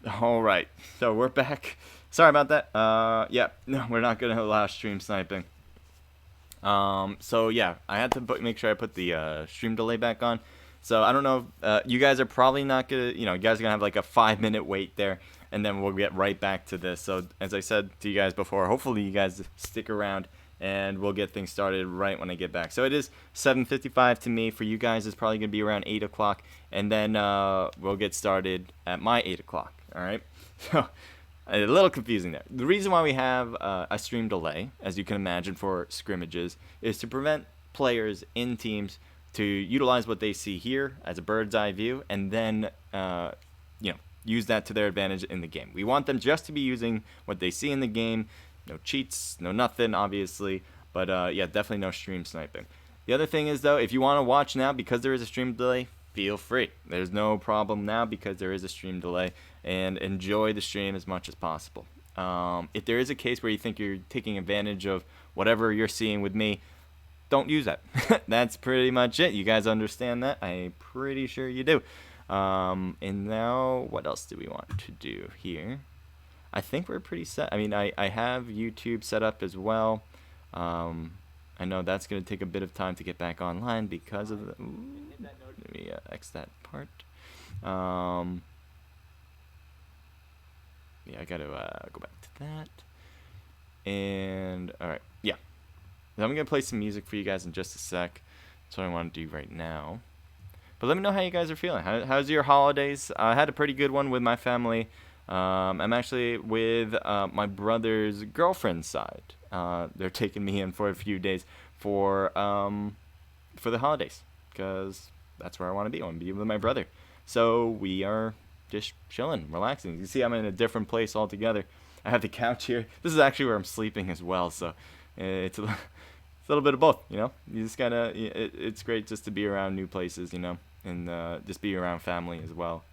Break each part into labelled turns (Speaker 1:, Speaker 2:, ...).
Speaker 1: All right, so we're back. Sorry about that. Yeah, no, we're not gonna allow stream sniping. So yeah, I had to make sure I put the stream delay back on. So I don't know. You guys are probably not gonna, you guys are gonna have like a 5 minute wait there, and then we'll get right back to this. So as I said to you guys before, hopefully you guys stick around, and we'll get things started right when I get back. So it is 7:55 to me. For you guys, it's probably gonna be around 8 o'clock, and then we'll get started at my 8 o'clock. All right. So a little confusing there. The reason why we have a stream delay, as you can imagine, for scrimmages, is to prevent players in teams to utilize what they see here as a bird's eye view, and then use that to their advantage in the game. We want them just to be using what they see in the game. No cheats, no nothing, obviously. But yeah, definitely no stream sniping. The other thing is, though, if you want to watch now because there is a stream delay, feel free. There's no problem now because there is a stream delay, and enjoy the stream as much as possible. If there is a case where you think you're taking advantage of whatever you're seeing with me, don't use that. That's pretty much it. You guys understand that? I'm pretty sure you do. And now, what else do we want to do here? I think we're pretty set. I mean, I have YouTube set up as well. I know that's going to take a bit of time to get back online because of the... Let me X that part. Yeah, I got to go back to that. And, alright, yeah. So I'm going to play some music for you guys in just a sec. That's what I want to do right now. But let me know how you guys are feeling. How's your holidays? I had a pretty good one with my family. I'm actually with my brother's girlfriend's side. They're taking me in for a few days for the holidays, because that's where I want to be. I want to be with my brother. So we are just chilling, relaxing. You see, I'm in a different place altogether. I have the couch here. This is actually where I'm sleeping as well. So it's a little bit of both. You just gotta. It's great just to be around new places, and just be around family as well.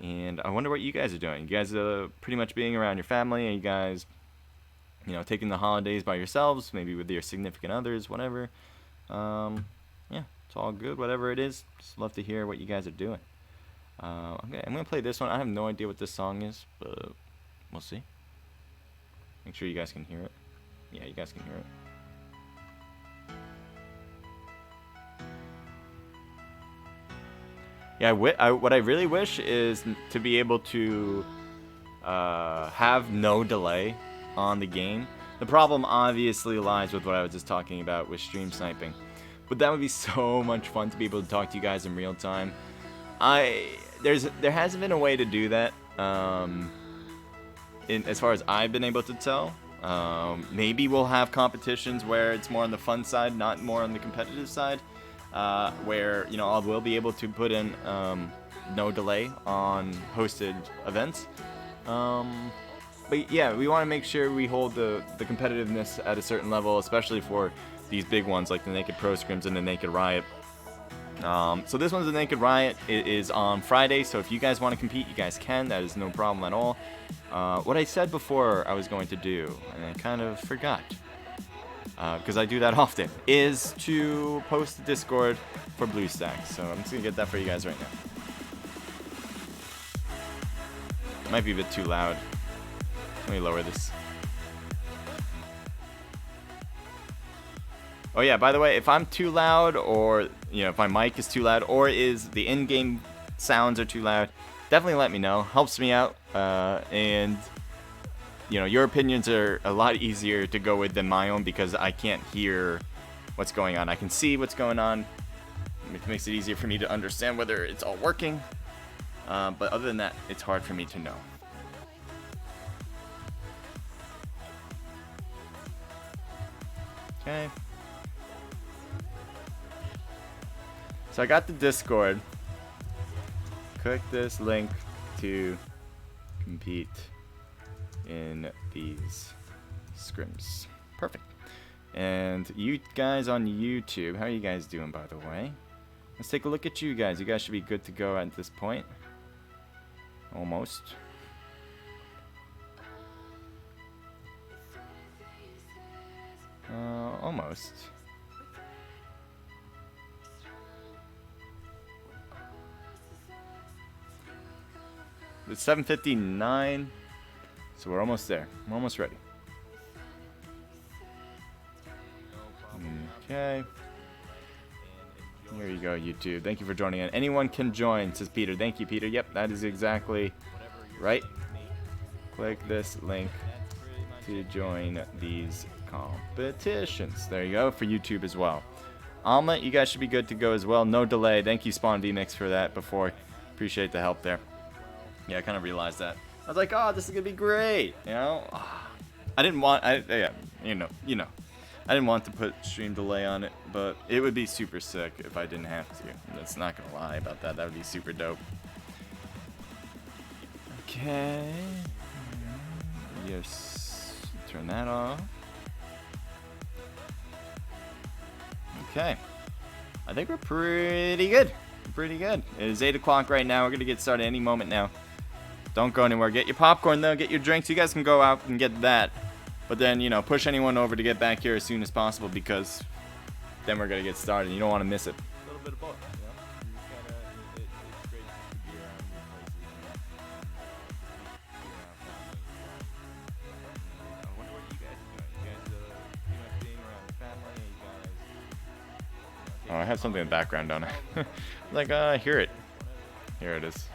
Speaker 1: And I wonder what you guys are doing. You guys are pretty much being around your family. Are you guys, taking the holidays by yourselves, maybe with your significant others, whatever. Yeah, it's all good, whatever it is. Just love to hear what you guys are doing. Okay, I'm going to play this one. I have no idea what this song is, but we'll see. Make sure you guys can hear it. Yeah, you guys can hear it. Yeah, what I really wish is to be able to have no delay on the game. The problem obviously lies with what I was just talking about with stream sniping. But that would be so much fun to be able to talk to you guys in real time. There hasn't been a way to do that, as far as I've been able to tell. Maybe we'll have competitions where it's more on the fun side, not more on the competitive side. Where I will be able to put in no delay on hosted events. But yeah, we want to make sure we hold the competitiveness at a certain level, especially for these big ones like the Naked Pro Scrims and the Naked Riot. So this one's the Naked Riot. It is on Friday, so if you guys want to compete, you guys can. That is no problem at all. What I said before I was going to do, and I kind of forgot, because I do that often, is to post the Discord for BlueStacks. So I'm just going to get that for you guys right now. It might be a bit too loud. Let me lower this. Oh yeah, by the way, if I'm too loud, or if my mic is too loud, or is the in-game sounds are too loud, definitely let me know. Helps me out, and your opinions are a lot easier to go with than my own, because I can't hear what's going on. I can see what's going on. It makes it easier for me to understand whether it's all working. But other than that, it's hard for me to know. Okay. So I got the Discord. Click this link to compete in these scrims. Perfect. And you guys on YouTube, how are you guys doing, by the way? Let's take a look at you guys. You guys should be good to go at this point. Almost. Almost. It's 7:59, so we're almost there. We're almost ready. Okay. Here you go, YouTube. Thank you for joining in. Anyone can join, says Peter. Thank you, Peter. Yep, that is exactly right. Click this link to join these competitions. There you go, for YouTube as well. Omelet, you guys should be good to go as well. No delay. Thank you, Spawn VMix, for that before. Appreciate the help there. Yeah, I kind of realized that. I was like, oh, this is going to be great. You know? I didn't want... yeah, you know. I didn't want to put stream delay on it, but it would be super sick if I didn't have to. That's not going to lie about that. That would be super dope. Okay. Yes. Turn that off. Okay. I think we're pretty good. Pretty good. It is 8 o'clock right now. We're going to get started any moment now. Don't go anywhere. Get your popcorn, though. Get your drinks. You guys can go out and get that. But then, you know, push anyone over to get back here as soon as possible because then we're going to get started. You don't want to miss it. A little bit of both, you know? It's great to be around new places. I wonder what you guys are doing. You guys pretty much being around the family? You guys... Oh, I have something in the background, don't I? Like, I hear it. Here it is.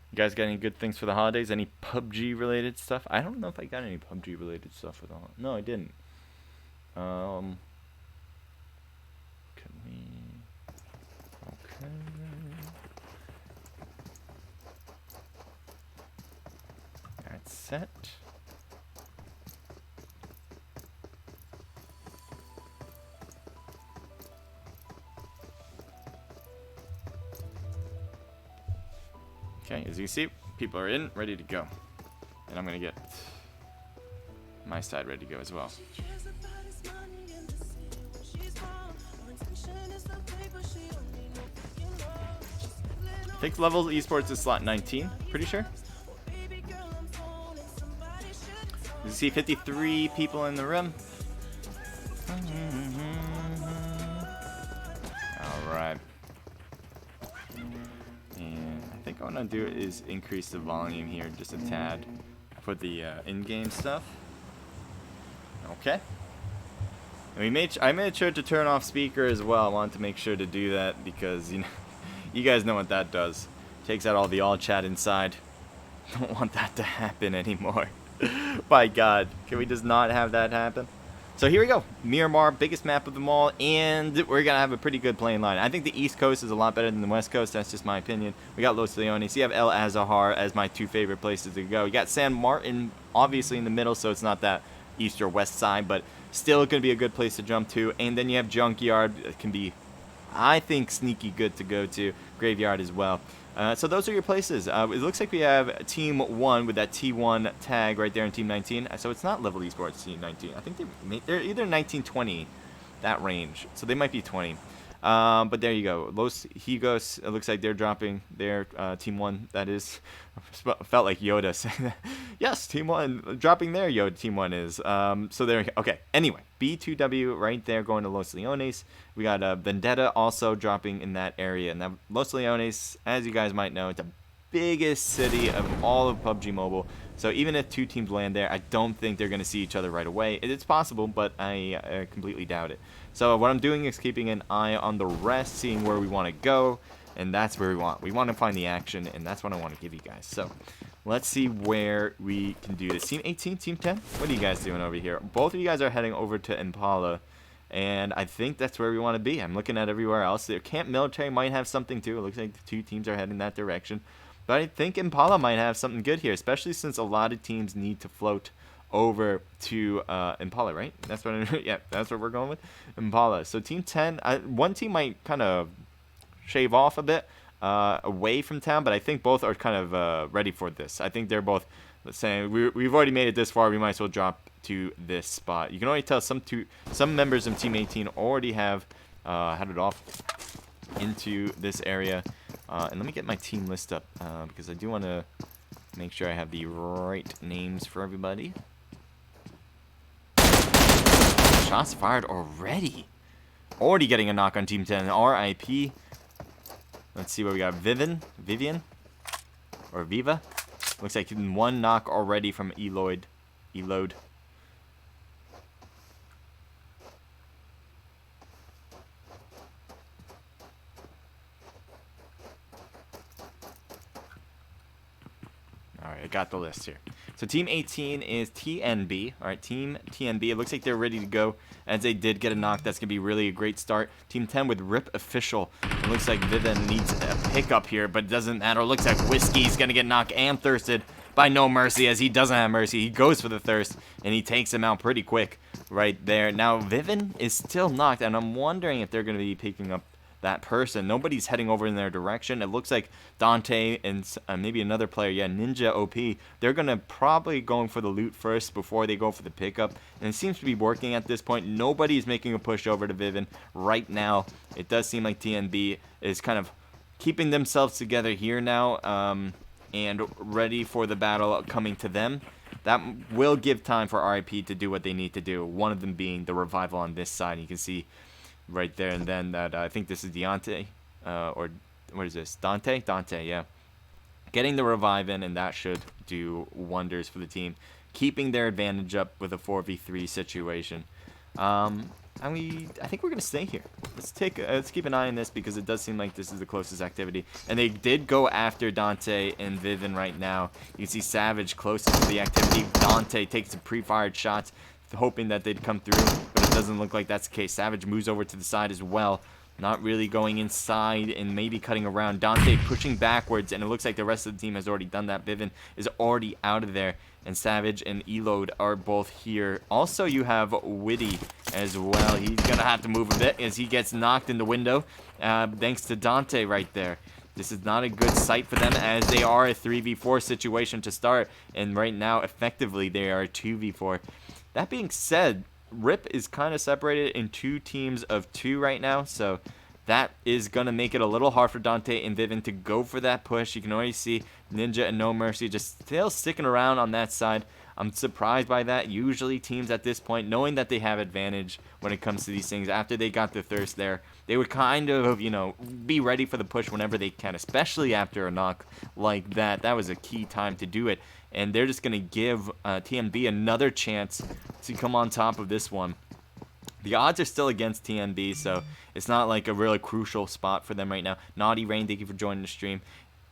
Speaker 1: You guys got any good things for the holidays? Any PUBG related stuff? I don't know if I got any PUBG related stuff for the holidays. No, I didn't. Can we... Okay. That's set. Okay, as you see, people are in, ready to go. And I'm going to get my side ready to go as well. I think Level Esports is slot 19, pretty sure. You see 53 people in the room. Alright. What I'm going to do is increase the volume here just a tad for the in-game stuff. Okay. And I made sure to turn off speaker as well. I wanted to make sure to do that because, you know, you guys know what that does. Takes out all the all chat inside. Don't want that to happen anymore. By God, can we just not have that happen? So here we go. Miramar, biggest map of them all, and we're going to have a pretty good playing line. I think the East Coast is a lot better than the West Coast. That's just my opinion. We got Los Leones. You have El Azahar as my two favorite places to go. You got San Martin, obviously, in the middle, so it's not that east or west side, but still going to be a good place to jump to. And then you have Junkyard. It can be, I think, sneaky good to go to. Graveyard as well. So those are your places. It looks like we have Team 1 with that T1 tag right there in Team 19. So it's not Level Esports Team 19. I think they're either 19, 20, that range. So they might be 20. But there you go. Los Higos, it looks like they're dropping their Team 1, that is. Felt like Yoda saying that. Yes, Team 1, dropping their Team 1 is. So there, okay. Anyway, B2W right there going to Los Leones. We got Vendetta also dropping in that area. And that Los Leones, as you guys might know, it's the biggest city of all of PUBG Mobile. So even if two teams land there, I don't think they're going to see each other right away. It's possible, but I completely doubt it. So what I'm doing is keeping an eye on the rest, seeing where we want to go. And that's where we want. We want to find the action, and that's what I want to give you guys. So let's see where we can do this. Team 18, Team 10? What are you guys doing over here? Both of you guys are heading over to Impala. And I think that's where we want to be. I'm looking at everywhere else. Their Camp Military might have something too. It looks like the two teams are heading that direction. But I think Impala might have something good here, especially since a lot of teams need to float over to Impala, right? That's what yeah, that's what we're going with. Impala. So Team 10, one team might kind of shave off a bit away from town, but I think both are kind of ready for this. I think they're both saying we've already made it this far. We might as well drop to this spot. You can already tell some members of Team 18 already have headed off into this area. And let me get my team list up because I do want to make sure I have the right names for everybody. shots fired already. Already getting a knock on Team 10. RIP. Let's see what we got. Vivian? Or Viva? Looks like one knock already from Eloyd. Alright, I got the list here. So Team 18 is TNB. Alright, Team TNB. It looks like they're ready to go, as they did get a knock. That's going to be really a great start. Team 10 with Rip Official. It looks like Vivian needs a pickup here, but it doesn't matter. It looks like Whiskey's going to get knocked and thirsted by No Mercy, as he doesn't have mercy. He goes for the thirst, and he takes him out pretty quick right there. Now, Vivian is still knocked, and I'm wondering if they're going to be picking up that person. Nobody's heading over in their direction. It looks like Dante and maybe another player, yeah, Ninja OP, they're going to probably going for the loot first before they go for the pickup, and it seems to be working at this point. Nobody's making a push over to Vivian right now. It does seem like TNB is kind of keeping themselves together here now, and ready for the battle coming to them. That will give time for RIP to do what they need to do, one of them being the revival on this side. You can see right there and then that I think this is Deontay, or what is this? Dante, yeah. Getting the revive in, and that should do wonders for the team, keeping their advantage up with a 4v3 situation. I think we're gonna stay here. Let's keep an eye on this, because it does seem like this is the closest activity, and they did go after Dante and Vivian right now. You can see Savage closest to the activity. Dante takes some pre-fired shots, hoping that they'd come through, but it doesn't look like that's the case. Savage moves over to the side as well, not really going inside and maybe cutting around. Dante pushing backwards, and it looks like the rest of the team has already done that. Vivian is already out of there, and Savage and Eloyd are both here. Also, you have Witty as well. He's gonna have to move a bit as he gets knocked in the window, thanks to Dante right there. This is not a good sight for them, as they are a 3v4 situation to start, and right now effectively they are a 2v4. That being said, Rip is kind of separated in two teams of two right now, so that is going to make it a little hard for Dante and Vivian to go for that push. You can already see Ninja and No Mercy just still sticking around on that side. I'm surprised by that. Usually teams at this point, knowing that they have advantage when it comes to these things, after they got the thirst there, they would kind of, you know, be ready for the push whenever they can, especially after a knock like that. That was a key time to do it. And they're just going to give TNB another chance to come on top of this one. The odds are still against TNB, so it's not like a really crucial spot for them right now. Naughty Rain, thank you for joining the stream.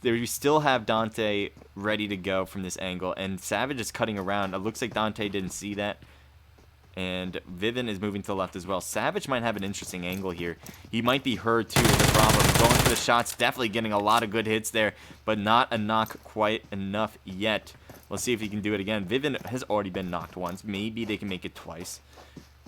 Speaker 1: There you still have Dante ready to go from this angle, and Savage is cutting around. It looks like Dante didn't see that, and Vivian is moving to the left as well. Savage might have an interesting angle here. He might be heard too, is the problem. Going for the shots, definitely getting a lot of good hits there, but not a knock quite enough yet. Let's see if he can do it again. Vivian has already been knocked once. Maybe they can make it twice.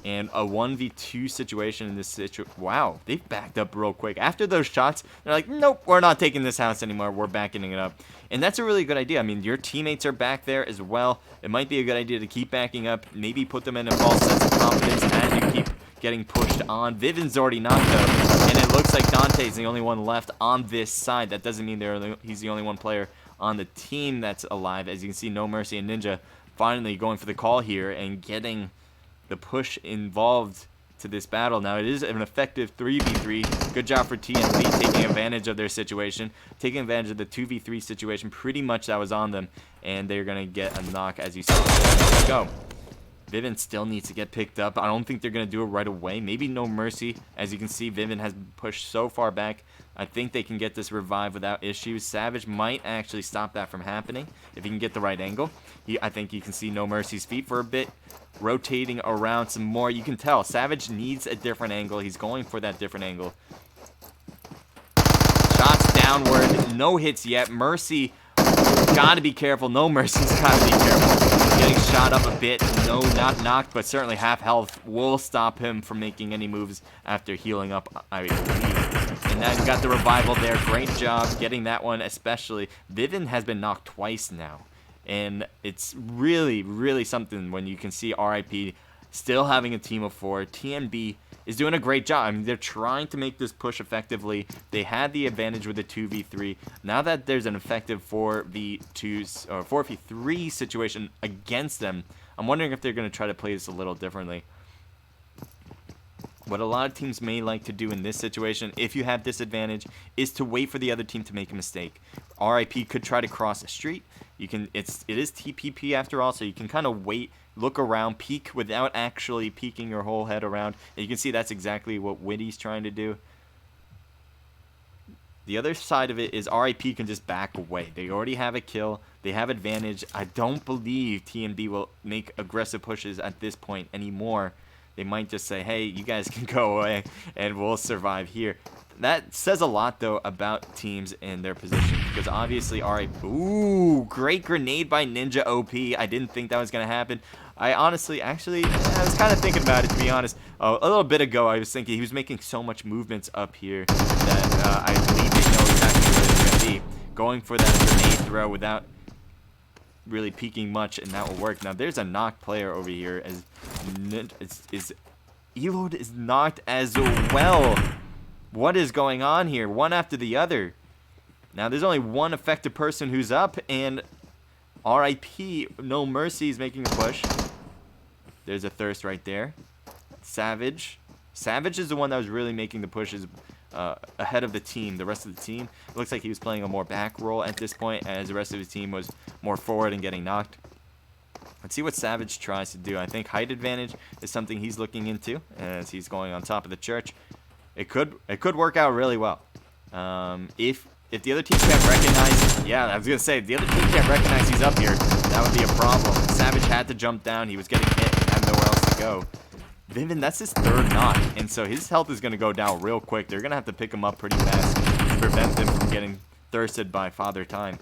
Speaker 1: And a 1v2 situation in this situation. Wow, they've backed up real quick. After those shots, they're like, nope, we're not taking this house anymore. We're backing it up. And that's a really good idea. I mean, your teammates are back there as well. It might be a good idea to keep backing up. Maybe put them in a false sense of confidence as you keep getting pushed on. Vivian's already knocked though. And it looks like Dante's the only one left on this side. That doesn't mean he's the only one player on the team that's alive. As you can see, No Mercy and Ninja finally going for the call here and getting the push involved to this battle. Now, it is an effective 3v3. Good job for TNB taking advantage of their situation, taking advantage of the 2v3 situation. Pretty much that was on them, and they're going to get a knock, as you saw. Let's go. Vivian still needs to get picked up. I don't think they're going to do it right away. Maybe No Mercy. As you can see, Vivian has pushed so far back. I think they can get this revive without issues. Savage might actually stop that from happening if he can get the right angle. I think you can see No Mercy's feet for a bit, rotating around some more. You can tell Savage needs a different angle. He's going for that different angle. Shots downward. No hits yet. Mercy, gotta be careful. No Mercy's gotta be careful. Getting shot up a bit. No, not knocked, but certainly half health will stop him from making any moves after healing up, I believe. And now you got the revival there. Great job getting that one, especially. Vivian has been knocked twice now. And it's really, really something when you can see RIP still having a team of 4. TNB is doing a great job. I mean, they're trying to make this push effectively. They had the advantage with the 2v3. Now that there's an effective 4v2 or 4v3 situation against them, I'm wondering if they're going to try to play this a little differently. What a lot of teams may like to do in this situation, if you have disadvantage, is to wait for the other team to make a mistake. RIP could try to cross a street. It is TPP after all, so you can kind of wait, look around, peek without actually peeking your whole head around. And you can see that's exactly what Witty's trying to do. The other side of it is RIP can just back away. They already have a kill. They have advantage. I don't believe TMD will make aggressive pushes at this point anymore. They might just say, hey, you guys can go away and we'll survive here. That says a lot, though, about teams and their position. Because obviously, ooh, great grenade by Ninja OP. I didn't think that was going to happen. I honestly, I was kind of thinking about it, to be honest. A little bit ago, I was thinking he was making so much movements up here that I believe they know exactly where it's going to be. Going for that grenade throw without really peeking much, and that will work. Now, there's a knocked player over here. Elod is knocked as well. What is going on here? One after the other. Now, there's only one affected person who's up, and RIP, No Mercy is making a push. There's a Thirst right there. Savage. Savage is the one that was really making the pushes ahead of the team. The rest of the team, it looks like he was playing a more back role at this point, as the rest of his team was more forward and getting knocked. Let's see what Savage tries to do. I think height advantage is something he's looking into as he's going on top of the church. It could work out really well. If the other team can't recognize, yeah, I was gonna say, if the other team can't recognize he's up here, that would be a problem. Savage had to jump down. He was getting hit and had nowhere else to go. Vivin, that's his third knock, and so his health is gonna go down real quick. They're gonna have to pick him up pretty fast to prevent him from getting thirsted by Father Time.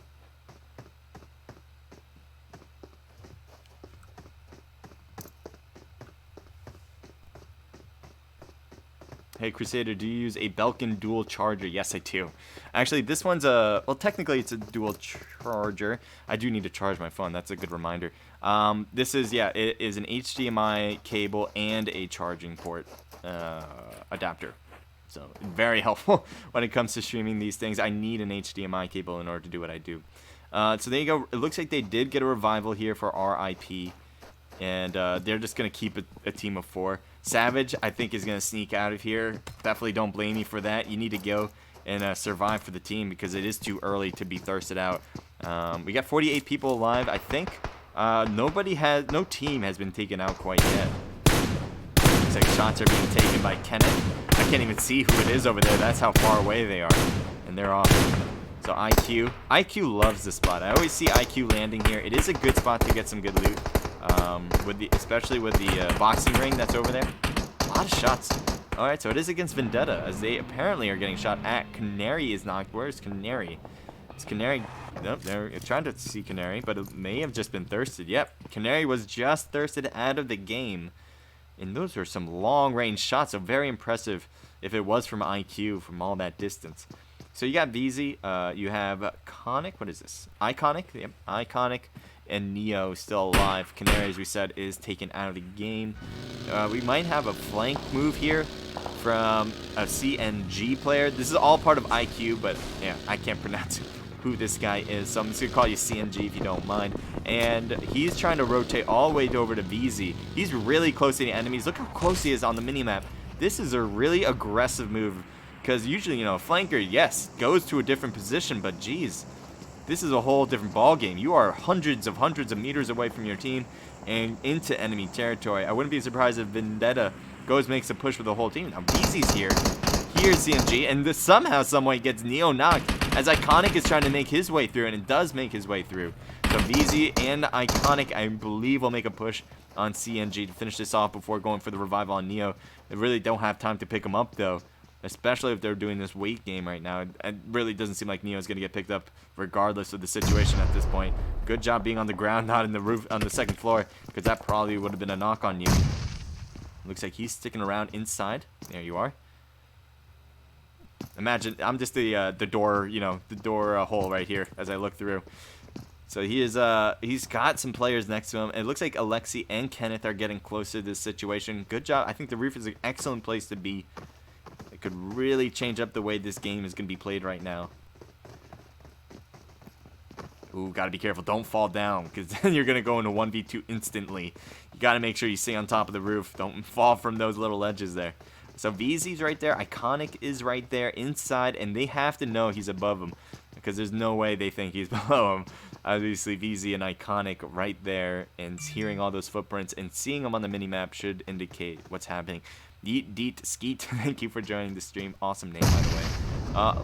Speaker 1: Hey Crusader, do you use a Belkin dual charger? Yes, I do. Actually, this one's well, technically it's a dual charger. I do need to charge my phone. That's a good reminder. This is, yeah, it is an HDMI cable and a charging port adapter. So very helpful when it comes to streaming these things. I need an HDMI cable in order to do what I do. So there you go. It looks like they did get a revival here for RIP. And they're just going to keep a team of 4. Savage, I think, is going to sneak out of here. Definitely don't blame you for that. You need to go and survive for the team because it is too early to be thirsted out. We got 48 people alive, I think. No team has been taken out quite yet. Looks like shots are being taken by Kenneth. I can't even see who it is over there. That's how far away they are. And they're off. So IQ loves this spot. I always see IQ landing here. It is a good spot to get some good loot. Especially with the boxing ring that's over there. A lot of shots. Alright, so it is against Vendetta, as they apparently are getting shot at. Canary is knocked. Where's Canary? Is Canary... Nope, they're trying to see Canary, but it may have just been thirsted. Yep, Canary was just thirsted out of the game. And those are some long-range shots, so very impressive if it was from IQ from all that distance. So you got VZ, you have Conic, what is this? Iconic, yep, Iconic, and Neo still alive. Canary, as we said, is taken out of the game. We might have a flank move here from a CNG player. This is all part of IQ, but yeah, I can't pronounce who this guy is, so I'm just going to call you CNG if you don't mind. And he's trying to rotate all the way over to VZ. He's really close to the enemies. Look how close he is on the minimap. This is a really aggressive move. Because usually, you know, a flanker, yes, goes to a different position, but geez, this is a whole different ball game. You are hundreds of meters away from your team and into enemy territory. I wouldn't be surprised if Vendetta makes a push with the whole team. Now, BZ's here. Here's CMG, and this somehow, someway gets Neo knocked as Iconic is trying to make his way through, and it does make his way through. So VZ and Iconic, I believe, will make a push on CNG to finish this off before going for the revival on Neo. They really don't have time to pick him up, though. Especially if they're doing this weight game right now. It really doesn't seem like Neo's going to get picked up regardless of the situation at this point. Good job being on the ground, not in the roof on the second floor, because that probably would have been a knock on you. Looks like he's sticking around inside. There you are. Imagine, I'm just the door, you know, the door hole right here as I look through. So he is, he's got some players next to him. It looks like Alexi and Kenneth are getting closer to this situation. Good job. I think the roof is an excellent place to be. It could really change up the way this game is going to be played right now. Ooh, got to be careful. Don't fall down, because then you're going to go into 1v2 instantly. You got to make sure you stay on top of the roof. Don't fall from those little ledges there. So VZ's right there. Iconic is right there inside, and they have to know he's above them because there's no way they think he's below him. Obviously, VZ and Iconic right there, and hearing all those footprints and seeing them on the minimap should indicate what's happening. Deet Skeet, thank you for joining the stream. Awesome name, by the way.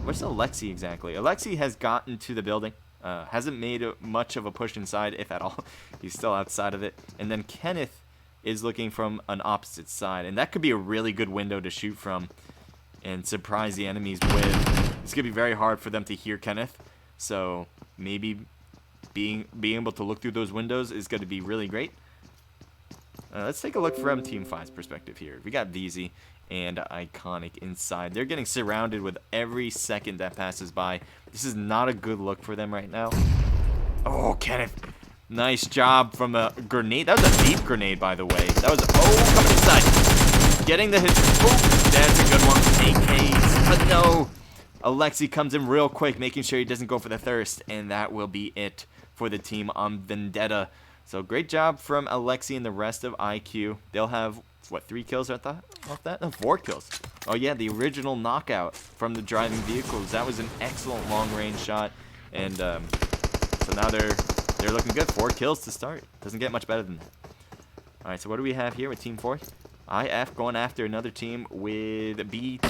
Speaker 1: Where's Alexi exactly? Alexi has gotten to the building. Hasn't made much of a push inside, if at all. He's still outside of it. And then Kenneth is looking from an opposite side, and that could be a really good window to shoot from and surprise the enemies with. It's gonna be very hard for them to hear Kenneth, so maybe being able to look through those windows is going to be really great. Let's take a look from Team 5's perspective here. We got VZ and Iconic inside. They're getting surrounded with every second that passes by. This is not a good look for them right now. Oh, Kenneth. Nice job from a grenade. That was a deep grenade, by the way. That was, oh, coming inside. Getting the hit. Oh, that's a good one. AKs. But no. Alexi comes in real quick, making sure he doesn't go for the thirst. And that will be it for the team on Vendetta. So great job from Alexi and the rest of IQ. They'll have, what, 3 kills off that? No, 4 kills. Oh yeah, the original knockout from the driving vehicles. That was an excellent long-range shot. And so now they're looking good. 4 kills to start. Doesn't get much better than that. Alright, so what do we have here with Team 4? IF going after another team with B2W.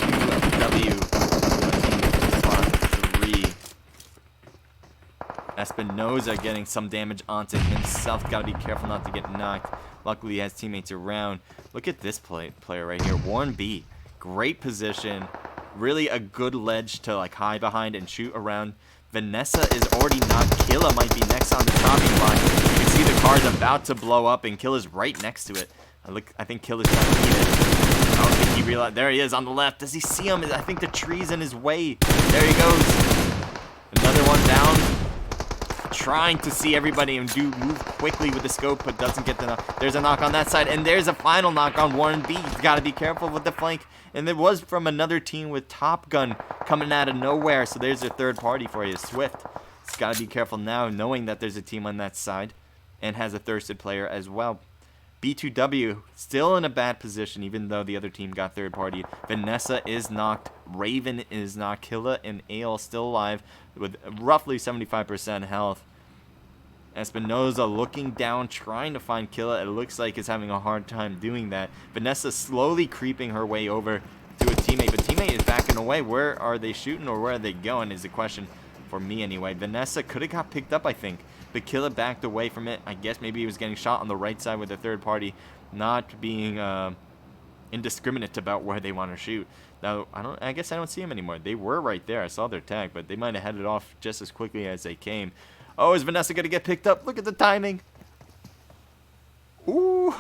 Speaker 1: Team 3. Espinoza getting some damage onto himself. Got to be careful not to get knocked. Luckily, he has teammates around. Look at this player right here. Warren B. Great position. Really a good ledge to like hide behind and shoot around. Vanessa is already knocked. Killa might be next on the topping line. You can see the car's about to blow up, and Killa's right next to it. I think Killa's trying to eat it. I don't think he realized. There he is on the left. Does he see him? I think the tree's in his way. There he goes. Another one down. Trying to see everybody and move quickly with the scope, but doesn't get the knock. There's a knock on that side, and there's a final knock on Warren B. He's got to be careful with the flank. And it was from another team with Top Gun coming out of nowhere. So there's a third party for you, Swift. He's got to be careful now, knowing that there's a team on that side and has a thirsted player as well. B2W still in a bad position, even though the other team got third party. Vanessa is knocked. Raven is knocked. Killa and Ale still alive with roughly 75% health. Espinoza looking down, trying to find Killa. It looks like he's having a hard time doing that. Vanessa slowly creeping her way over to a teammate, but teammate is backing away. Where are they shooting, or where are they going is the question for me anyway. Vanessa could have got picked up, I think, but Killa backed away from it. I guess maybe he was getting shot on the right side with the third party, not being indiscriminate about where they want to shoot. Now, I guess I don't see them anymore. They were right there. I saw their tag, but they might have headed off just as quickly as they came. Oh, is Vanessa going to get picked up? Look at the timing. Ooh,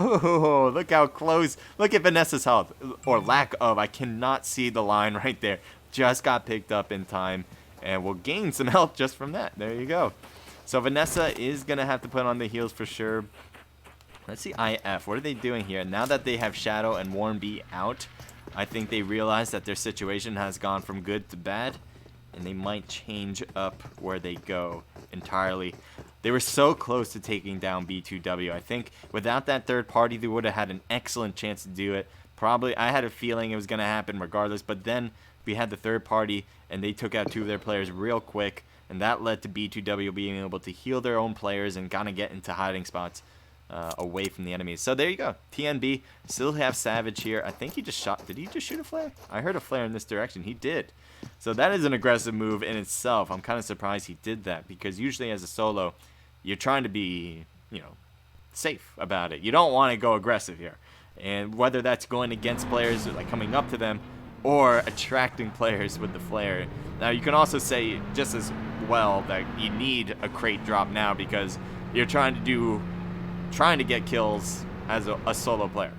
Speaker 1: look how close. Look at Vanessa's health, or lack of. I cannot see the line right there. Just got picked up in time, and we'll gain some health just from that. There you go. So Vanessa is going to have to put on the heals for sure. Let's see IF. What are they doing here? Now that they have Shadow and Warren B out, I think they realize that their situation has gone from good to bad, and they might change up where they go entirely. They were so close to taking down B2W. I think without that third party, they would have had an excellent chance to do it. Probably, I had a feeling it was going to happen regardless, but then we had the third party, and they took out 2 of their players real quick, and that led to B2W being able to heal their own players and kind of get into hiding spots away from the enemies. So there you go. TNB still have Savage here. I think he just shot. Did he just shoot a flare? I heard a flare in this direction. He did. So that is an aggressive move in itself. I'm kind of surprised he did that, because usually as a solo, you're trying to be, safe about it. You don't want to go aggressive here. And whether that's going against players, like coming up to them, or attracting players with the flare. Now, you can also say just as well that you need a crate drop now, because you're trying to get kills as a solo player.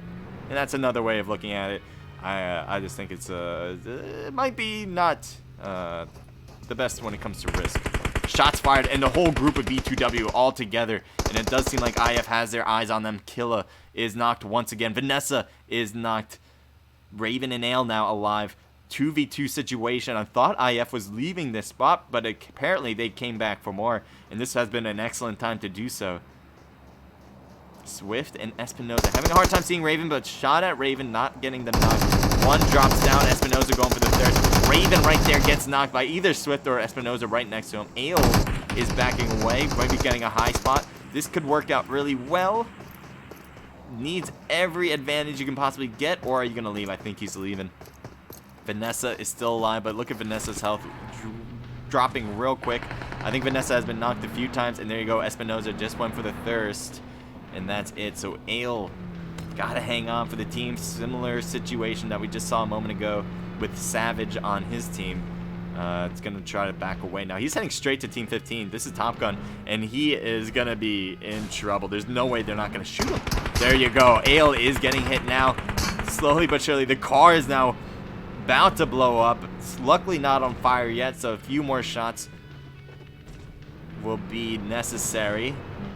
Speaker 1: And that's another way of looking at it. I just think it might be not the best when it comes to risk. Shots fired, and the whole group of B2W all together, and it does seem like IF has their eyes on them. Killa is knocked once again. Vanessa is knocked. Raven and Ale now alive. 2v2 situation. I thought IF was leaving this spot, but apparently they came back for more, and this has been an excellent time to do so. Swift and Espinoza having a hard time seeing Raven, but shot at Raven, not getting the knock. One drops down, Espinoza going for the third. Raven right there gets knocked by either Swift or Espinoza right next to him. Ale is backing away, might be getting a high spot. This could work out really well. Needs every advantage you can possibly get, or are you going to leave? I think he's leaving. Vanessa is still alive, but look at Vanessa's health dropping real quick. I think Vanessa has been knocked a few times, and there you go. Espinoza just went for the thirst. And that's it. So Ale gotta hang on for the team. Similar situation that we just saw a moment ago with Savage on his team. It's gonna try to back away. Now he's heading straight to Team 15. This is Top Gun, and he is gonna be in trouble. There's no way they're not gonna shoot him. There you go. Ale is getting hit now. Slowly but surely. The car is now about to blow up. It's luckily not on fire yet, so a few more shots will be necessary.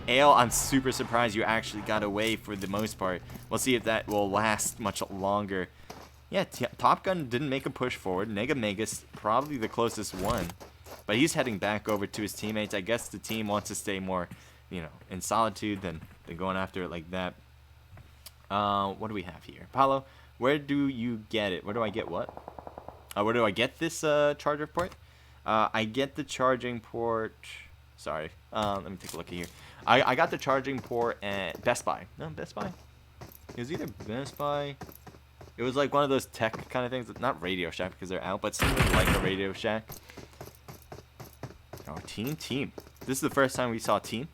Speaker 1: Ale, I'm super surprised you actually got away for the most part. We'll see if that will last much longer. Yeah, Top Gun didn't make a push forward. Mega's probably the closest one. But he's heading back over to his teammates. I guess the team wants to stay more, you know, in solitude than going after it like that. What do we have here? Paulo, where do you get it? Where do I get what? Where do I get this charger port? I get the charging port... Sorry. Let me take a look at here. I got the charging port at Best Buy. No, Best Buy? It was either Best Buy. It was like one of those tech kind of things. Not Radio Shack because they're out, but something like a Radio Shack. Oh, Team. This is the first time we saw Team.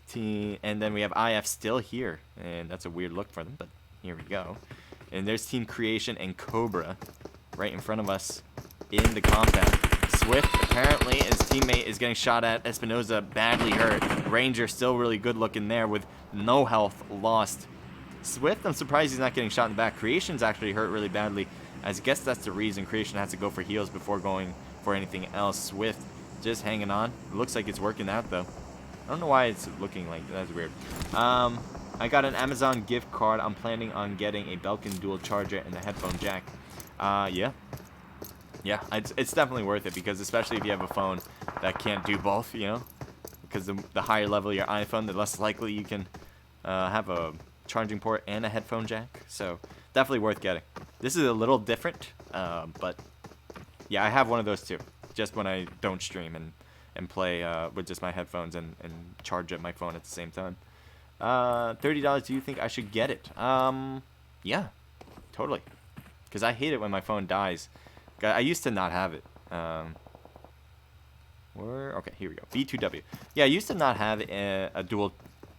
Speaker 1: Team. And then we have IF still here. And that's a weird look for them, but here we go. And there's Team Creation and Cobra right in front of us in the compound. Swift, apparently, his teammate is getting shot at. Espinoza badly hurt. Ranger still really good looking there with no health lost. Swift, I'm surprised he's not getting shot in the back. Creation's actually hurt really badly. I guess that's the reason Creation has to go for heals before going for anything else. Swift just hanging on. It looks like it's working out, though. I don't know why it's looking like that. That's weird. I got an Amazon gift card. I'm planning on getting a Belkin dual charger and a headphone jack. Yeah, it's definitely worth it because especially if you have a phone that can't do both, you know, because the higher level your iPhone, the less likely you can have a charging port and a headphone jack. So definitely worth getting. This is a little different, but yeah, I have one of those too, just when I don't stream and play with just my headphones and charge up my phone at the same time. $30, do you think I should get it? Yeah, totally, because I hate it when my phone dies. I used to not have it. Okay, here we go. V2W. Yeah, I used to not have a dual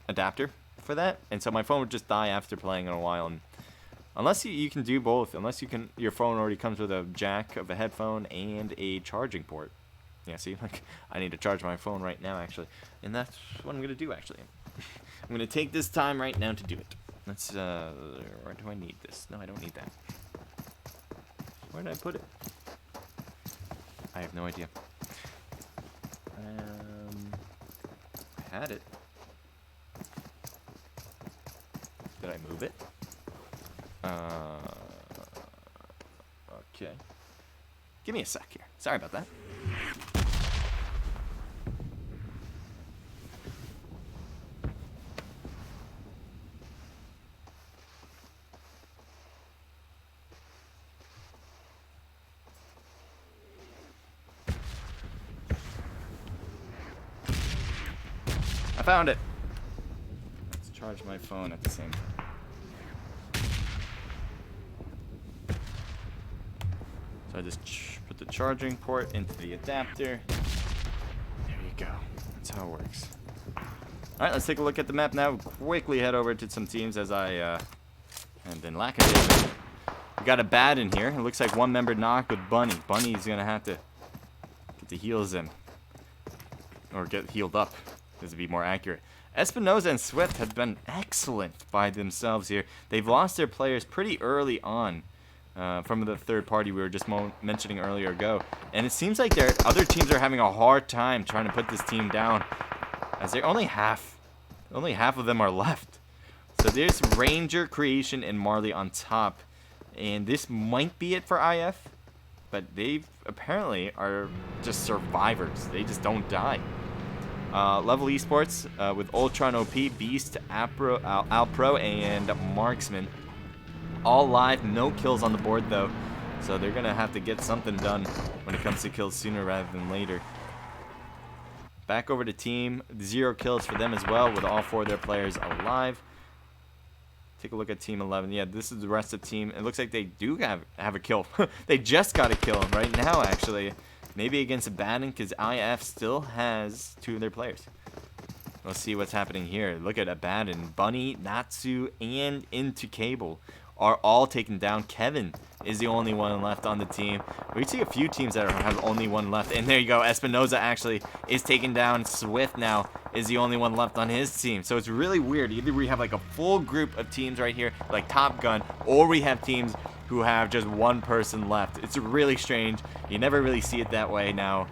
Speaker 1: adapter for that, and so my phone would just die after playing in a while. And unless you can do both, your phone already comes with a jack of a headphone and a charging port. Yeah, see, like I need to charge my phone right now actually, and that's what I'm gonna do actually. I'm gonna take this time right now to do it. Let's. Where do I need this? No, I don't need that. Where did I put it? I have no idea. I had it. Did I move it? Okay. Give me a sec here. Sorry about that. I found it. Let's charge my phone at the same time. So I just put the charging port into the adapter. There you go. That's how it works. Alright, let's take a look at the map now. Quickly head over to some teams as and then Lackadaisical. We got a bad in here. It looks like one member knocked with Bunny. Bunny's gonna have to get the heals in. Or get healed up. To be more accurate. Espinoza and Swift have been excellent by themselves here. They've lost their players pretty early on from the third party we were just mentioning earlier ago. And it seems like their other teams are having a hard time trying to put this team down as they're only half of them are left. So there's Ranger, Creation, and Marley on top. And this might be it for IF, but they apparently are just survivors. They just don't die. Level Esports with Ultron OP, Beast, Alpro, and Marksman. All live, no kills on the board though. So they're going to have to get something done when it comes to kills sooner rather than later. Back over to team. 0 kills for them as well with all 4 of their players alive. Take a look at team 11. Yeah, this is the rest of the team. It looks like they do have a kill. They just got a kill right now, actually. Maybe against Abaddon, because IF still has 2 of their players. Let's see what's happening here. Look at Abaddon. Bunny, Natsu, and Into Cable are all taken down. Kevin is the only one left on the team. We see a few teams that have only one left. And there you go. Espinoza actually is taken down. Swift now is the only one left on his team. So it's really weird. Either we have like a full group of teams right here, like Top Gun, or we have teams who have just one person left. It's really strange. You never really see it that way now.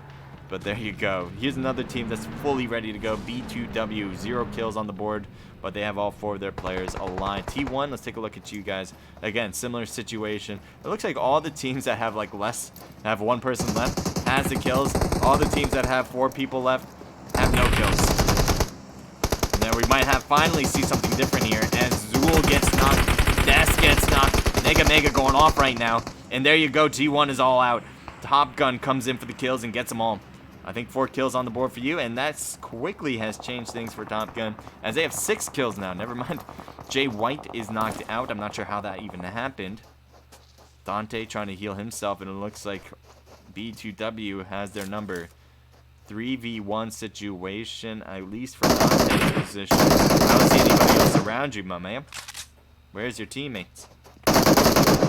Speaker 1: But there you go. Here's another team that's fully ready to go. B2W, 0 kills on the board, but they have all 4 of their players alive. T1, let's take a look at you guys. Again, similar situation. It looks like all the teams that have like have 1 person left has the kills. All the teams that have 4 people left have no kills. And then we might finally see something different here as Zool gets knocked, Des gets knocked, Mega going off right now. And there you go, T1 is all out. Top Gun comes in for the kills and gets them all. I think 4 kills on the board for you, and that quickly has changed things for Top Gun, as they have 6 kills now. Never mind. Jay White is knocked out. I'm not sure how that even happened. Dante trying to heal himself, and it looks like B2W has their number. 3v1 situation, at least for Dante's position. I don't see anybody else around you, my man. Where's your teammates?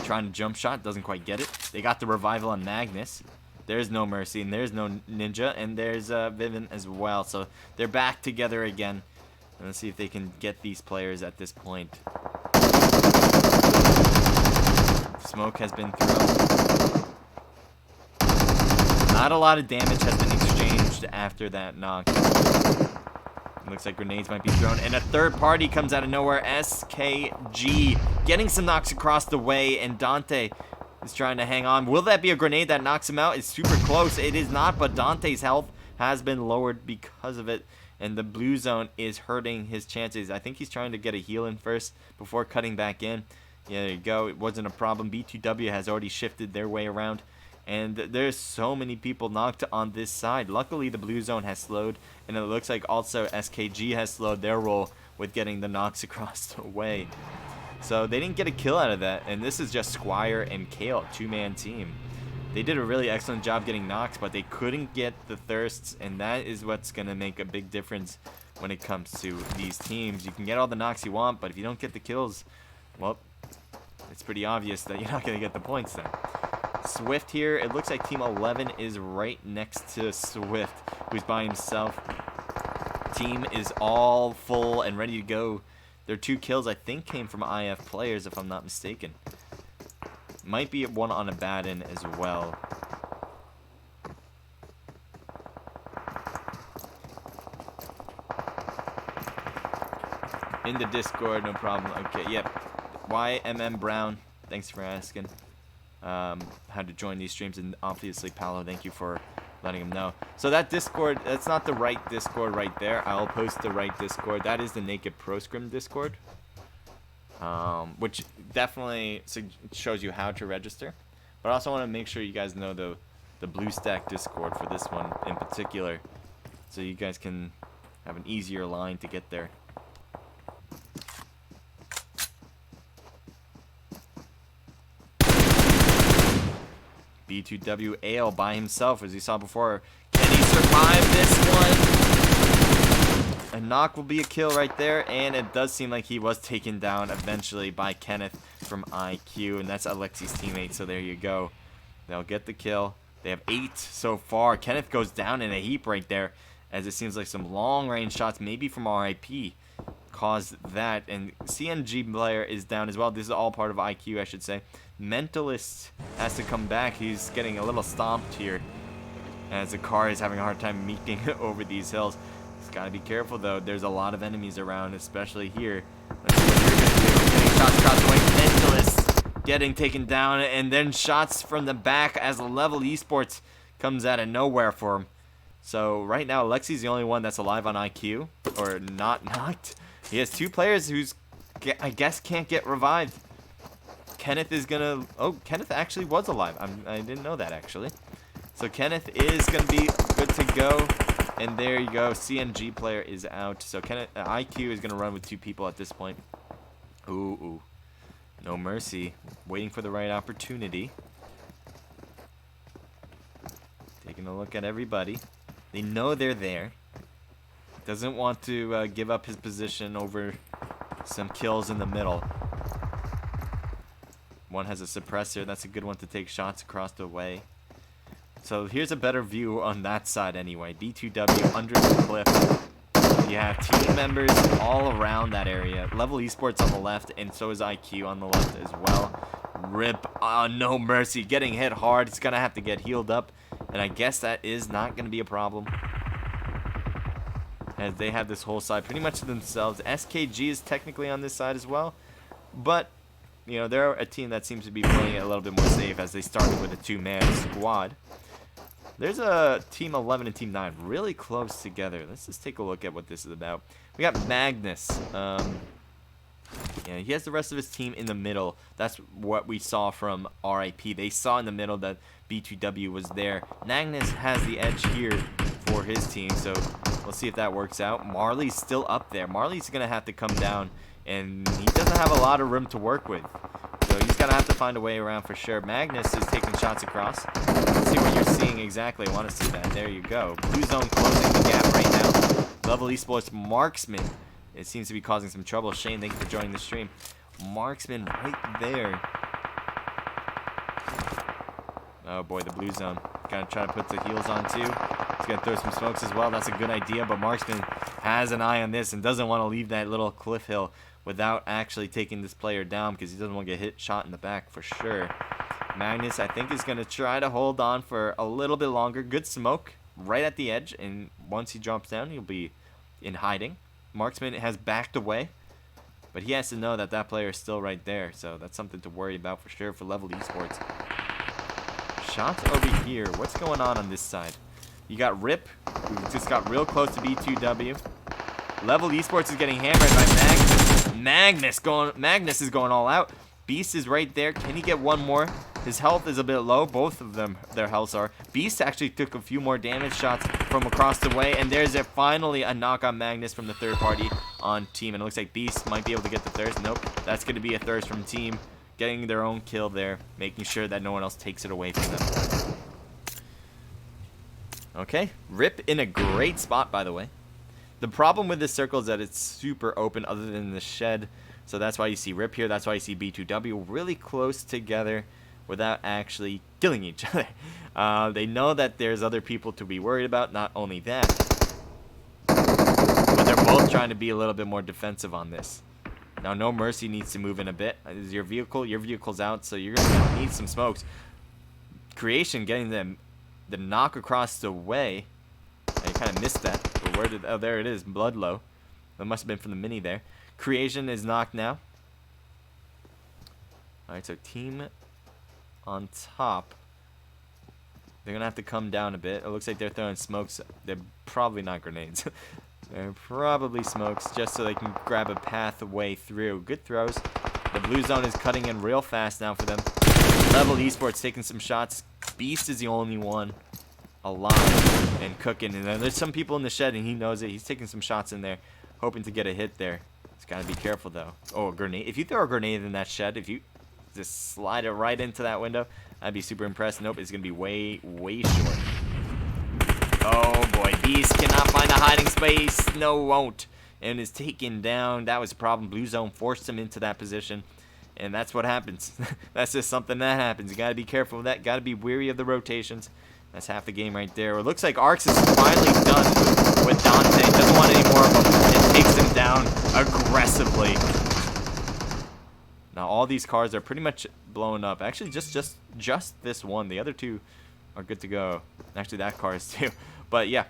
Speaker 1: Trying to jump shot, doesn't quite get it. They got the revival on Magnus. There's no Mercy, and there's no Ninja, and there's Vivin as well. So they're back together again. And let's see if they can get these players at this point. Smoke has been thrown. Not a lot of damage has been exchanged after that knock. Looks like grenades might be thrown. And a third party comes out of nowhere. SKG getting some knocks across the way, and Dante is trying to hang on. Will that be a grenade that knocks him out? It's super close. It is not, but Dante's health has been lowered because of it, and the blue zone is hurting his chances. I think he's trying to get a heal in first before cutting back in. Yeah, there you go. It wasn't a problem. B2W has already shifted their way around, and there's so many people knocked on this side. Luckily, the blue zone has slowed, and it looks like also SKG has slowed their roll with getting the knocks across the way. So they didn't get a kill out of that, and this is just Squire and Kale, 2-man team. They did a really excellent job getting knocks, but they couldn't get the thirsts, and that is what's going to make a big difference when it comes to these teams. You can get all the knocks you want, but if you don't get the kills, well, it's pretty obvious that you're not going to get the points then. Swift here, it looks like Team 11 is right next to Swift, who's by himself. Team is all full and ready to go. Their 2 kills, I think, came from IF players, if I'm not mistaken. Might be one on Abaddon as well. In the Discord, no problem. Okay, yep. YMM Brown, thanks for asking how to join these streams. And obviously, Paolo, thank you for letting him know. So that Discord, that's not the right Discord right there. I'll post the right Discord. That is the Naked Pro Scrim Discord, which definitely shows you how to register. But I also want to make sure you guys know the BlueStack Discord for this one in particular, so you guys can have an easier line to get there. B2W Ale by himself, as you saw before. Can he survive this one? A knock will be a kill right there, and it does seem like he was taken down eventually by Kenneth from IQ, and that's Alexi's teammate, so there you go. They'll get the kill. They have 8 so far. Kenneth goes down in a heap right there, as it seems like some long-range shots, maybe from RIP, caused that. And CNG player is down as well. This is all part of IQ, I should say. Mentalist has to come back. He's getting a little stomped here, as the car is having a hard time meeting over these hills. He's got to be careful, though. There's a lot of enemies around, especially here. Let's see what you're going to do. Getting shots across the way. Mentalist getting taken down, and then shots from the back as Level Esports comes out of nowhere for him. So right now, Alexi's the only one that's alive on IQ, or not knocked. He has 2 players who's, I guess, can't get revived. Kenneth is gonna, oh, Kenneth actually was alive. I didn't know that, actually. So Kenneth is gonna be good to go. And there you go, CNG player is out. So Kenneth, IQ is gonna run with 2 people at this point. Ooh. No mercy. Waiting for the right opportunity. Taking a look at everybody. They know they're there. Doesn't want to give up his position over some kills in the middle. One has a suppressor. That's a good one to take shots across the way. So here's a better view on that side anyway. B2W under the cliff. You have team members all around that area. Level Esports on the left, and so is IQ on the left as well. Rip, no mercy, getting hit hard. He's gonna have to get healed up, and I guess that is not gonna be a problem, as they have this whole side pretty much to themselves. SKG is technically on this side as well, but you know, they're a team that seems to be playing it a little bit more safe, as they started with a 2-man squad. There's a Team 11 and Team 9 really close together. Let's just take a look at what this is about. We got Magnus. Yeah, he has the rest of his team in the middle. That's what we saw from RIP. They saw in the middle that B2W was there. Magnus has the edge here for his team, so we'll see if that works out. Marley's still up there. Marley's going to have to come down, and he doesn't have a lot of room to work with. So he's going to have to find a way around for sure. Magnus is taking shots across. Let's see what you're seeing exactly. I want to see that. There you go. Blue Zone closing the gap right now. Level Esports Marksman. It seems to be causing some trouble. Shane, thank you for joining the stream. Marksman right there. Oh boy, the Blue Zone. Gonna try to put the heals on too. He's gonna throw some smokes as well. That's a good idea, but Marksman has an eye on this and doesn't want to leave that little cliff hill without actually taking this player down, because he doesn't want to get shot in the back for sure. Magnus, I think, is going to try to hold on for a little bit longer. Good smoke right at the edge, and once he drops down, he'll be in hiding. Marksman has backed away, but he has to know that that player is still right there, so that's something to worry about for sure for Level Esports. Shots over here. What's going on this side? You got Rip, who just got real close to B2W. Level Esports is getting hammered by Magnus. Magnus is going all out. Beast is right there. Can he get one more? His health is a bit low. Both of them, their healths are. Beast actually took a few more damage shots from across the way, and there's finally a knock on Magnus from the third party on team. And it looks like Beast might be able to get the thirst. Nope, that's going to be a thirst from team, getting their own kill there, making sure that no one else takes it away from them. Okay, Rip in a great spot, by the way. The problem with this circle is that it's super open other than the shed. So that's why you see Rip here. That's why you see B2W really close together without actually killing each other. They know that there's other people to be worried about. Not only that, but they're both trying to be a little bit more defensive on this. Now, No Mercy needs to move in a bit. Is your vehicle's out, so you're going to need some smokes. Creation getting them the knock across the way. I kind of missed that. But where did... Oh, there it is. Bloodlow. That must have been from the mini there. Creation is knocked now. Alright, so team on top. They're going to have to come down a bit. It looks like they're throwing smokes. They're probably not grenades. They're probably smokes, just so they can grab a pathway through. Good throws. The Blue Zone is cutting in real fast now for them. Level Esports taking some shots. Beast is the only one alive and cooking, and then there's some people in the shed, and he knows it. He's taking some shots in there, hoping to get a hit there. He's got to be careful though. Oh, a grenade! If you throw a grenade in that shed, if you just slide it right into that window, I'd be super impressed. Nope, it's gonna be way short. Oh boy, Beast cannot find a hiding space. No, won't, and is taken down. That was a problem. Blue Zone forced him into that position, and that's what happens. That's just something that happens. You gotta be careful with that. Gotta be wary of the rotations. That's half the game right there. It looks like Arx is finally done with Dante. Doesn't want any more of them. It takes him down aggressively. Now all these cars are pretty much blown up. Actually, just this one. The other two are good to go. Actually, that car is too. But yeah.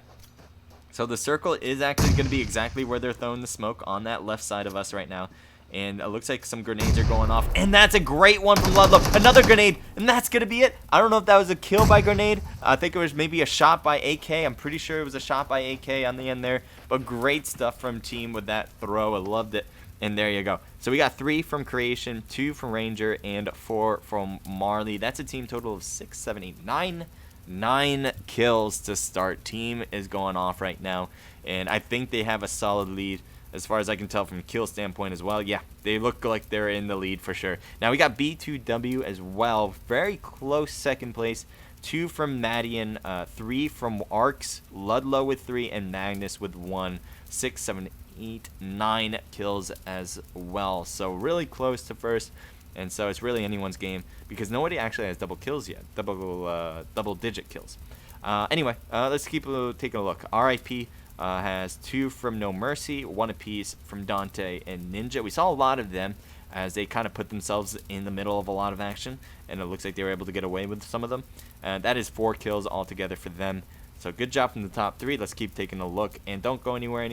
Speaker 1: So the circle is actually going to be exactly where they're throwing the smoke, on that left side of us right now. And it looks like some grenades are going off. And that's a great one from Ludlow. Another grenade. And that's going to be it. I don't know if that was a kill by grenade. I think it was maybe a shot by AK. I'm pretty sure it was a shot by AK on the end there. But great stuff from team with that throw. I loved it. And there you go. So we got 3 from Creation, 2 from Ranger, and 4 from Marley. That's a team total of 6, 7, 8, 9. 9 kills to start. Team is going off right now. And I think they have a solid lead. As far as I can tell from a kill standpoint as well. Yeah, they look like they're in the lead for sure. Now we got B2W as well. Very close second place. 2 from Madian, 3 from Arcs, Ludlow with 3, and Magnus with 1. 6, 7, 8, 9 kills as well. So really close to first. And so it's really anyone's game because nobody actually has double kills yet. Double digit kills. Anyway, let's keep taking a look. RIP. Has 2 from No Mercy, 1 apiece from Dante and Ninja. We saw a lot of them as they kind of put themselves in the middle of a lot of action, and it looks like they were able to get away with some of them. That is 4 kills altogether for them. So good job from the top 3. Let's keep taking a look, and don't go anywhere,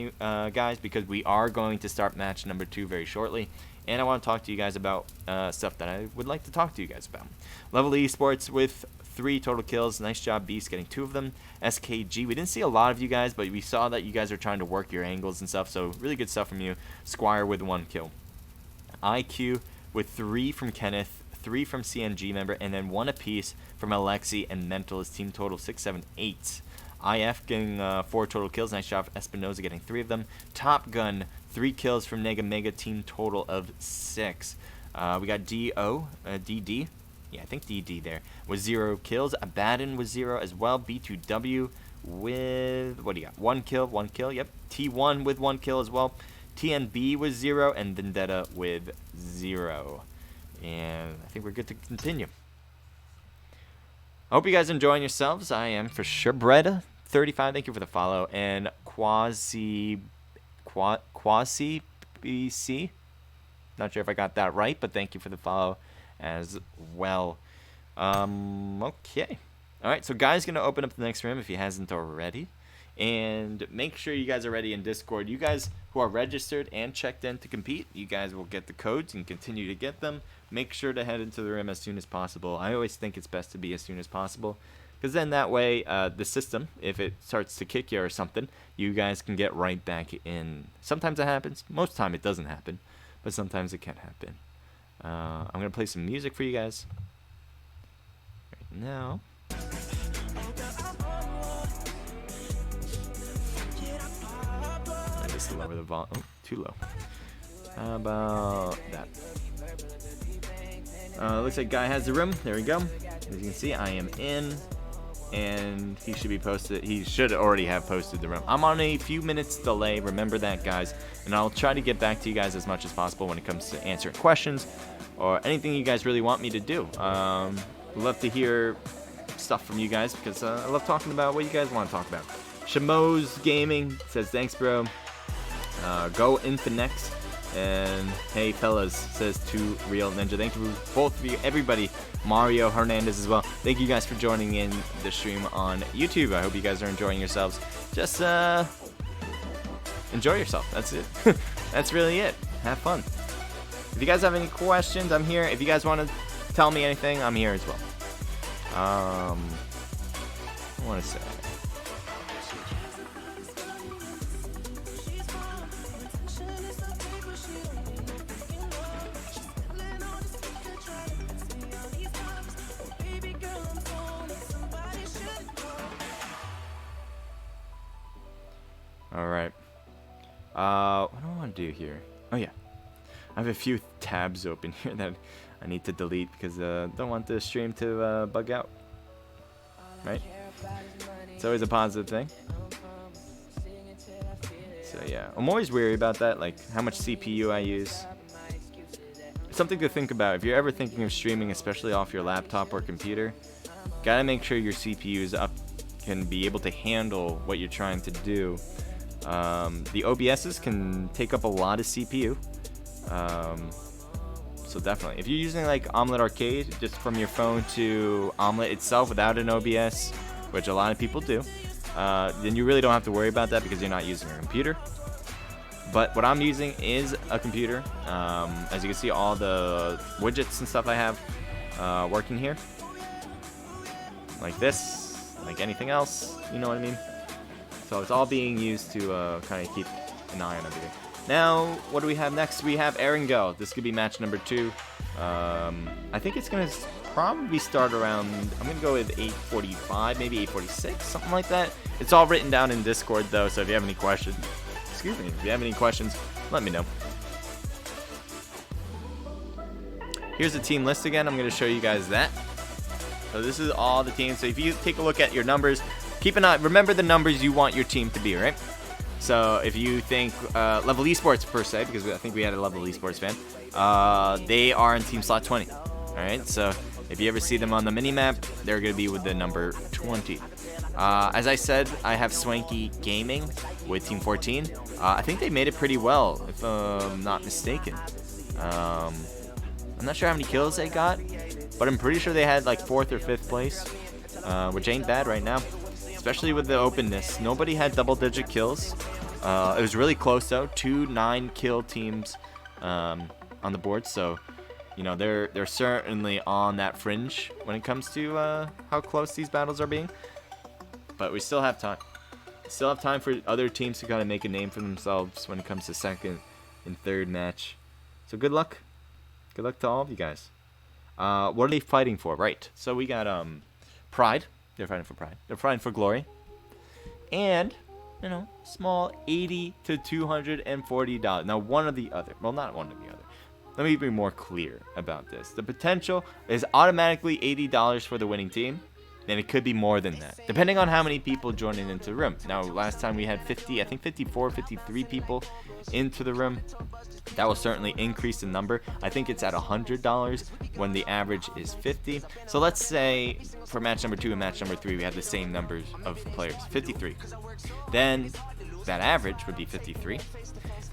Speaker 1: guys, because we are going to start match number 2 very shortly. And I want to talk to you guys about stuff that I would like to talk to you guys about. Level Esports with 3 total kills. Nice job, Beast, getting 2 of them. SKG, we didn't see a lot of you guys, but we saw that you guys are trying to work your angles and stuff, so really good stuff from you. Squire with 1 kill. IQ with 3 from Kenneth, 3 from CNG member, and then 1 apiece from Alexi and Mentalist. Team total 6, 7, 8. IF getting 4 total kills. Nice job. Espinoza getting 3 of them. Top Gun, 3 kills from Nega Mega. Team total of 6. We got DD. Yeah, I think DD there was 0 kills. Abaddon was 0 as well. B2W with, what do you got? 1 kill, 1 kill. Yep. T1 with 1 kill as well. TNB was 0, and Vendetta with 0. And I think we're good to continue. I hope you guys are enjoying yourselves. I am for sure. Breda35, thank you for the follow. And Quasi BC. Not sure if I got that right, but thank you for the follow as well. Okay. All right, so Guy's going to open up the next room if he hasn't already. And make sure you guys are ready in Discord. You guys who are registered and checked in to compete, you guys will get the codes and continue to get them. Make sure to head into the room as soon as possible. I always think it's best to be as soon as possible, because then that way the system, if it starts to kick you or something, you guys can get right back in. Sometimes it happens. Most of the time it doesn't happen, but sometimes it can happen. I'm going to play some music for you guys right now. I just lower the volume. Oh, too low. How about that? Looks like Guy has the room. There we go. As you can see, I am in. And he should be posted. He should already have posted the room. I'm on a few minutes delay. Remember that, guys. And I'll try to get back to you guys as much as possible when it comes to answering questions or anything you guys really want me to do. Love to hear stuff from you guys because I love talking about what you guys want to talk about. Shamo's Gaming says, thanks, bro. Go Infinex. And hey, fellas, says to Real Ninja. Thank you both of you, everybody. Mario Hernandez as well. Thank you guys for joining in the stream on YouTube. I hope you guys are enjoying yourselves. Just enjoy yourself. That's it. That's really it. Have fun. If you guys have any questions, I'm here. If you guys want to tell me anything, I'm here as well. I want to say. Alright. What do I want to do here? Oh, yeah. I have a few tabs open here that I need to delete because I don't want the stream to bug out. Right? It's always a positive thing. So, yeah. I'm always weary about that, like how much CPU I use. It's something to think about. If you're ever thinking of streaming, especially off your laptop or computer, gotta make sure your CPU is up, can be able to handle what you're trying to do. The OBSs can take up a lot of CPU. So definitely, if you're using like Omelet Arcade just from your phone to Omelet itself without an OBS, which a lot of people do, then you really don't have to worry about that because you're not using a computer. But what I'm using is a computer. As you can see, all the widgets and stuff I have working here. Like this, like anything else, you know what I mean? So it's all being used to kind of keep an eye on everything. Now, what do we have next? We have Air and Go. This could be match number 2. I think it's going to probably start around, I'm going to go with 8:45, maybe 8:46, something like that. It's all written down in Discord, though, so if you have any questions, if you have any questions, let me know. Here's the team list again. I'm going to show you guys that. So this is all the teams. So if you take a look at your numbers, keep an eye. Remember the numbers you want your team to be, right? So if you think Level Esports per se, because I think we had a Level Esports fan, they are in team slot 20. All right. So if you ever see them on the mini map, they're going to be with the number 20. As I said, I have Swanky Gaming with team 14. I think they made it pretty well, if I'm not mistaken. I'm not sure how many kills they got, but I'm pretty sure they had like 4th or 5th place, which ain't bad right now, especially with the openness. Nobody had double-digit kills. It was really close though. 2 9-kill teams on the board, so you know they're certainly on that fringe when it comes to how close these battles are being. But we still have time. Still have time for other teams to kind of make a name for themselves when it comes to 2nd and 3rd match. So good luck. Good luck to all of you guys. What are they fighting for? Right. So we got Pride. They're fighting for Pride. They're fighting for Glory. And, you know, small $80 to $240. Now, one or the other. Well, not one or the other. Let me be more clear about this. The potential is automatically $80 for the winning team. Then it could be more than that, depending on how many people joining into the room. Now, last time we had 50, I think 54, 53 people into the room. That will certainly increase the number. I think it's at $100 when the average is 50. So let's say for match number 2 and match number 3, we had the same numbers of players, 53. Then that average would be 53.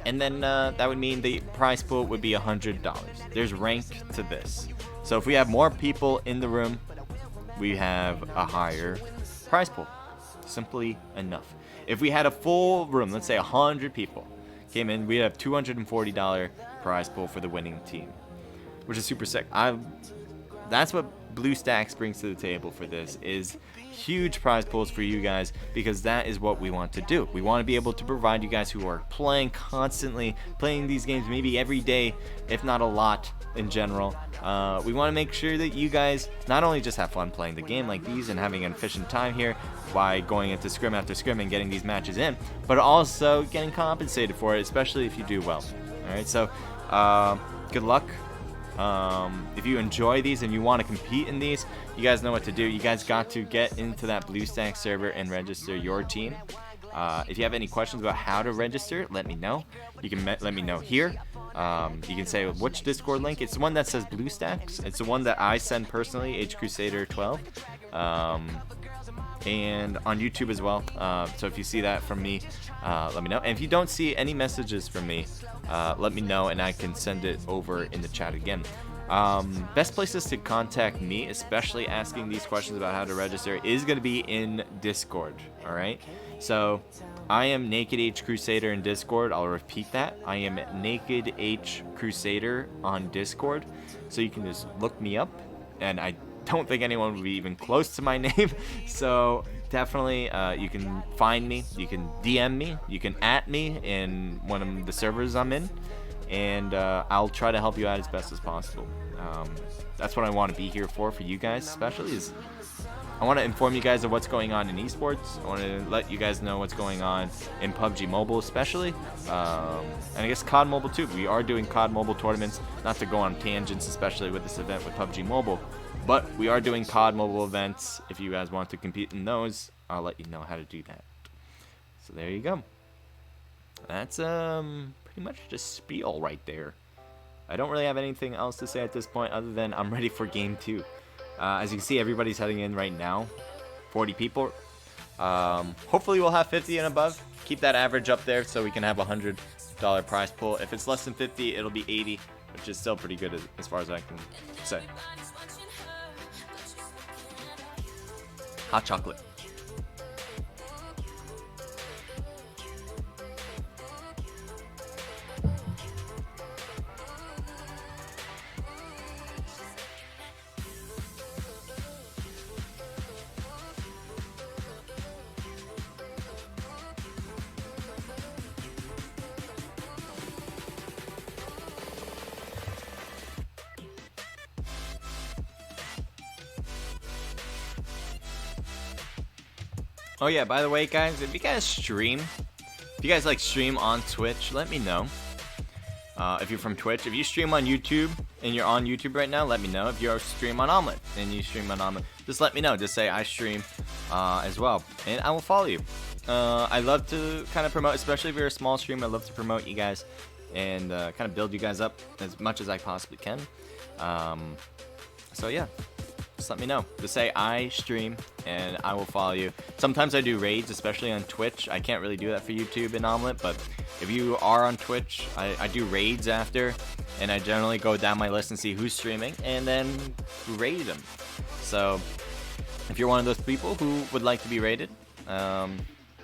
Speaker 1: And then that would mean the prize pool would be $100. There's rank to this. So if we have more people in the room, we have a higher prize pool. Simply enough. If we had a full room, let's say 100 people came in, we'd have $240 prize pool for the winning team, which is super sick. That's what BlueStacks brings to the table for this, is huge prize pools for you guys, because that is what we want to do. We want to be able to provide you guys who are playing constantly, playing these games maybe every day, if not a lot in general. We want to make sure that you guys not only just have fun playing the game like these and having an efficient time here by going into scrim after scrim and getting these matches in, but also getting compensated for it, especially if you do well. Alright, so good luck. If you enjoy these and you want to compete in these, you guys know what to do. You guys got to get into that BlueStacks server and register your team. If you have any questions about how to register, let me know. You can let me know here. You can say which Discord link. It's the one that says BlueStacks. It's the one that I send personally, HCrusader12. And on YouTube as well. So if you see that from me, let me know. And if you don't see any messages from me, let me know and I can send it over in the chat again. Best places to contact me, especially asking these questions about how to register, is going to be in Discord. All right. So I am Naked H Crusader in Discord. I'll repeat that. I am Naked H Crusader on Discord. So you can just look me up, and I don't think anyone would be even close to my name. So definitely you can find me, you can DM me, you can @ me in one of the servers I'm in, and I'll try to help you out as best as possible. That's what I want to be here for you guys, especially, is I want to inform you guys of what's going on in esports. I want to let you guys know what's going on in PUBG Mobile, especially, and I guess COD Mobile too. We are doing COD Mobile tournaments, not to go on tangents, especially with this event with PUBG Mobile, but we are doing COD Mobile events. If you guys want to compete in those, I'll let you know how to do that. So there you go. That's pretty much just spiel right there. I don't really have anything else to say at this point other than I'm ready for game 2. As you can see, everybody's heading in right now. 40 people. Hopefully we'll have 50 and above. Keep that average up there so we can have a $100 prize pool. If it's less than 50, it'll be 80, which is still pretty good as far as I can say. Hot chocolate. Oh yeah, by the way, guys, if you guys stream, if you guys like stream on Twitch, let me know. If you're from Twitch, if you stream on YouTube and you're on YouTube right now, let me know. If you're stream on Omelet and you stream on Omelet, just let me know. Just say I stream as well, and I will follow you. I love to kind of promote, especially if you're a small streamer. I love to promote you guys and kind of build you guys up as much as I possibly can. So yeah, just let me know. Just say I stream and I will follow you. Sometimes I do raids, especially on Twitch. I can't really do that for YouTube and Omelet, but if you are on Twitch, I do raids after, and I generally go down my list and see who's streaming and then raid them. So if you're one of those people who would like to be raided, let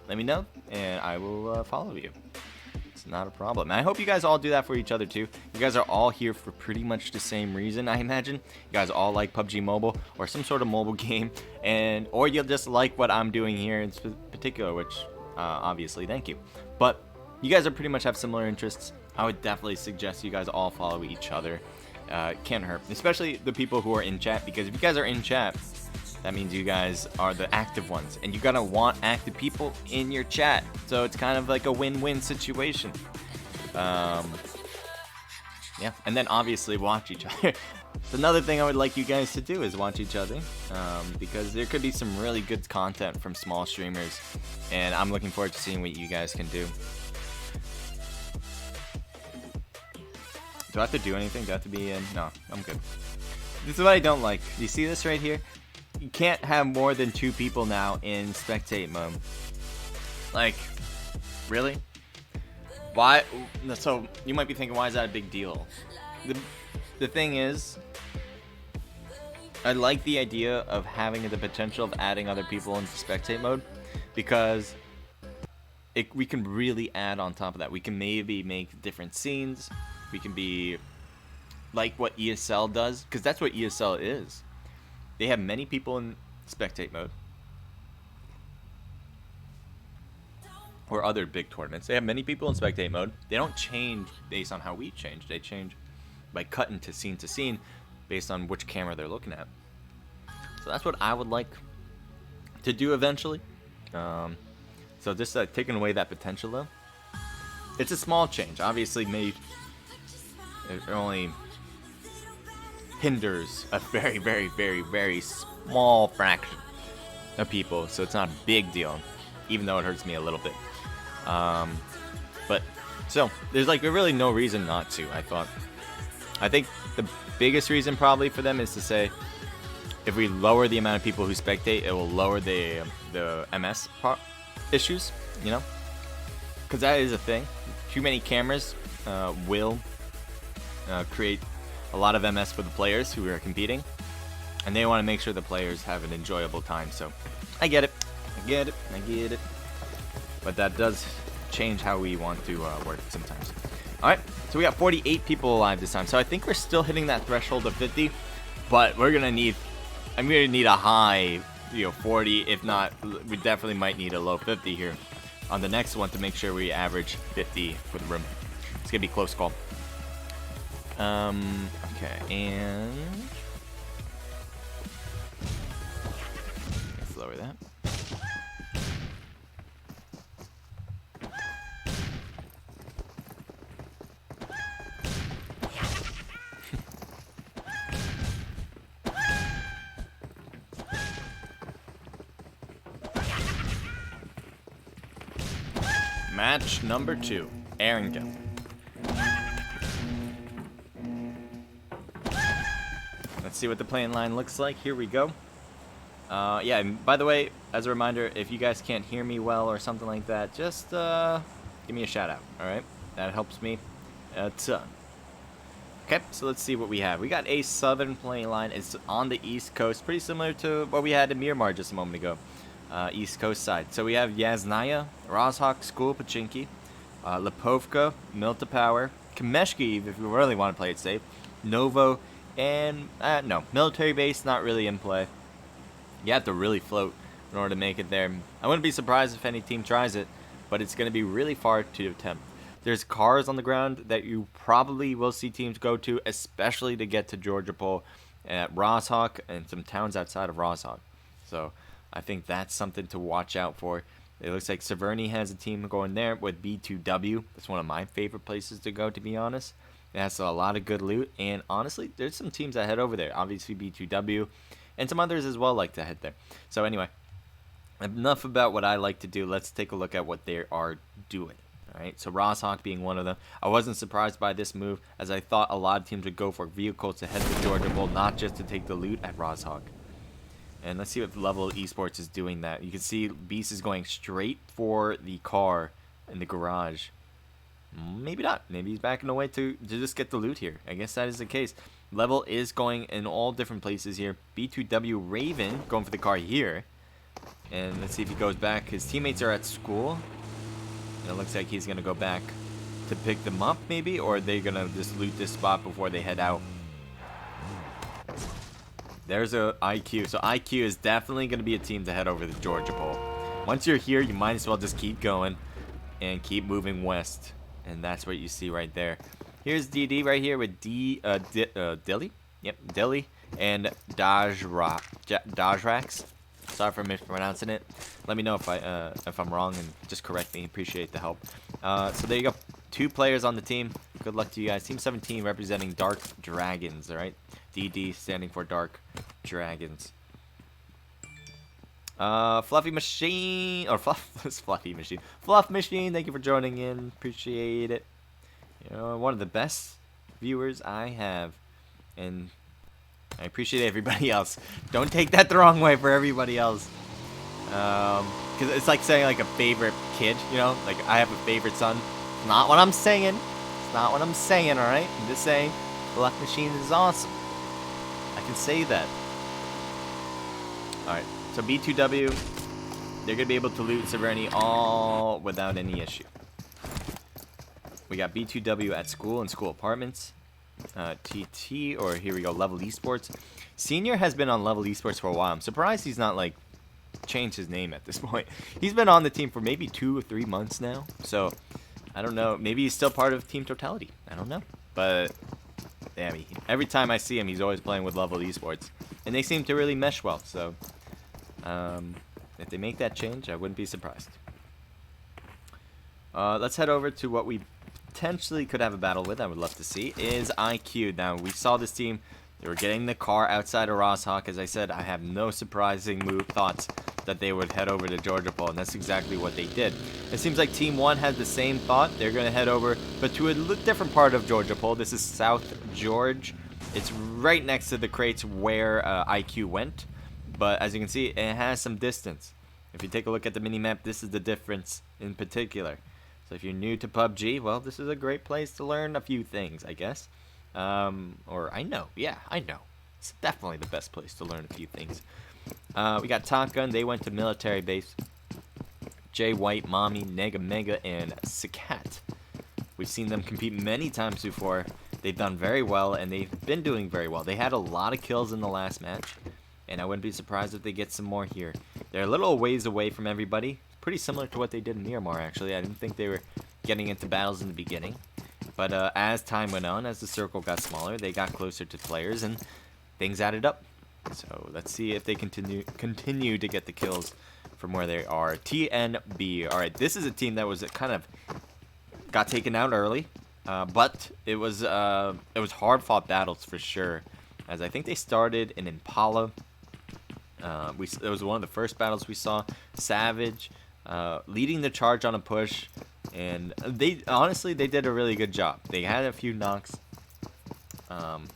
Speaker 1: me know and I will follow you. It's not a problem. And I hope you guys all do that for each other too. You guys are all here for pretty much the same reason, I imagine. You guys all like PUBG Mobile or some sort of mobile game, or you'll just like what I'm doing here in particular, which obviously thank you. But you guys are pretty much have similar interests. I would definitely suggest you guys all follow each other. It can't hurt, especially the people who are in chat, because if you guys are in chat, that means you guys are the active ones, and you gotta want active people in your chat. So it's kind of like a win-win situation. Yeah, and then obviously watch each other. It's another thing I would like you guys to do is watch each other, because there could be some really good content from small streamers, and I'm looking forward to seeing what you guys can do. Do I have to do anything? Do I have to be in? No, I'm good. This is what I don't like. You see this right here? You can't have more than 2 people now in spectate mode. Like, really? Why? So you might be thinking, why is that a big deal? The thing is, I like the idea of having the potential of adding other people into spectate mode, because we can really add on top of that. We can maybe make different scenes. We can be like what ESL does, because that's what ESL is. They have many people in spectate mode, or other big tournaments. They have many people in spectate mode. They don't change based on how we change. They change by cutting to scene based on which camera they're looking at. So that's what I would like to do eventually. So just taking away that potential though. It's a small change. Obviously, it only hinders a very, very, very, very small fraction of people, so it's not a big deal, even though it hurts me a little bit. But so there's like really no reason not to. I think the biggest reason probably for them is to say, if we lower the amount of people who spectate, it will lower the MS issues, you know, because that is a thing. Too many cameras will create a lot of MS for the players who are competing, and they want to make sure the players have an enjoyable time. So I get it. But that does change how we want to work sometimes. Alright, so we got 48 people alive this time. So I think we're still hitting that threshold of 50, but I'm gonna need a high, 40. If not, we definitely might need a low 50 here on the next one to make sure we average 50 for the room. It's gonna be a close call. Okay, and let's lower that. Match number 2, Arrington. Let's see what the playing line looks like. Here we go. Yeah, and by the way, as a reminder, if you guys can't hear me well or something like that, just give me a shout out, alright? That helps me a ton. Okay, so let's see what we have. We got a southern playing line. It's on the East Coast, pretty similar to what we had in Miramar just a moment ago. East Coast side. So we have Yasnaya, Rozhok, School, Pachinki, Lipovka, Milta Power, Kameshki, if you really want to play it safe, Novo, and no, military base, not really in play. You have to really float in order to make it there. I wouldn't be surprised if any team tries it, but it's going to be really far to attempt. There's cars on the ground that you probably will see teams go to, especially to get to Georgia Pole at Rozhok and some towns outside of Rozhok. So I think that's something to watch out for. It looks like Severny has a team going there with B2W. That's one of my favorite places to go, to be honest. It has a lot of good loot, and honestly, there's some teams that head over there. Obviously, B2W, and some others as well like to head there. So anyway, enough about what I like to do. Let's take a look at what they are doing. All right, so Rosshawk being one of them. I wasn't surprised by this move, as I thought a lot of teams would go for vehicles to head to Georgia Bowl, not just to take the loot at Rosshawk. And let's see if Level Esports is doing that. You can see Beast is going straight for the car in the garage. Maybe not. Maybe he's backing away to just get the loot here. I guess that is the case. Level is going in all different places here. B2W Raven going for the car here. And let's see if he goes back. His teammates are at school. And it looks like he's going to go back to pick them up maybe. Or are they going to just loot this spot before they head out? There's a IQ. So IQ is definitely going to be a team to head over the Georgia Bowl. Once you're here, you might as well just keep going and keep moving west. And that's what you see right there. Here's DD right here with Dilly. Yep, Dilly and Dajrax. Sorry for mispronouncing it. Let me know if I'm wrong and just correct me. Appreciate the help. So there you go. 2 players on the team. Good luck to you guys. Team 17 representing Dark Dragons. All right. DD standing for Dark Dragons. Fluffy Machine, or Fluffy Machine. Fluff Machine, thank you for joining in. Appreciate it. You know, one of the best viewers I have. And I appreciate everybody else. Don't take that the wrong way for everybody else. Because it's like saying like a favorite kid, you know? Like I have a favorite son. It's not what I'm saying. It's not what I'm saying, alright? I'm just saying Fluff Machine is awesome. I can say that. Alright. So B2W, they're going to be able to loot Severny all without any issue. We got B2W at school and school apartments. TT, or here we go, Level Esports. Senior has been on Level Esports for a while. I'm surprised he's not, like, changed his name at this point. He's been on the team for maybe 2 or 3 months now. So, I don't know. Maybe he's still part of Team Totality. I don't know. But, yeah, every time I see him, he's always playing with Level Esports. And they seem to really mesh well, so... if they make that change, I wouldn't be surprised. Let's head over to what we potentially could have a battle with. I would love to see is IQ. Now we saw this team; they were getting the car outside of Rosshawk. As I said, I have no surprising thoughts that they would head over to Georgia Bowl, and that's exactly what they did. It seems like Team 1 had the same thought. They're going to head over, but to a different part of Georgia Bowl. This is South George. It's right next to the crates where IQ went. But as you can see, it has some distance. If you take a look at the mini-map, this is the difference in particular. So if you're new to PUBG, well, this is a great place to learn a few things, I guess. Or I know. Yeah, I know. It's definitely the best place to learn a few things. We got Top Gun. They went to military base. Jay White, Mommy, Nega Mega, and Sakat. We've seen them compete many times before. They've done very well, and they've been doing very well. They had a lot of kills in the last match. And I wouldn't be surprised if they get some more here. They're a little ways away from everybody. Pretty similar to what they did in Miramar, actually. I didn't think they were getting into battles in the beginning. But as time went on, as the circle got smaller, they got closer to players, and things added up. So let's see if they continue to get the kills from where they are. TNB. All right, this is a team that was kind of got taken out early. But it was hard-fought battles for sure. As I think they started in Impala. It was one of the first battles we saw. Savage leading the charge on a push, and honestly they did a really good job. They had a few knocks. I'm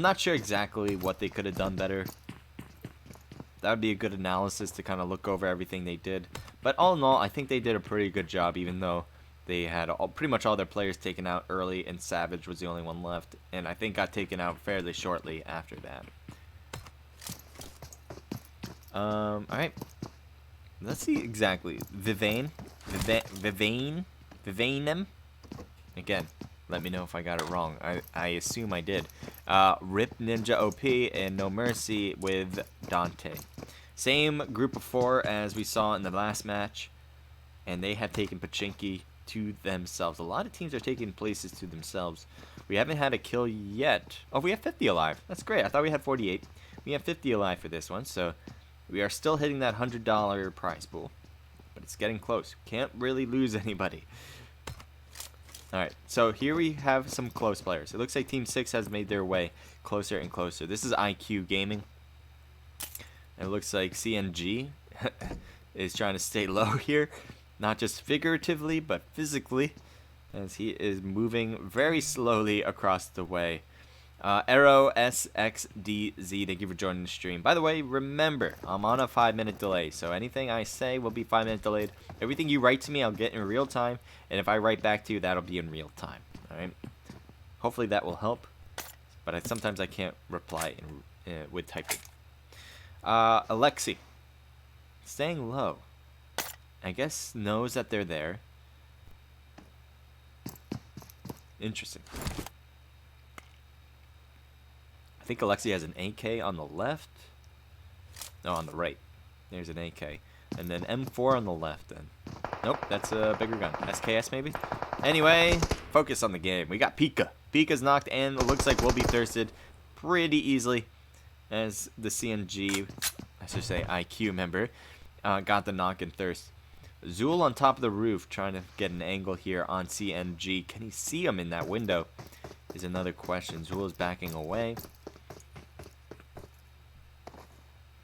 Speaker 1: not sure exactly what they could have done better. That would be a good analysis to kind of look over everything they did. But all in all, I think they did a pretty good job, even though they had pretty much all their players taken out early, and Savage was the only one left, and I think got taken out fairly shortly after that. Alright. Let's see exactly. Vivainem? Again, let me know if I got it wrong. I assume I did. Rip Ninja OP and No Mercy with Dante. Same group of 4 as we saw in the last match. And they have taken Pachinki to themselves. A lot of teams are taking places to themselves. We haven't had a kill yet. Oh, we have 50 alive. That's great. I thought we had 48. We have 50 alive for this one, so We are still hitting that $100 prize pool, but it's getting close. Can't really lose anybody. Alright, so here we have some close players. It looks like Team 6 has made their way closer and closer. This is IQ Gaming. It looks like CNG is trying to stay low here. Not just figuratively, but physically, as he is moving very slowly across the way. Arrow SXDZ, thank you for joining the stream. By the way, remember, I'm on a 5-minute delay, so anything I say will be 5-minute delayed. Everything you write to me, I'll get in real time, and if I write back to you, that'll be in real time. Alright? Hopefully that will help, but sometimes I can't reply with typing. Alexi, staying low. I guess knows that they're there. Interesting. I think Alexi has an AK on the left. No, on the right. There's an AK. And then M4 on the left then. Nope, that's a bigger gun. SKS maybe? Anyway, focus on the game. We got Pika. Pika's knocked and it looks like we'll be thirsted pretty easily as the CNG, I should say IQ member, got the knock and thirst. Zool on top of the roof trying to get an angle here on CNG. Can he see him in that window is another question. Zool is backing away.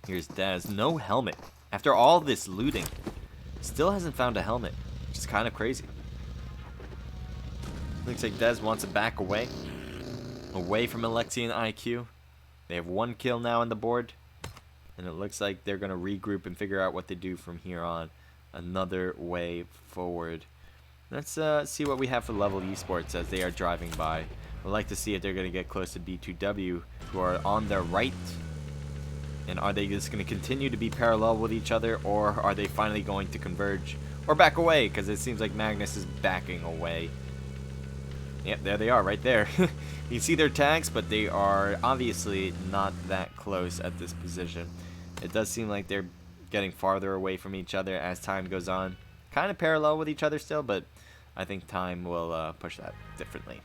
Speaker 1: Here's Daz. No helmet. After all this looting, still hasn't found a helmet, which is kind of crazy. Looks like Dez wants to back away from Alexi and IQ. They have 1 kill now on the board, and it looks like they're going to regroup and figure out what to do from here on. Another way forward. Let's see what we have for Level Esports as they are driving by. I'd like to see if they're going to get close to B2W, who are on their right. And are they just going to continue to be parallel with each other, or are they finally going to converge or back away? Because it seems like Magnus is backing away. Yep, there they are, right there. You can see their tags, but they are obviously not that close at this position. It does seem like they're getting farther away from each other as time goes on. Kind of parallel with each other still, but I think time will push that differently.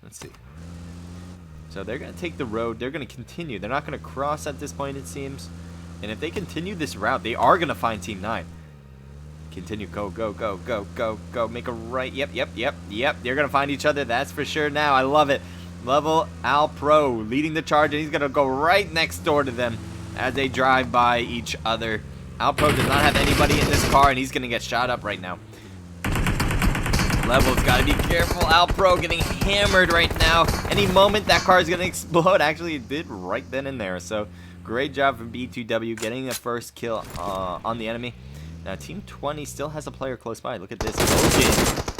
Speaker 1: Let's see. So they're going to take the road. They're going to continue. They're not going to cross at this point, it seems. And if they continue this route, they are going to find Team 9. Continue. Go, go, go, go, go, go. Make a right. Yep, yep, yep, yep. They're going to find each other. That's for sure now. I love it. Level Al Pro leading the charge, and he's going to go right next door to them as they drive by each other. Al Pro does not have anybody in this car, and he's going to get shot up right now. Level's got to be careful. Al Pro getting hammered right now. Any moment that car is going to explode. Actually, it did right then and there. So, great job from B2W getting a first kill on the enemy. Now, Team 20 still has a player close by. Look at this.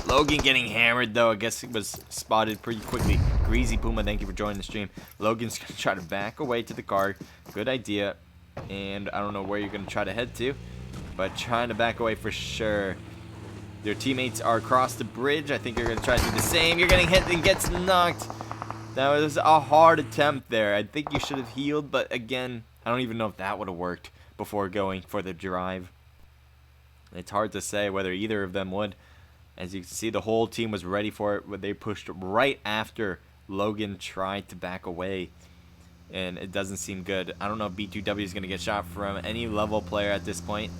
Speaker 1: Logan getting hammered, though. I guess it was spotted pretty quickly. Greasy Puma, thank you for joining the stream. Logan's going to try to back away to the car. Good idea. And I don't know where you're going to try to head to, but trying to back away for sure. Their teammates are across the bridge. I think you're going to try to do the same. You're getting hit and gets knocked. That was a hard attempt there. I think you should have healed, but again, I don't even know if that would have worked before going for the drive. It's hard to say whether either of them would. As you can see, the whole team was ready for it, but they pushed right after Logan tried to back away. And it doesn't seem good. I don't know if B2W is going to get shot from any level player at this point.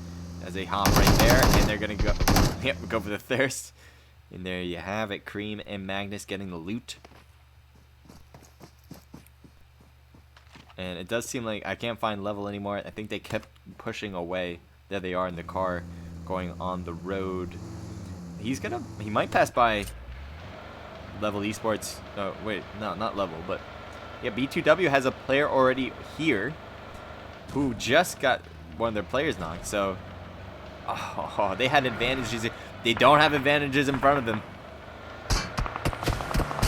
Speaker 1: As they hop right there, and they're going to go, yep, go for the thirst. And there you have it. Cream and Magnus getting the loot. And it does seem like I can't find level anymore. I think they kept pushing away. There they are in the car going on the road. He might pass by Level Esports. Oh, wait, no, not Level, but yeah, B2W has a player already here who just got one of their players knocked. So, oh, they had advantages. They don't have advantages in front of them.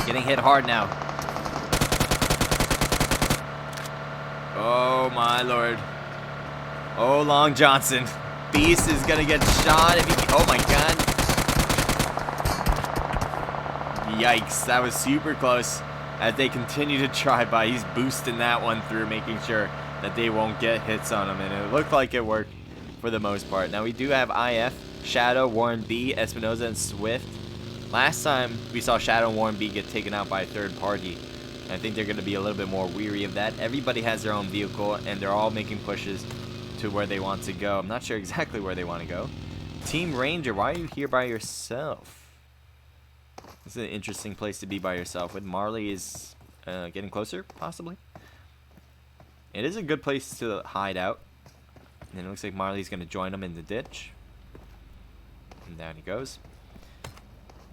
Speaker 1: Getting hit hard now. Oh, my Lord. Oh, Long Johnson. Beast is going to get shot. If he, oh, my God. Yikes. That was super close. As they continue to try by, he's boosting that one through, making sure that they won't get hits on him. And it looked like it worked for the most part. Now, we do have IF, Shadow, Warren B, Espinoza, and Swift. Last time, we saw Shadow and Warren B get taken out by a third party. I think they're going to be a little bit more weary of that. Everybody has their own vehicle, and they're all making pushes to where they want to go. I'm not sure exactly where they want to go. Team Ranger, why are you here by yourself? This is an interesting place to be by yourself. With Marley is getting closer, possibly. It is a good place to hide out. And it looks like Marley's going to join him in the ditch. And down he goes.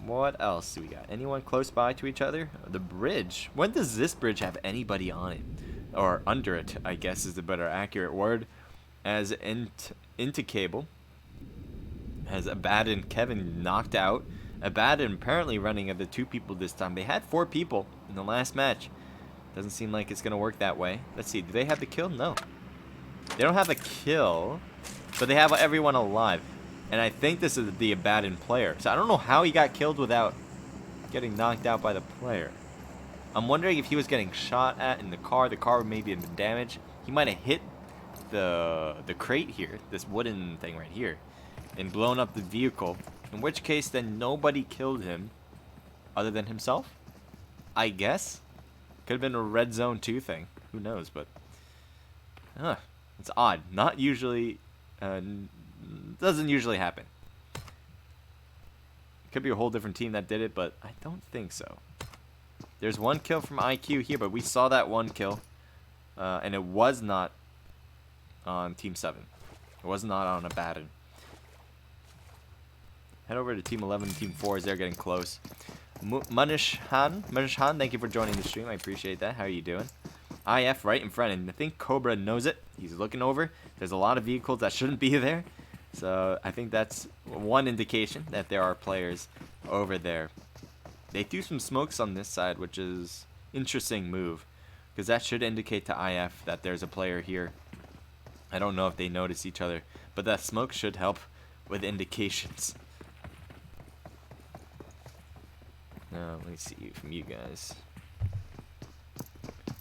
Speaker 1: What else do we got? Anyone close by to each other? The bridge. When does this bridge have anybody on it? Or under it, I guess is the better accurate word. As into cable. Has Abad and Kevin knocked out. Abad apparently running of the 2 people this time. They had 4 people in the last match. Doesn't seem like it's going to work that way. Let's see. Do they have the kill? No. They don't have a kill. But they have everyone alive. And I think this is the Abaddon player. So I don't know how he got killed without getting knocked out by the player. I'm wondering if he was getting shot at in the car. The car maybe had been damaged. He might have hit the crate here. This wooden thing right here. And blown up the vehicle. In which case then nobody killed him. Other than himself. I guess. Could have been a Red Zone 2 thing. Who knows, but... it's odd. Not usually... doesn't usually happen. Could be a whole different team that did it, but I don't think so. There's 1 kill from IQ here, but we saw that 1 kill. And it was not on Team 7. It was not on Abaddon. Head over to Team 11 and Team 4 as they're getting close. Manish Han, thank you for joining the stream. I appreciate that. How are you doing? IF right in front, and I think Cobra knows it. He's looking over. There's a lot of vehicles that shouldn't be there. So I think that's one indication that there are players over there. They threw some smokes on this side, which is interesting move. Because that should indicate to IF that there's a player here. I don't know if they notice each other, but that smoke should help with indications. Now, let me see from you guys.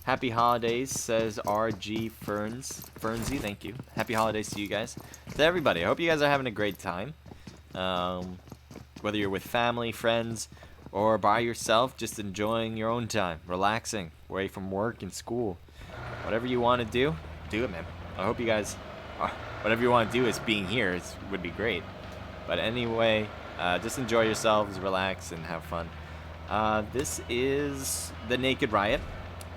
Speaker 1: Happy holidays, says RG Fernsey. Thank you. Happy holidays to you guys. To everybody. I hope you guys are having a great time. Whether you're with family, friends, or by yourself, just enjoying your own time. Relaxing. Away from work and school. Whatever you want to do, do it, man. I hope you guys... whatever you want to do is being here. Would be great. But anyway, just enjoy yourselves, relax, and have fun. This is the Naked Riot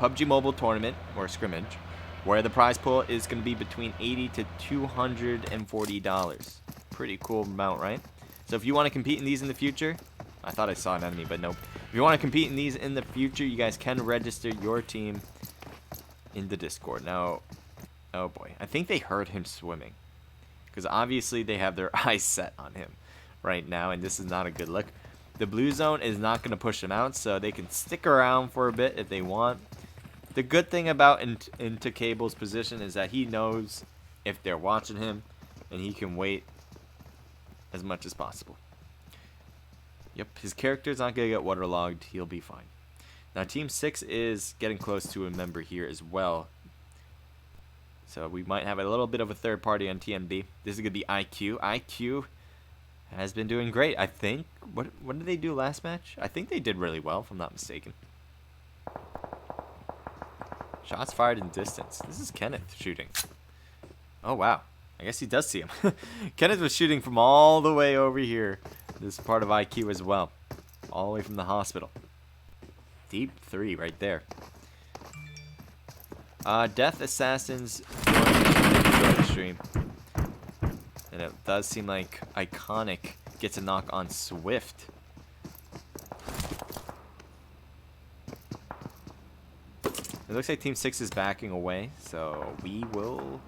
Speaker 1: PUBG Mobile Tournament, or Scrimmage, where the prize pool is going to be between $80 to $240. Pretty cool amount, right? So if you want to compete in these in the future, I thought I saw an enemy, but nope. If you want to compete in these in the future, you guys can register your team in the Discord. Now, oh boy, I think they heard him swimming, because obviously they have their eyes set on him right now, and this is not a good look. The blue zone is not going to push them out, so they can stick around for a bit if they want. The good thing about into Cable's position is that he knows if they're watching him, and he can wait as much as possible. Yep, his character's not going to get waterlogged. He'll be fine. Now, Team 6 is getting close to a member here as well. So we might have a little bit of a third party on TMB. This is going to be IQ. IQ has been doing great, I think. What did they do last match? I think they did really well, if I'm not mistaken. Shots fired in distance. This is Kenneth shooting. Oh, wow. I guess he does see him. Kenneth was shooting from all the way over here. This is part of IQ as well. All the way from the hospital. Deep 3 right there. Death Assassins joined the stream. And it does seem like Iconic gets a knock on Swift. It looks like Team 6 is backing away, so we will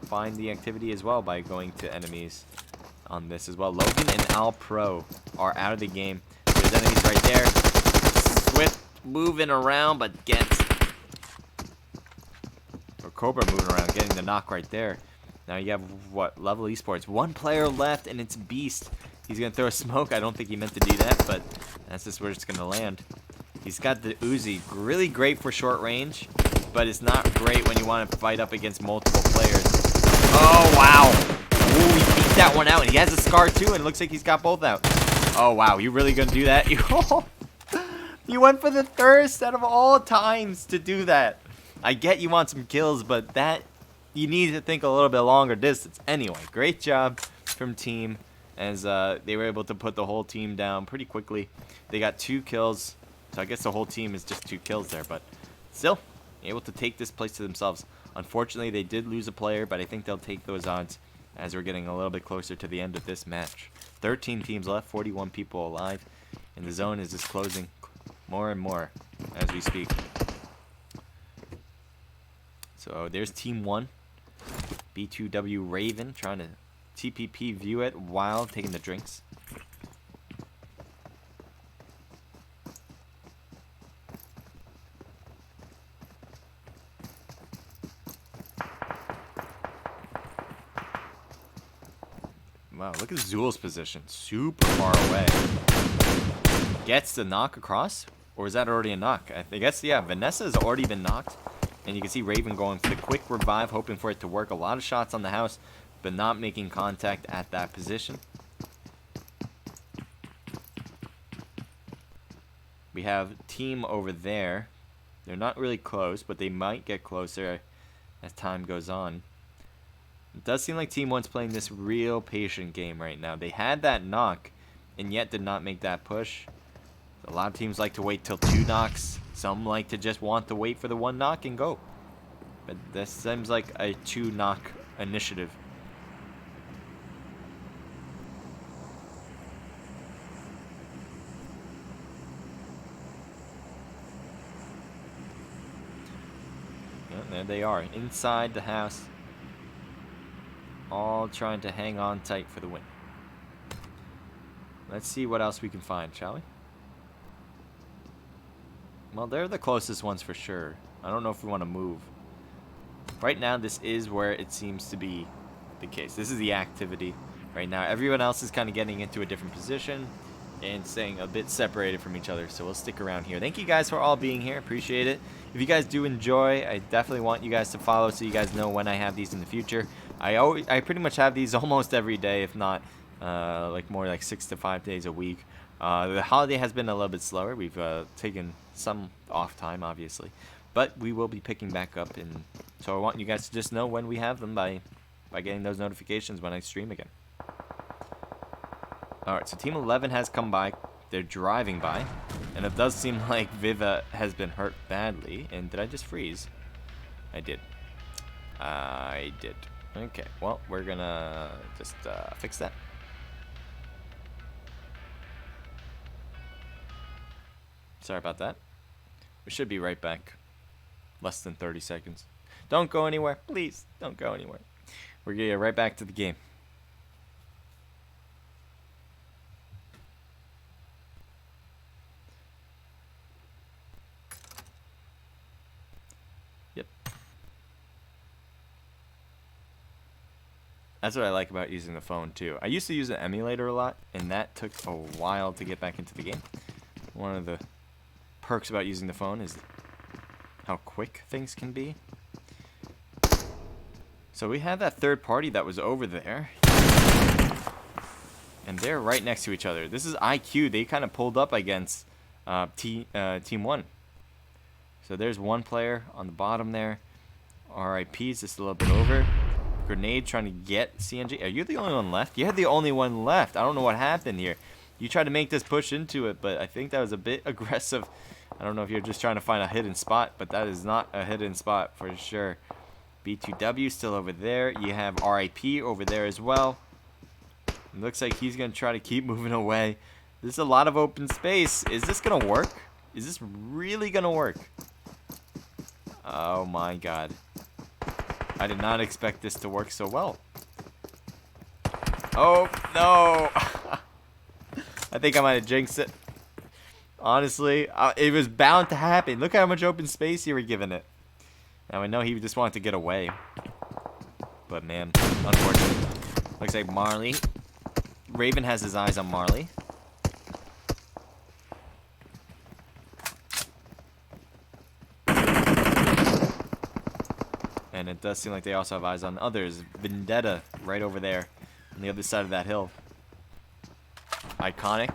Speaker 1: find the activity as well by going to enemies on this as well. Logan and Al Pro are out of the game. There's enemies right there. Swift moving around, but gets... Or Cobra moving around, getting the knock right there. Now you have, what, Level Esports. 1 player left, and it's Beast. He's going to throw a smoke. I don't think he meant to do that, but that's just where it's going to land. He's got the Uzi. Really great for short range, but it's not great when you want to fight up against multiple players. Oh, wow. Ooh, he beat that one out, and he has a scar too, and it looks like he's got both out. Oh, wow. You really going to do that? You went for the thirst out of all times to do that. I get you want some kills, but that you need to think a little bit longer distance. Anyway, great job from team as they were able to put the whole team down pretty quickly. They got 2 kills, so I guess the whole team is just 2 kills there, but still able to take this place to themselves. Unfortunately, they did lose a player, but I think they'll take those odds as we're getting a little bit closer to the end of this match. 13 teams left, 41 people alive, and the zone is just closing more and more as we speak. So there's Team 1, B2W Raven, trying to TPP view it while taking the drinks. Wow, look at Zool's position. Super far away. Gets the knock across? Or is that already a knock? I guess, yeah, Vanessa has already been knocked. And you can see Raven going for the quick revive, hoping for it to work. A lot of shots on the house, but not making contact at that position. We have team over there. They're not really close, but they might get closer as time goes on. It does seem like Team 1's playing this real patient game right now. They had that knock, and yet did not make that push. A lot of teams like to wait till 2 knocks. Some like to just want to wait for the 1 knock and go. But this seems like a 2 knock initiative. Yeah, there they are, inside the house. All trying to hang on tight for the win. Let's see what else we can find, shall we? Well, they're the closest ones for sure. I don't know if we want to move. Right now, this is where it seems to be the case. This is the activity right now. Everyone else is kind of getting into a different position and staying a bit separated from each other. So we'll stick around here. Thank you guys for all being here. Appreciate it. If you guys do enjoy, I definitely want you guys to follow so you guys know when I have these in the future. I pretty much have these almost every day, if not like more like 6 to 5 days a week. The holiday has been a little bit slower. We've taken some off time, obviously, but we will be picking back up, and so I want you guys to just know when we have them by getting those notifications when I stream again. Alright, so Team 11 has come by. They're driving by, and it does seem like Viva has been hurt badly. And did I just freeze? I did. I did. Okay, well, we're gonna just fix that. Sorry about that. We should be right back. Less than 30 seconds. Don't go anywhere. Please, don't go anywhere. We're gonna get right back to the game. Yep. That's what I like about using the phone, too. I used to use an emulator a lot, and that took a while to get back into the game. One of the perks about using the phone is how quick things can be. So we have that third party that was over there, and they're right next to each other. This is IQ. They kind of pulled up against Team 1. So there's one player on the bottom there. RIP is just a little bit over. Grenade trying to get CNG. Are you the only one left? You're the only one left. I don't know what happened here. You tried to make this push into it, but I think that was a bit aggressive. I don't know if you're just trying to find a hidden spot, but that is not a hidden spot for sure. B2W still over there. You have RIP over there as well. It looks like he's going to try to keep moving away. There's a lot of open space. Is this going to work? Is this really going to work? Oh my god. I did not expect this to work so well. Oh, no. I think I might have jinxed it. Honestly, it was bound to happen. Look how much open space you were giving it. Now, I know he just wanted to get away. But, man, unfortunately. Looks like Marley. Raven has his eyes on Marley. And it does seem like they also have eyes on others. Vendetta right over there on the other side of that hill. Iconic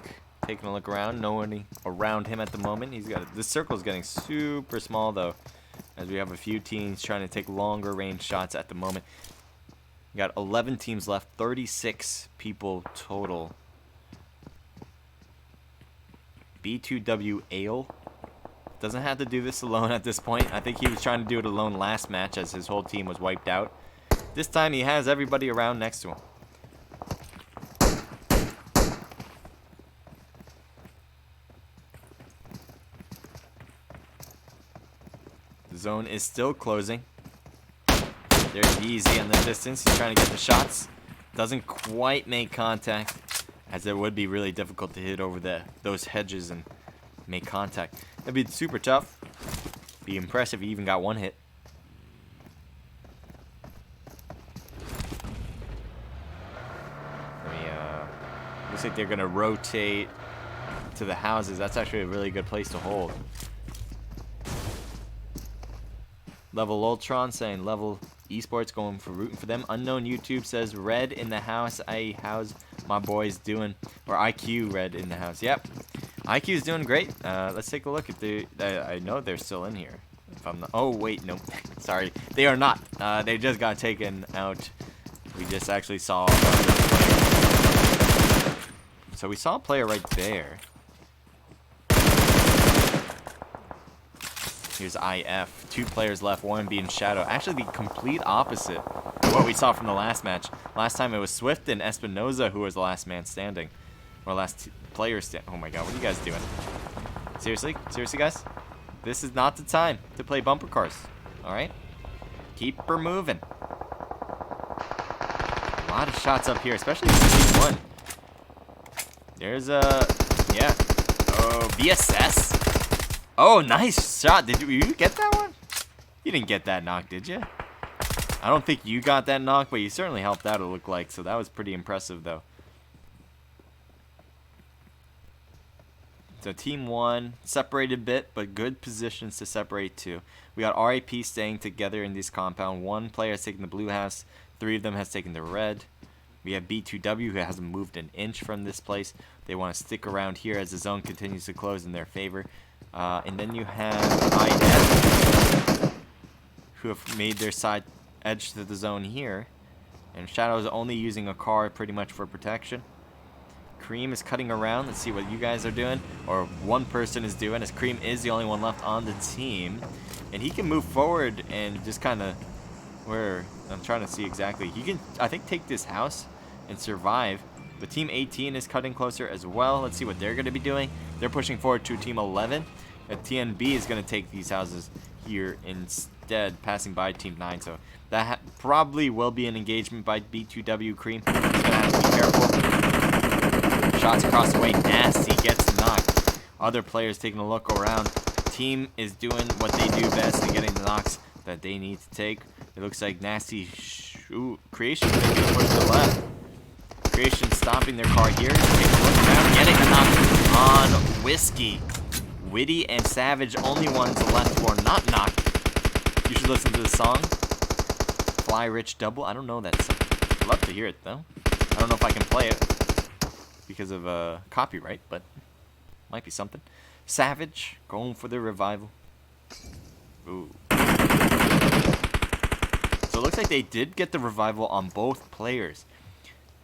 Speaker 1: taking a look around. No one around him at the moment. This circle is getting super small though, as we have a few teams trying to take longer range shots at the moment. We got 11 teams left, 36 people total. B2W Ale doesn't have to do this alone at this point. I think he was trying to do it alone last match as his whole team was wiped out. This time he has everybody around next to him. The zone is still closing. There's Easy in the distance. He's trying to get the shots. Doesn't quite make contact, as it would be really difficult to hit over those hedges and make contact. It'd be super tough. Be impressive if he even got one hit. Looks like they're gonna rotate to the houses. That's actually a really good place to hold. Level Ultron saying Level Esports going for rooting for them. Unknown YouTube says Red in the house. How's my boys doing? Or IQ Red in the house. Yep. IQ's doing great. Let's take a look at I know they're still in here. If I'm not, oh wait, no. Sorry. They are not. They just got taken out. We just actually saw so we saw a player right there. Here's IF. 2 players left, one being Shadow. Actually, the complete opposite of what we saw from the last match. Last time it was Swift and Espinoza who was the last man standing. Or last player standing. Oh my god, what are you guys doing? Seriously? Seriously, guys? This is not the time to play bumper cars. Alright? Keep her moving. A lot of shots up here, especially in Season 1. There's a... yeah. Oh, VSS? Oh, nice shot. Did you get that one? You didn't get that knock, did you? I don't think you got that knock, but you certainly helped out, it looked like. So that was pretty impressive, though. So Team 1, separated a bit, but good positions to separate to. We got RIP staying together in this compound. 1 player has taken the blue house. 3 of them has taken the red. We have B2W who hasn't moved an inch from this place. They want to stick around here as the zone continues to close in their favor. And then you have IDF who have made their side edge to the zone here. And Shadow is only using a car pretty much for protection. Cream is cutting around. Let's see what you guys are doing. Or one person is doing, as Cream is the only one left on the team. And he can move forward and just kind of... where... I'm trying to see exactly. He can, I think, take this house and survive. But Team 18 is cutting closer as well. Let's see what they're going to be doing. They're pushing forward to Team 11. And TNB is going to take these houses here instead, passing by Team 9. So that probably will be an engagement by B2W. Cream. He's going to have to be careful. Shots across the way. Nasty gets knocked. Other players taking a look around. Team is doing what they do best and getting the knocks that they need to take. It looks like Nasty Creation is going to push to the left. Creation stopping their car here. Take a look around, getting a knock on Whiskey. Witty and Savage, only ones left who are not knocked. You should listen to the song. Fly Rich Double. I don't know that song. I'd love to hear it though. I don't know if I can play it because of copyright, but might be something. Savage going for the revival. Ooh. So it looks like they did get the revival on both players.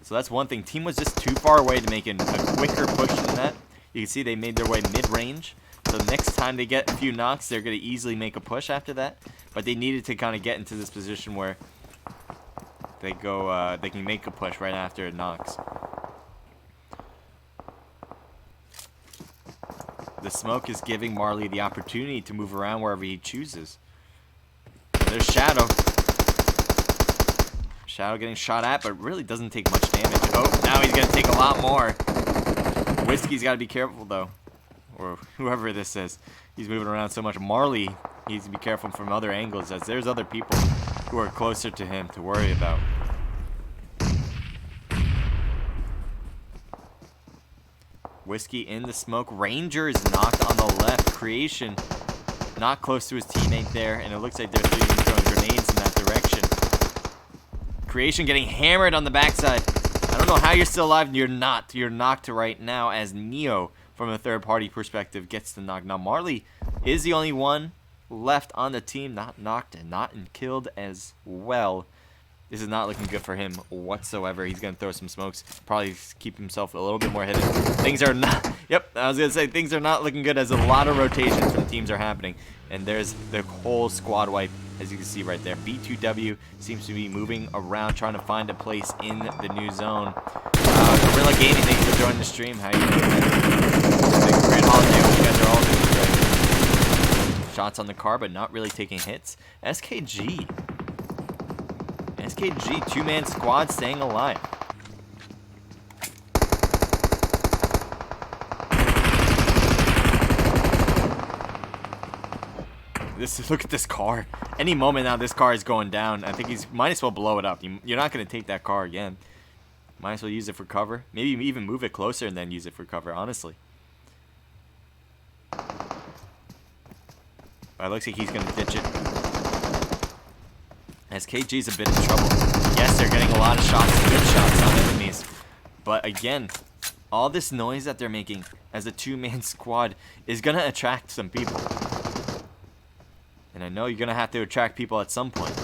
Speaker 1: So that's one thing. Team was just too far away to make a quicker push than that. You can see they made their way mid-range. So next time they get a few knocks, they're going to easily make a push after that. But they needed to kind of get into this position where they go, they can make a push right after it knocks. The smoke is giving Marley the opportunity to move around wherever he chooses. There's Shadow. Shadow getting shot at, but really doesn't take much damage. Oh, now he's going to take a lot more. Whiskey's got to be careful, though. Or whoever this is. He's moving around so much. Marley needs to be careful from other angles, as there's other people who are closer to him to worry about. Whiskey in the smoke. Ranger is knocked on the left. Creation not close to his teammate there, and it looks like they're throwing grenades in that direction. Creation getting hammered on the backside. I don't know how you're still alive. You're not. You're knocked right now as Neo, from a third-party perspective, gets the knock. Now, Marley is the only one left on the team not knocked and not killed as well. This is not looking good for him whatsoever. He's going to throw some smokes, probably keep himself a little bit more hidden. Things are not... Yep, I was going to say, things are not looking good as a lot of rotations from teams are happening. And there's the whole squad wipe, as you can see right there. B2W seems to be moving around, trying to find a place in the new zone. Gorilla Gaming, thank you for joining the stream. How you doing? Great holiday. Hope you guys are all doing great. Shots on the car, but not really taking hits. SKG, two-man squad staying alive. Look at this car. Any moment now, this car is going down. I think he's might as well blow it up. You're not going to take that car again. Might as well use it for cover. Maybe even move it closer and then use it for cover, honestly. It looks like he's going to ditch it. SKG's a bit in trouble. Yes, they're getting a lot of shots, good shots on enemies. But again, all this noise that they're making as a two-man squad is going to attract some people. And I know you're going to have to attract people at some point.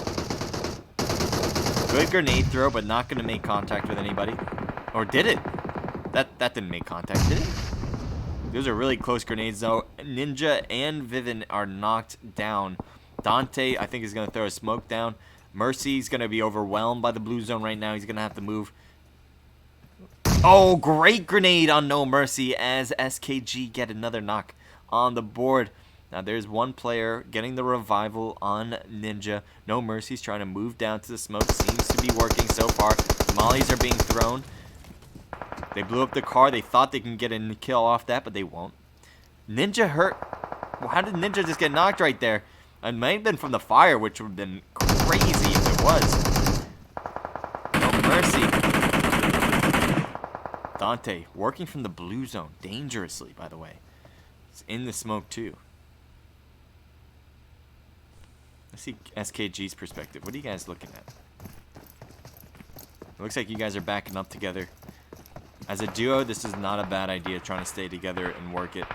Speaker 1: Good grenade throw, but not going to make contact with anybody. Or did it? That didn't make contact, did it? Those are really close grenades, though. Ninja and Vivin are knocked down. Dante, I think, is going to throw a smoke down. Mercy's going to be overwhelmed by the blue zone right now. He's going to have to move. Oh, great grenade on No Mercy as SKG get another knock on the board. Now, there's one player getting the revival on Ninja. No Mercy's trying to move down to the smoke. Seems to be working so far. Mollies are being thrown. They blew up the car. They thought they can get a kill off that, but they won't. Ninja hurt. How did Ninja just get knocked right there? It might have been from the fire, which would have been crazy if it was. No Mercy. Dante working from the blue zone. Dangerously, by the way. It's in the smoke, too. Let's see SKG's perspective. What are you guys looking at? It looks like you guys are backing up together. As a duo, this is not a bad idea, trying to stay together and work it.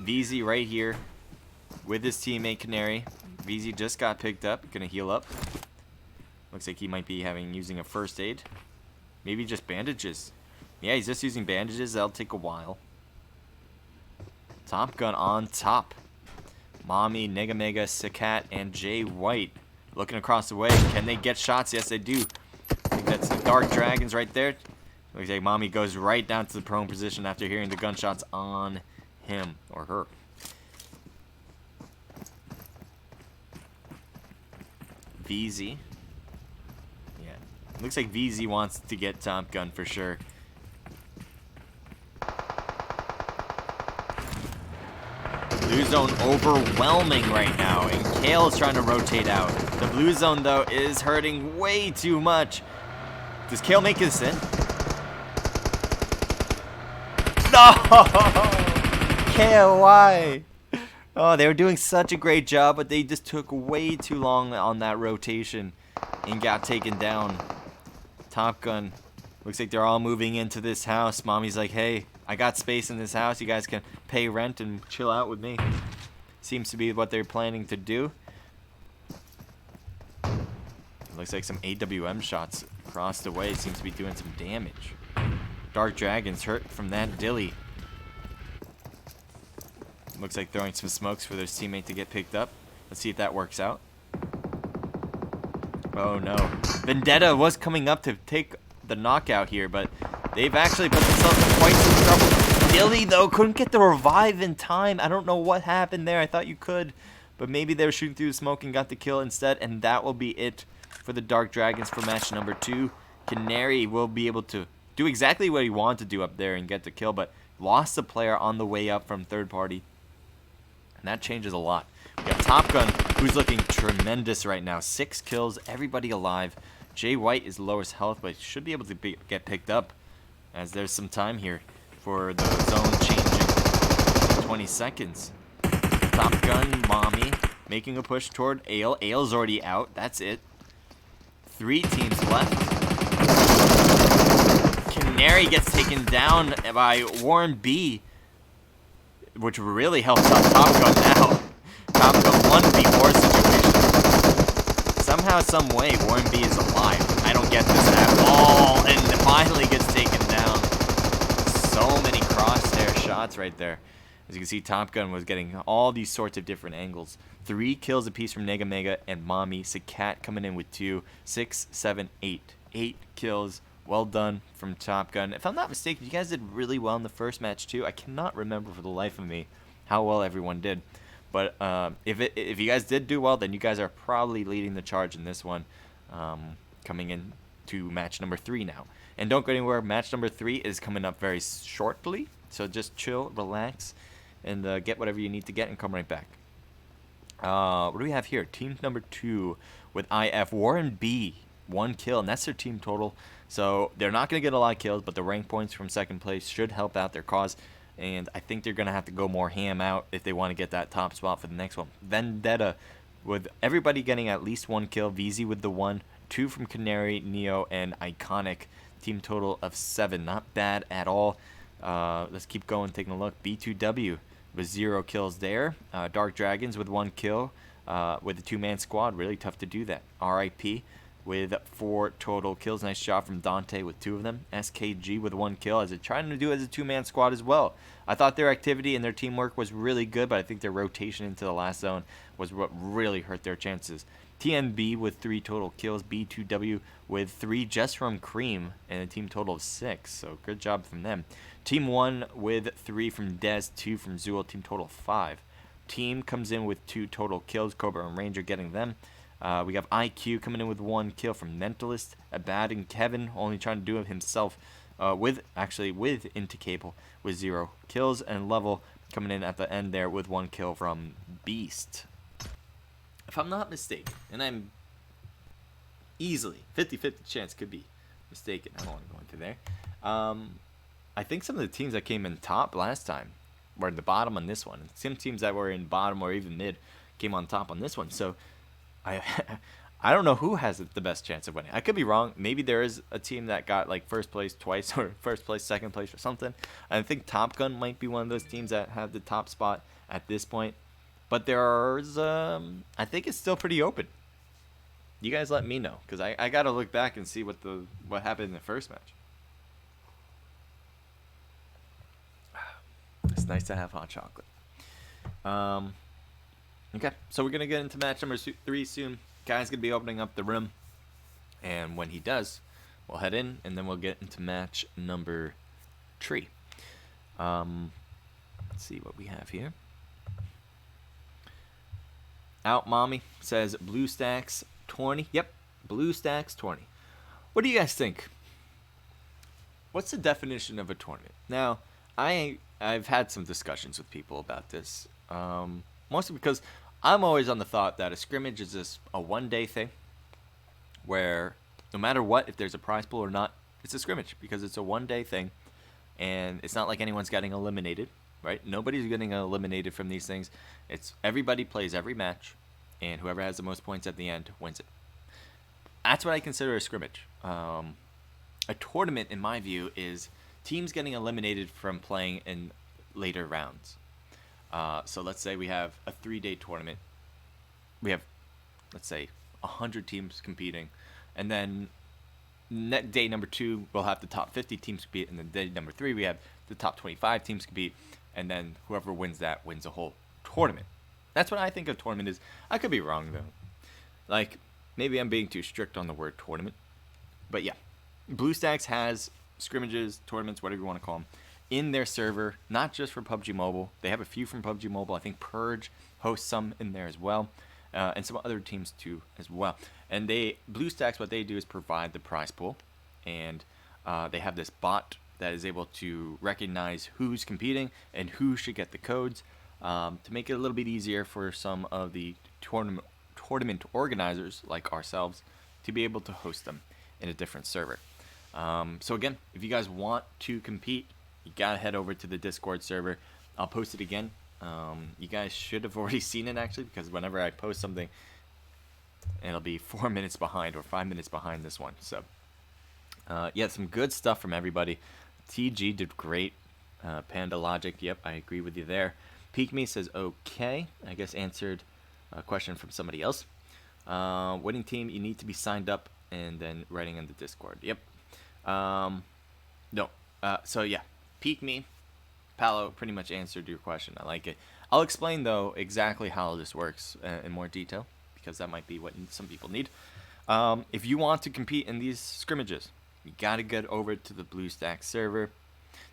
Speaker 1: VZ right here with his teammate Canary. VZ just got picked up, gonna heal up. Looks like he might be using a first aid. Maybe just bandages. Yeah, he's just using bandages. That'll take a while. Top Gun on top. Mommy, Nega Mega, Sakat, and Jay White looking across the way. Can they get shots? Yes, they do. I think that's the Dark Dragons right there. Looks like Mommy goes right down to the prone position after hearing the gunshots on him or her. VZ. Yeah. Looks like VZ wants to get Top Gun for sure. Blue zone overwhelming right now, and Kale is trying to rotate out. The blue zone, though, is hurting way too much. Does Kale make this in? No! Kale, why? Oh, they were doing such a great job, but they just took way too long on that rotation and got taken down. Top Gun. Looks like they're all moving into this house. Mommy's like, hey, I got space in this house. You guys can pay rent and chill out with me. Seems to be what they're planning to do. Looks like some AWM shots across the way. Seems to be doing some damage. Dark Dragons hurt from that dilly. Looks like throwing some smokes for their teammate to get picked up. Let's see if that works out. Oh no. Vendetta was coming up to take the knockout here, but they've actually put themselves in quite some trouble. Dilly, though, couldn't get the revive in time. I don't know what happened there. I thought you could, but maybe they were shooting through the smoke and got the kill instead, and that will be it for the Dark Dragons for match number 2. Canary will be able to do exactly what he wanted to do up there and get the kill, but lost the player on the way up from third party, and that changes a lot. We got Top Gun, who's looking tremendous right now. 6 kills, everybody alive. Jay White is lowest health, but should be able to get picked up, as there's some time here for the zone changing. 20 seconds. Top Gun, Mommy, making a push toward Ale. Ale's already out. That's it. 3 teams left. Canary gets taken down by Warren B, which really helps out Top Gun now. Top Gun 1v4 situation. Somehow, some way, Warren B is alive. I don't get this at all, and finally gets taken down. So many crosshair shots right there. As you can see, Top Gun was getting all these sorts of different angles. 3 kills apiece from Nega Mega and Mommy. Sakat coming in with 2. 6, 7, 8. 8 kills. Well done from Top Gun. If I'm not mistaken, you guys did really well in the first match too. I cannot remember for the life of me how well everyone did. But if you guys did do well, then you guys are probably leading the charge in this one, coming in to match number 3 now. And don't go anywhere. Match number 3 is coming up very shortly. So just chill, relax, and get whatever you need to get and come right back. What do we have here? Team number 2 with IF. Warren B. 1 kill, and that's their team total. So they're not going to get a lot of kills, but the rank points from second place should help out their cause. And I think they're going to have to go more ham out if they want to get that top spot for the next one. Vendetta, with everybody getting at least 1 kill. VZ with the 1. 2 from Canary, Neo, and Iconic. Team total of 7. Not bad at all. Let's keep going, taking a look. B2W with 0 kills there. Dark Dragons with 1 kill with a 2-man squad. Really tough to do that. RIP with 4 total kills. Nice shot from Dante with 2 of them. SKG with 1 kill, as they're trying to do as a 2-man squad as well. I thought their activity and their teamwork was really good, but I think their rotation into the last zone was what really hurt their chances. TNB with 3 total kills. B2W with 3 just from Cream and a team total of 6. So good job from them. Team 1 with 3 from Dez, 2 from Zool. Team total of 5. Team comes in with 2 total kills. Cobra and Ranger getting them. We have IQ coming in with 1 kill from Mentalist. Abad and Kevin only trying to do it himself with Into Cable with 0 kills. And Level coming in at the end there with 1 kill from Beast. If I'm not mistaken, and I'm easily 50-50 chance could be mistaken. I don't want to go into there. I think some of the teams that came in top last time were in the bottom on this one. And some teams that were in bottom or even mid came on top on this one. So I don't know who has the best chance of winning. I could be wrong. Maybe there is a team that got like first place twice or first place, second place or something. I think Top Gun might be one of those teams that have the top spot at this point. But there's, I think it's still pretty open. You guys let me know, because I got to look back and see what happened in the first match. It's nice to have hot chocolate. Okay, so we're going to get into match number 3 soon. Guy's going to be opening up the room. And when he does, we'll head in, and then we'll get into match number 3. Let's see what we have here. Out Mommy says BlueStacks 20. Yep, BlueStacks 20. What do you guys think? What's the definition of a tournament? Now, I've had some discussions with people about this. Mostly because I'm always on the thought that a scrimmage is just a one-day thing where no matter what, if there's a prize pool or not, it's a scrimmage because it's a one-day thing, and it's not like anyone's getting eliminated, right? Nobody's getting eliminated from these things. It's everybody plays every match, and whoever has the most points at the end wins it. That's what I consider a scrimmage. A tournament, in my view, is teams getting eliminated from playing in later rounds. So let's say we have a 3-day tournament. We have, let's say, 100 teams competing. And then day number 2, we'll have the top 50 teams compete. And then day number 3, we have the top 25 teams compete. And then whoever wins that wins a whole tournament. That's what I think a tournament is. I could be wrong, though. Like, maybe I'm being too strict on the word tournament. But yeah, BlueStacks has scrimmages, tournaments, whatever you want to call them, in their server, not just for PUBG Mobile. They have a few from PUBG Mobile. I think Purge hosts some in there as well, and some other teams too as well. And BlueStacks, what they do is provide the prize pool, and they have this bot that is able to recognize who's competing and who should get the codes to make it a little bit easier for some of the tournament organizers like ourselves to be able to host them in a different server. So again, if you guys want to compete, you gotta head over to the Discord server. I'll post it again. You guys should have already seen it actually, because whenever I post something, and it'll be 4 minutes behind or 5 minutes behind this one. So, yeah, some good stuff from everybody. TG did great. Panda Logic, yep, I agree with you there. Peek Me says okay. I guess answered a question from somebody else. Winning team, you need to be signed up and then writing in the Discord. Yep. No. So yeah, Peek Me, Palo pretty much answered your question. I like it. I'll explain though exactly how this works in more detail because that might be what some people need. If you want to compete in these scrimmages, you gotta get over to the BlueStacks server.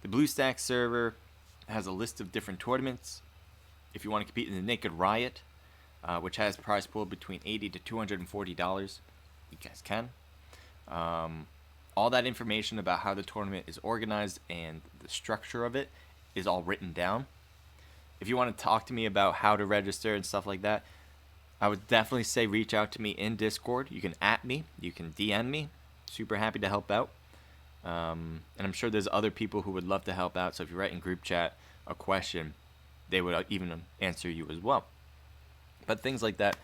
Speaker 1: The BlueStacks server has a list of different tournaments. If you want to compete in the Naked Riot, which has prize pool between $80 to $240, you guys can. All that information about how the tournament is organized and the structure of it is all written down. If you want to talk to me about how to register and stuff like that, I would definitely say reach out to me in Discord. You can @ me, you can DM me. Super happy to help out. And I'm sure there's other people who would love to help out. So if you write in group chat a question, they would even answer you as well. But things like that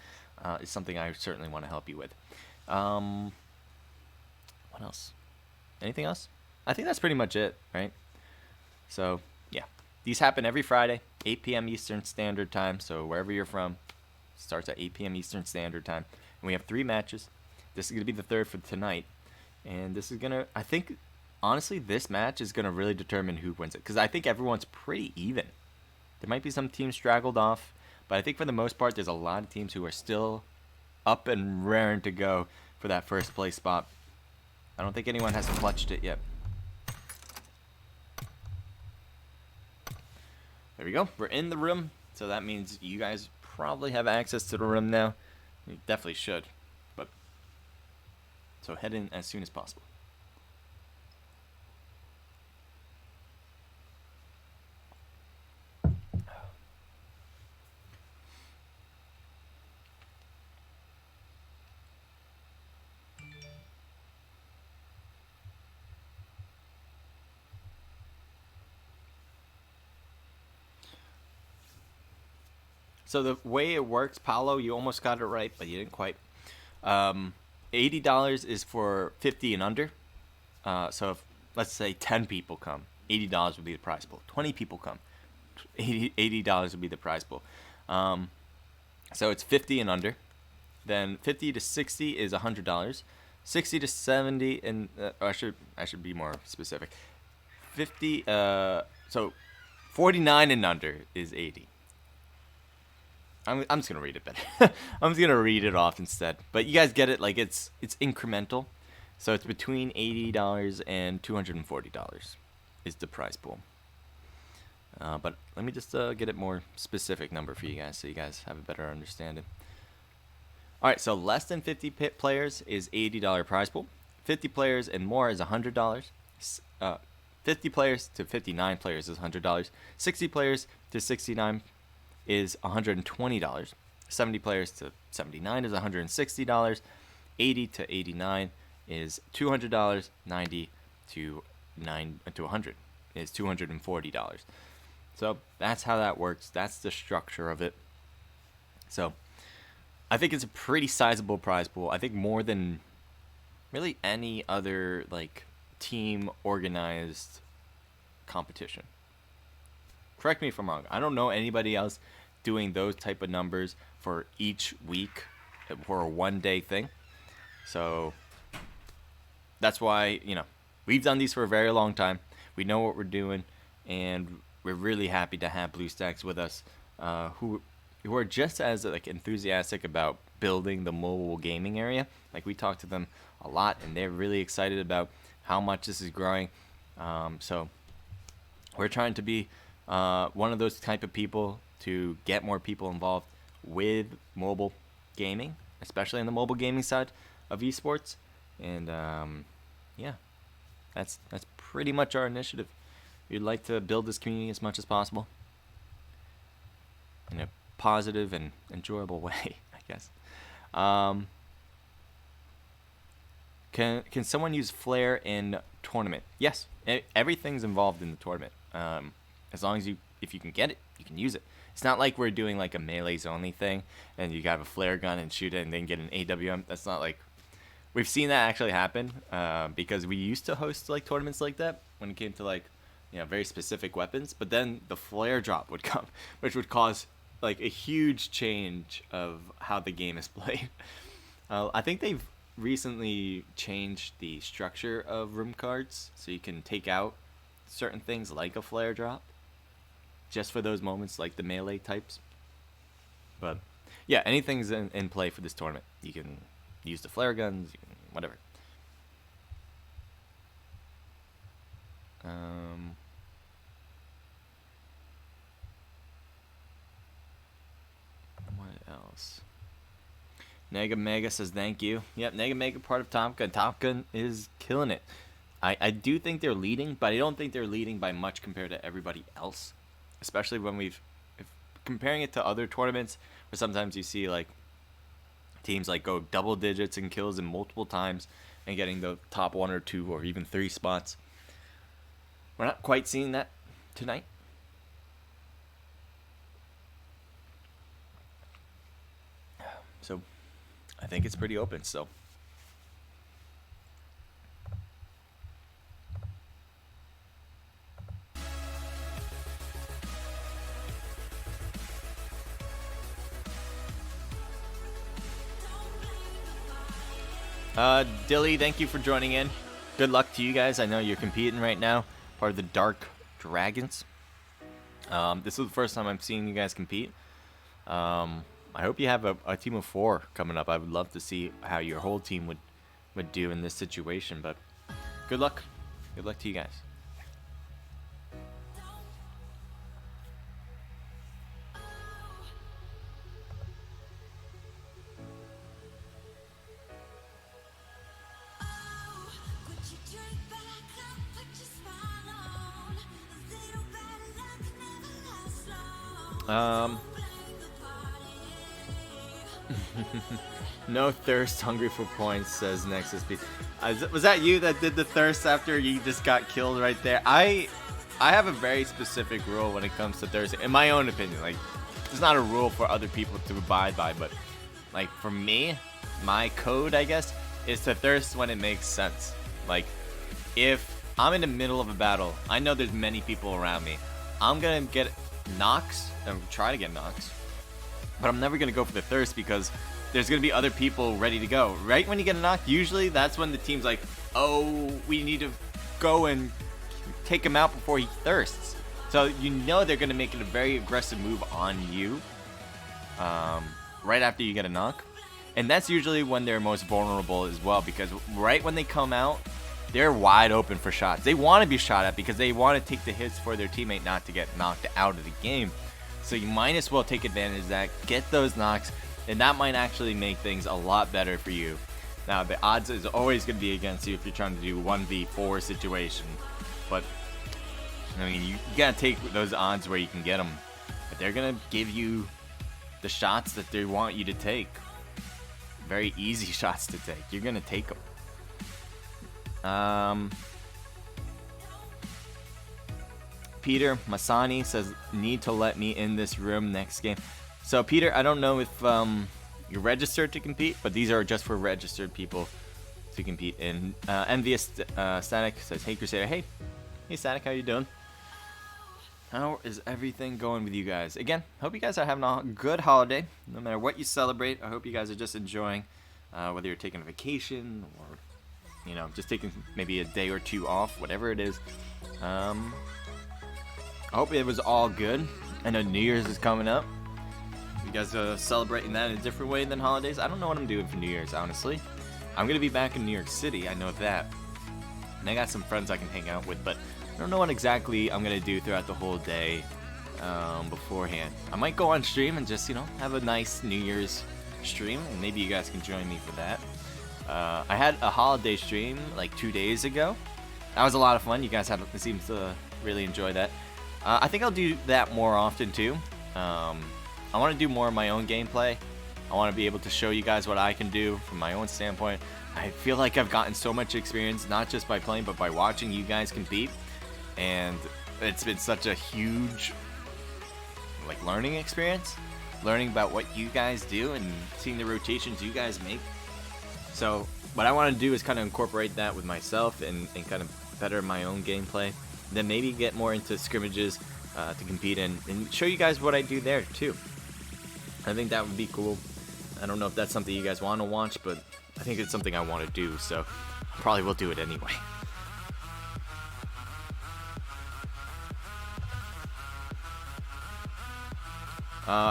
Speaker 1: is something I certainly want to help you with. What else? Anything else? I think that's pretty much it, right? So, yeah. These happen every Friday, 8 p.m. Eastern Standard Time. So wherever you're from, it starts at 8 p.m. Eastern Standard Time. And we have 3 matches. This is going to be the third for tonight. And this is going to, I think, honestly, this match is going to really determine who wins it. Because I think everyone's pretty even. There might be some teams straggled off. But I think for the most part, there's a lot of teams who are still up and raring to go for that first place spot. I don't think anyone has clutched it yet. There we go. We're in the room. So that means you guys probably have access to the room now. You definitely should. But so head in as soon as possible. So the way it works, Paolo, you almost got it right, but you didn't quite. $80 is for 50 and under. So if, let's say 10 people come, $80 would be the prize pool. 20 people come, $80 would be the prize pool. So it's 50 and under. Then 50 to 60 is $100. 60 to 70, and I should be more specific. 50. So 49 and under is 80. I'm just gonna read it better. I'm just gonna read it off instead. But you guys get it. Like it's incremental, so it's between $80 and $240 is the prize pool. But let me just get it more specific number for you guys, so you guys have a better understanding. All right, so less than 50 players is $80 prize pool. 50 players and more is $100. 50 players to 59 players is $100. 60 players to 69 is $120. 70 players to 79 is $160. 80 to 89 is $200. 90 to 100 is $240. So that's how that works. That's the structure of it. So I think it's a pretty sizable prize pool. I think more than really any other like team organized competition. Correct me if I'm wrong. I don't know anybody else doing those type of numbers for each week for a one-day thing. So that's why, we've done these for a very long time. We know what we're doing, and we're really happy to have BlueStacks with us, who are just as enthusiastic about building the mobile gaming area. Like we talk to them a lot, and they're really excited about how much this is growing. So we're trying to be one of those type of people to get more people involved with mobile gaming, especially on the mobile gaming side of esports. And yeah, that's pretty much our initiative. We'd like to build this community as much as possible in a positive and enjoyable way, I guess. Can someone use flare in tournament? Yes, everything's involved in the tournament. As long as you if you can get it, you can use it. It's not like we're doing like a melees only thing, and you have a flare gun and shoot it and then get an AWM. That's not like we've seen that actually happen because we used to host like tournaments like that when it came to like very specific weapons. But then the flare drop would come, which would cause like a huge change of how the game is played. I think they've recently changed the structure of room cards so you can take out certain things like a flare drop just for those moments, like the melee types. But yeah, anything's in play for this tournament. You can use the flare guns, you can, whatever. What else? Nega Mega says thank you. Yep, Nega Mega part of Top Gun. Top Gun is killing it. I do think they're leading, but I don't think they're leading by much compared to everybody else. Especially when if comparing it to other tournaments where sometimes you see like teams like go double digits in kills in multiple times and getting the top 1 or 2 or even 3 spots. We're not quite seeing that tonight. So I think it's pretty open still. Dilly, thank you for joining in. Good luck to you guys. I know you're competing right now, part of the Dark Dragons. This is the first time I'm seeing you guys compete. I hope you have a team of 4 coming up. I would love to see how your whole team would do in this situation, but good luck. Good luck to you guys. No thirst, hungry for points, says Nexus B. Was that you that did the thirst after you just got killed right there? I have a very specific rule when it comes to thirst, in my own opinion. Like, it's not a rule for other people to abide by, but like for me, my code, I guess, is to thirst when it makes sense. Like, if I'm in the middle of a battle, I know there's many people around me, I'm gonna get knocks and try to get knocks, but I'm never gonna go for the thirst because there's gonna be other people ready to go. Right when you get a knock, usually that's when the team's like, oh, we need to go and take him out before he thirsts. So you know they're gonna make it a very aggressive move on you right after you get a knock. And that's usually when they're most vulnerable as well, because right when they come out, they're wide open for shots. They want to be shot at because they want to take the hits for their teammate not to get knocked out of the game. So you might as well take advantage of that, get those knocks, and that might actually make things a lot better for you. Now, the odds is always going to be against you if you're trying to do 1v4 situation. But, I mean, you got to take those odds where you can get them. But they're going to give you the shots that they want you to take. Very easy shots to take. You're going to take them. Peter Masani says, need to let me in this room next game. So, Peter, I don't know if you're registered to compete, but these are just for registered people to compete in. Envious Static says, hey, Crusader. Hey, Static, how you doing? How is everything going with you guys? Again, hope you guys are having a good holiday. No matter what you celebrate, I hope you guys are just enjoying, whether you're taking a vacation or, you know, just taking maybe a day or 2 off, whatever it is. I hope it was all good. I know New Year's is coming up. You guys are celebrating that in a different way than holidays. I don't know what I'm doing for New Year's, honestly. I'm going to be back in New York City, I know that. And I got some friends I can hang out with, but I don't know what exactly I'm going to do throughout the whole day beforehand. I might go on stream and just, you know, have a nice New Year's stream, and maybe you guys can join me for that. I had a holiday stream like 2 days ago. That was a lot of fun. You guys seemed to really enjoy that. I think I'll do that more often too. I want to do more of my own gameplay. I want to be able to show you guys what I can do from my own standpoint. I feel like I've gotten so much experience, not just by playing, but by watching you guys compete. And it's been such a huge like learning experience, learning about what you guys do and seeing the rotations you guys make. So what I want to do is kind of incorporate that with myself and kind of better my own gameplay. Then maybe get more into scrimmages to compete in and show you guys what I do there too. I think that would be cool. I don't know if that's something you guys want to watch, but I think it's something I want to do, so I probably will do it anyway.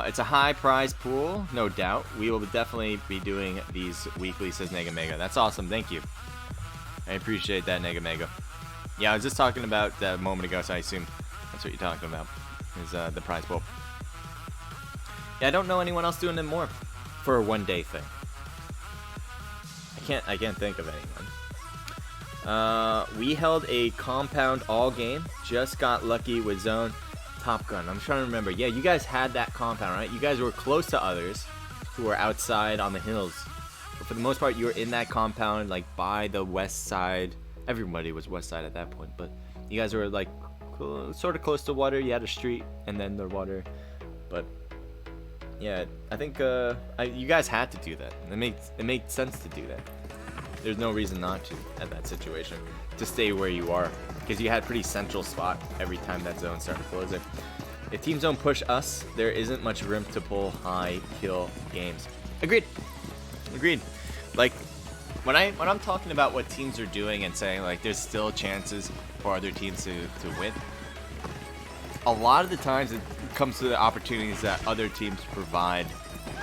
Speaker 1: It's a high prize pool, no doubt. We will definitely be doing these weekly, says Nega Mega. That's awesome, thank you. I appreciate that, Nega Mega. Yeah, I was just talking about that a moment ago, so I assume that's what you're talking about, is the prize pool. Yeah, I don't know anyone else doing it more for a one-day thing. I can't think of anyone. We held a compound all game. Just got lucky with zone. Top Gun. I'm trying to remember. Yeah, you guys had that compound, right? You guys were close to others who were outside on the hills. But for the most part, you were in that compound, like by the west side. Everybody was west side at that point, but you guys were like sort of close to water. You had a street and then the water. But yeah, I think you guys had to do that. It made sense to do that. There's no reason not to at that situation, to stay where you are, because you had a pretty central spot every time that zone started closing. If teams don't push us, there isn't much room to pull high kill games. Agreed. Like when I'm talking about what teams are doing and saying like there's still chances for other teams to win, a lot of the times it comes to the opportunities that other teams provide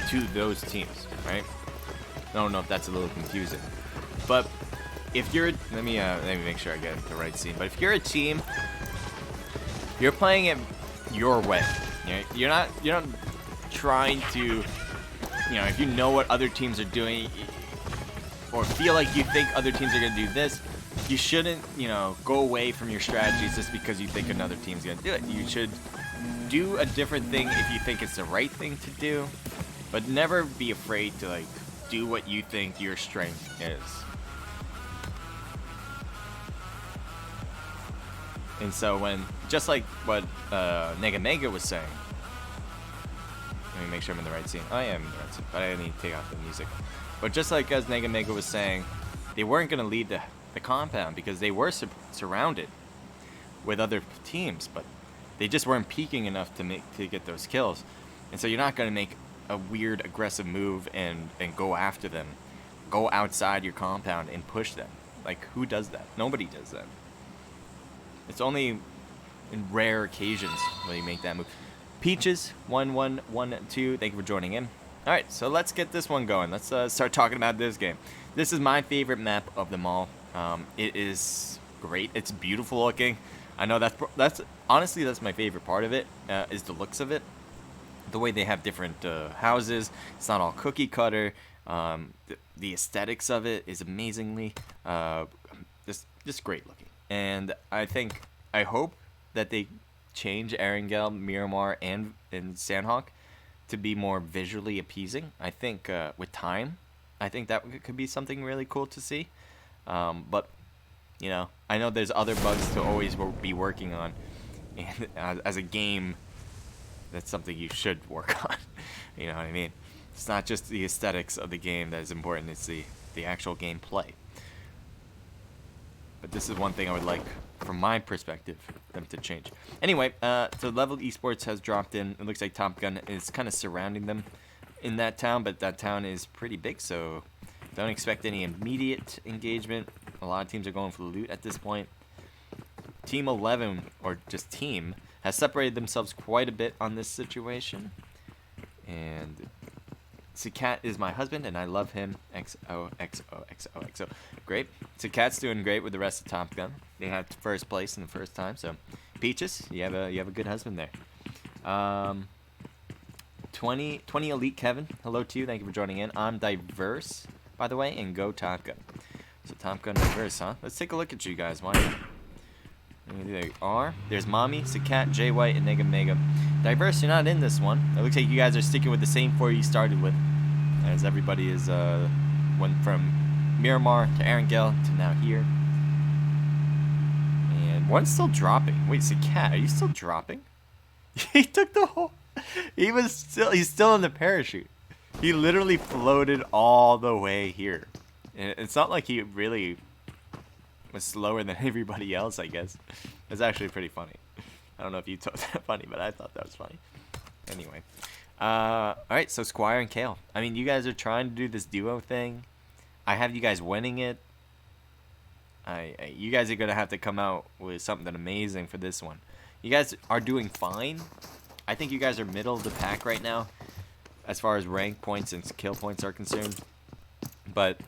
Speaker 1: to those teams, right? I don't know if that's a little confusing. But if you're, let me make sure I get the right scene. But if you're a team, you're playing it your way. You're not trying to, if you know what other teams are doing, or feel like you think other teams are gonna do this, you shouldn't, go away from your strategies just because you think another team's gonna do it. You should do a different thing if you think it's the right thing to do, but never be afraid to like do what you think your strength is. And so just like what Nega Mega was saying, let me make sure I'm in the right scene. I am in the right scene, but I need to take off the music. But just like as Nega Mega was saying, they weren't going to leave the compound because they were surrounded with other teams, but they just weren't peeking enough to get those kills. And so you're not going to make a weird aggressive move and go after them. Go outside your compound and push them. Like, who does that? Nobody does that. It's only in rare occasions when you make that move. Peaches 1112, thank you for joining in. All right, so let's get this one going. Let's start talking about this game. This is my favorite map of them all. It is great. It's beautiful looking. I know that's honestly that's my favorite part of it, is the looks of it. The way they have different houses. It's not all cookie cutter. The aesthetics of it is amazingly just great looking. And I hope that they change Erangel, Miramar, and Sandhawk to be more visually appeasing. I think with time, I think that could be something really cool to see. But I know there's other bugs to always be working on, and as a game, that's something you should work on. You know what I mean? It's not just the aesthetics of the game that is important; it's the actual gameplay. But this is one thing I would like, from my perspective, them to change. Anyway, so Level Esports has dropped in. It looks like Top Gun is kind of surrounding them in that town, but that town is pretty big, so don't expect any immediate engagement. A lot of teams are going for the loot at this point. Team 11, or just team, has separated themselves quite a bit on this situation. And Sakat is my husband, and I love him. XOXOXOXO. Great. Sakat's doing great with the rest of Top Gun. They had first place in the first time. So, Peaches, you have a good husband there. 20 Elite Kevin, hello to you. Thank you for joining in. I'm Diverse, by the way, and go Top Gun. So Top Gun Diverse, huh? Let's take a look at you guys. Why not? There you are. There's Mommy, Sakat, Jay White, and Nega Mega. Diverse, you're not in this one. It looks like you guys are sticking with the same four you started with, as everybody is went from Miramar to Erangel to now here. And one's still dropping. Wait, Sakat, are you still dropping? He took the whole. He's still in the parachute. He literally floated all the way here. And it's not like he really was slower than everybody else, I guess. It's actually pretty funny. I don't know if you thought that funny, but I thought that was funny. Anyway. Alright, so Squire and Kale. I mean, you guys are trying to do this duo thing. I have you guys winning it. You guys are going to have to come out with something amazing for this one. You guys are doing fine. I think you guys are middle of the pack right now as far as rank points and kill points are concerned. But,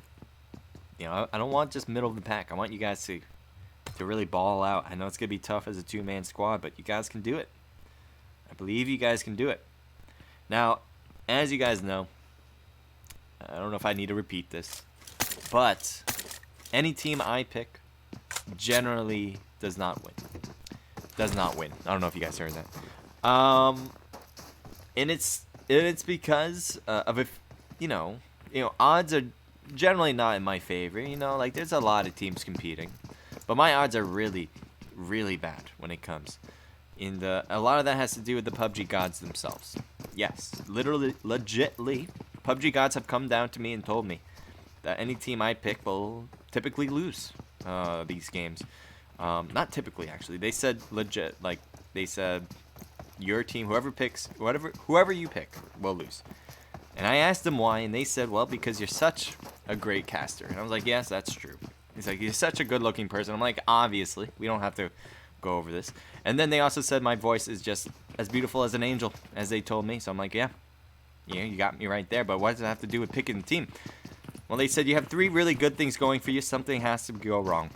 Speaker 1: you know, I don't want just middle of the pack. I want you guys to really ball out. I know it's going to be tough as a two-man squad, but you guys can do it. I believe you guys can do it. Now, as you guys know, I don't know if I need to repeat this, but any team I pick generally does not win. Does not win. I don't know if you guys heard that. And it's because of if you know odds are generally not in my favor. You know, like there's a lot of teams competing, but my odds are really, really bad when it comes. And a lot of that has to do with the PUBG gods themselves. Yes, literally, legitly, PUBG gods have come down to me and told me that any team I pick will typically lose these games. Not typically, actually. They said legit, like they said, your team, whoever you pick, will lose. And I asked them why, and they said, well, because you're such a great caster. And I was like, yes, that's true. He's like, you're such a good-looking person. I'm like, obviously, we don't have to go over this. And then they also said my voice is just as beautiful as an angel, as they told me. So I'm like, yeah, you got me right there. But what does it have to do with picking the team? Well, they said you have 3 really good things going for you. Something has to go wrong.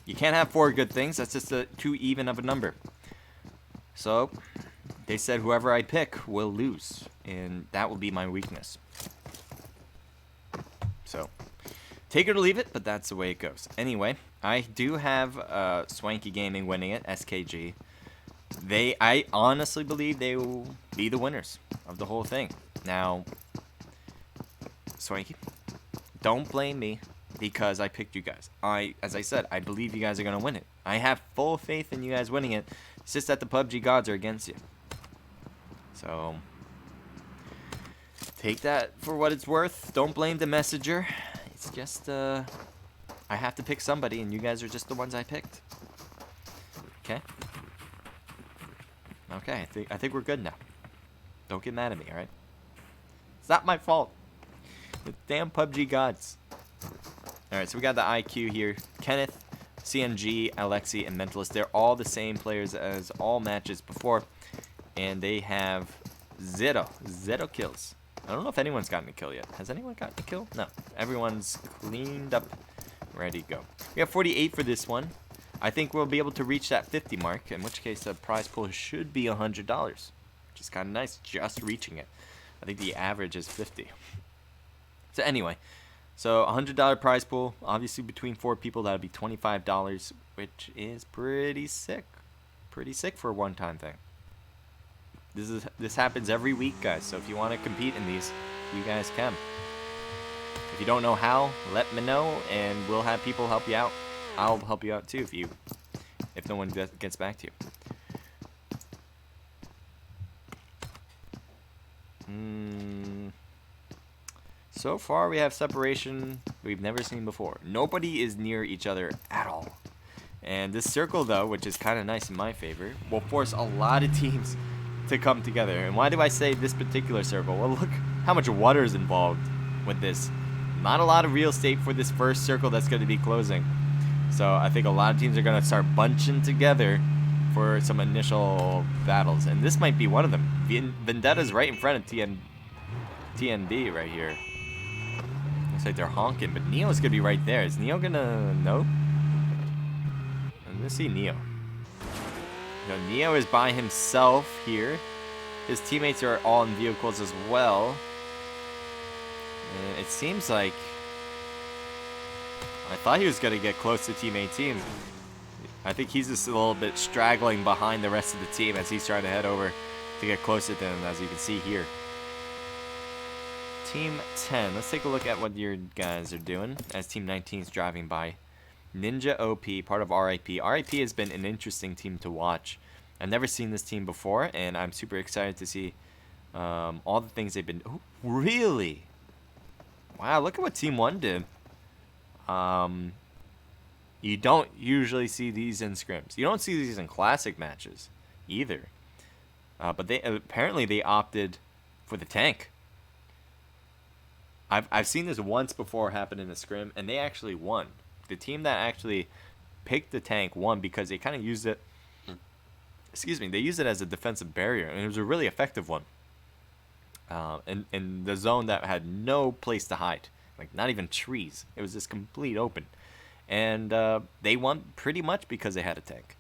Speaker 1: You can't have 4 good things. That's just too even of a number. So they said whoever I pick will lose, and that will be my weakness. So take it or leave it, but that's the way it goes. Anyway, I do have Swanky Gaming winning it, SKG. I honestly believe they will be the winners of the whole thing. Now, Swanky, don't blame me because I picked you guys. As I said, I believe you guys are going to win it. I have full faith in you guys winning it. It's just that the PUBG gods are against you. So take that for what it's worth. Don't blame the messenger. It's just I have to pick somebody, and you guys are just the ones I picked. Okay. Okay. I think we're good now. Don't get mad at me, all right? It's not my fault. The damn PUBG gods. All right. So we got the IQ here. Kenneth, CMG, Alexi, and Mentalist. They're all the same players as all matches before. And they have zero kills. I don't know if anyone's gotten a kill yet. Has anyone gotten a kill? No. Everyone's cleaned up, ready to go. We have 48 for this one. I think we'll be able to reach that 50 mark, in which case the prize pool should be $100, which is kind of nice, just reaching it. I think the average is 50. So anyway, so $100 prize pool, obviously between 4 people, that would be $25, which is pretty sick. Pretty sick for a one-time thing. This happens every week, guys, so if you want to compete in these, you guys can. If you don't know how, let me know, and we'll have people help you out. I'll help you out too if no one gets back to you. So far, we have separation we've never seen before. Nobody is near each other at all. And this circle, though, which is kind of nice in my favor, will force a lot of teams to come together. And why do I say this particular circle? Well, look how much water is involved with this. Not a lot of real estate for this first circle that's going to be closing. So I think a lot of teams are going to start bunching together for some initial battles. And this might be one of them. Vendetta's right in front of TNB right here. Looks like they're honking, but Neo's going to be right there. Is Neo going to... Nope. I'm going to see Neo. No, Neo is by himself here. His teammates are all in vehicles as well. And it seems like... I thought he was going to get close to Team 18. I think he's just a little bit straggling behind the rest of the team as he's trying to head over to get closer to them, as you can see here. Team 10. Let's take a look at what your guys are doing as Team 19 is driving by. Ninja OP, part of RIP. RIP has been an interesting team to watch. I've never seen this team before, and I'm super excited to see All the things they've been... Oh, really? Wow, look at what Team 1 did. You don't usually see these in scrims. You don't see these in classic matches either. But they apparently they opted for the tank. I've seen this once before happen in a scrim, and they actually won. The team that actually picked the tank won because they kind of used it. Excuse me, they used it as a defensive barrier, and it was a really effective one. In the zone that had no place to hide, like not even trees. It was just complete open. And they won pretty much because they had a tank.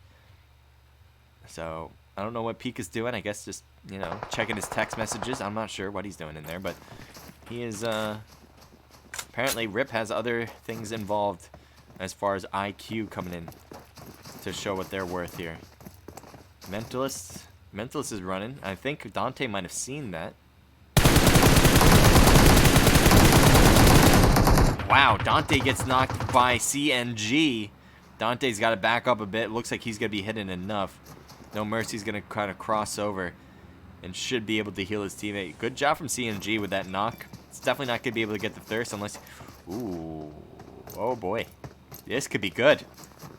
Speaker 1: So I don't know what Peak is doing. I guess just, you know, checking his text messages. I'm not sure what he's doing in there, but he is apparently Rip has other things involved as far as IQ coming in to show what they're worth here. Mentalist is running. I think Dante might have seen that. Wow, Dante gets knocked by CNG. Dante's got to back up a bit. Looks like he's going to be hitting enough. No Mercy's going to kind of cross over and should be able to heal his teammate. Good job from CNG with that knock. It's definitely not going to be able to get the thirst unless... Ooh. Oh, boy. This could be good.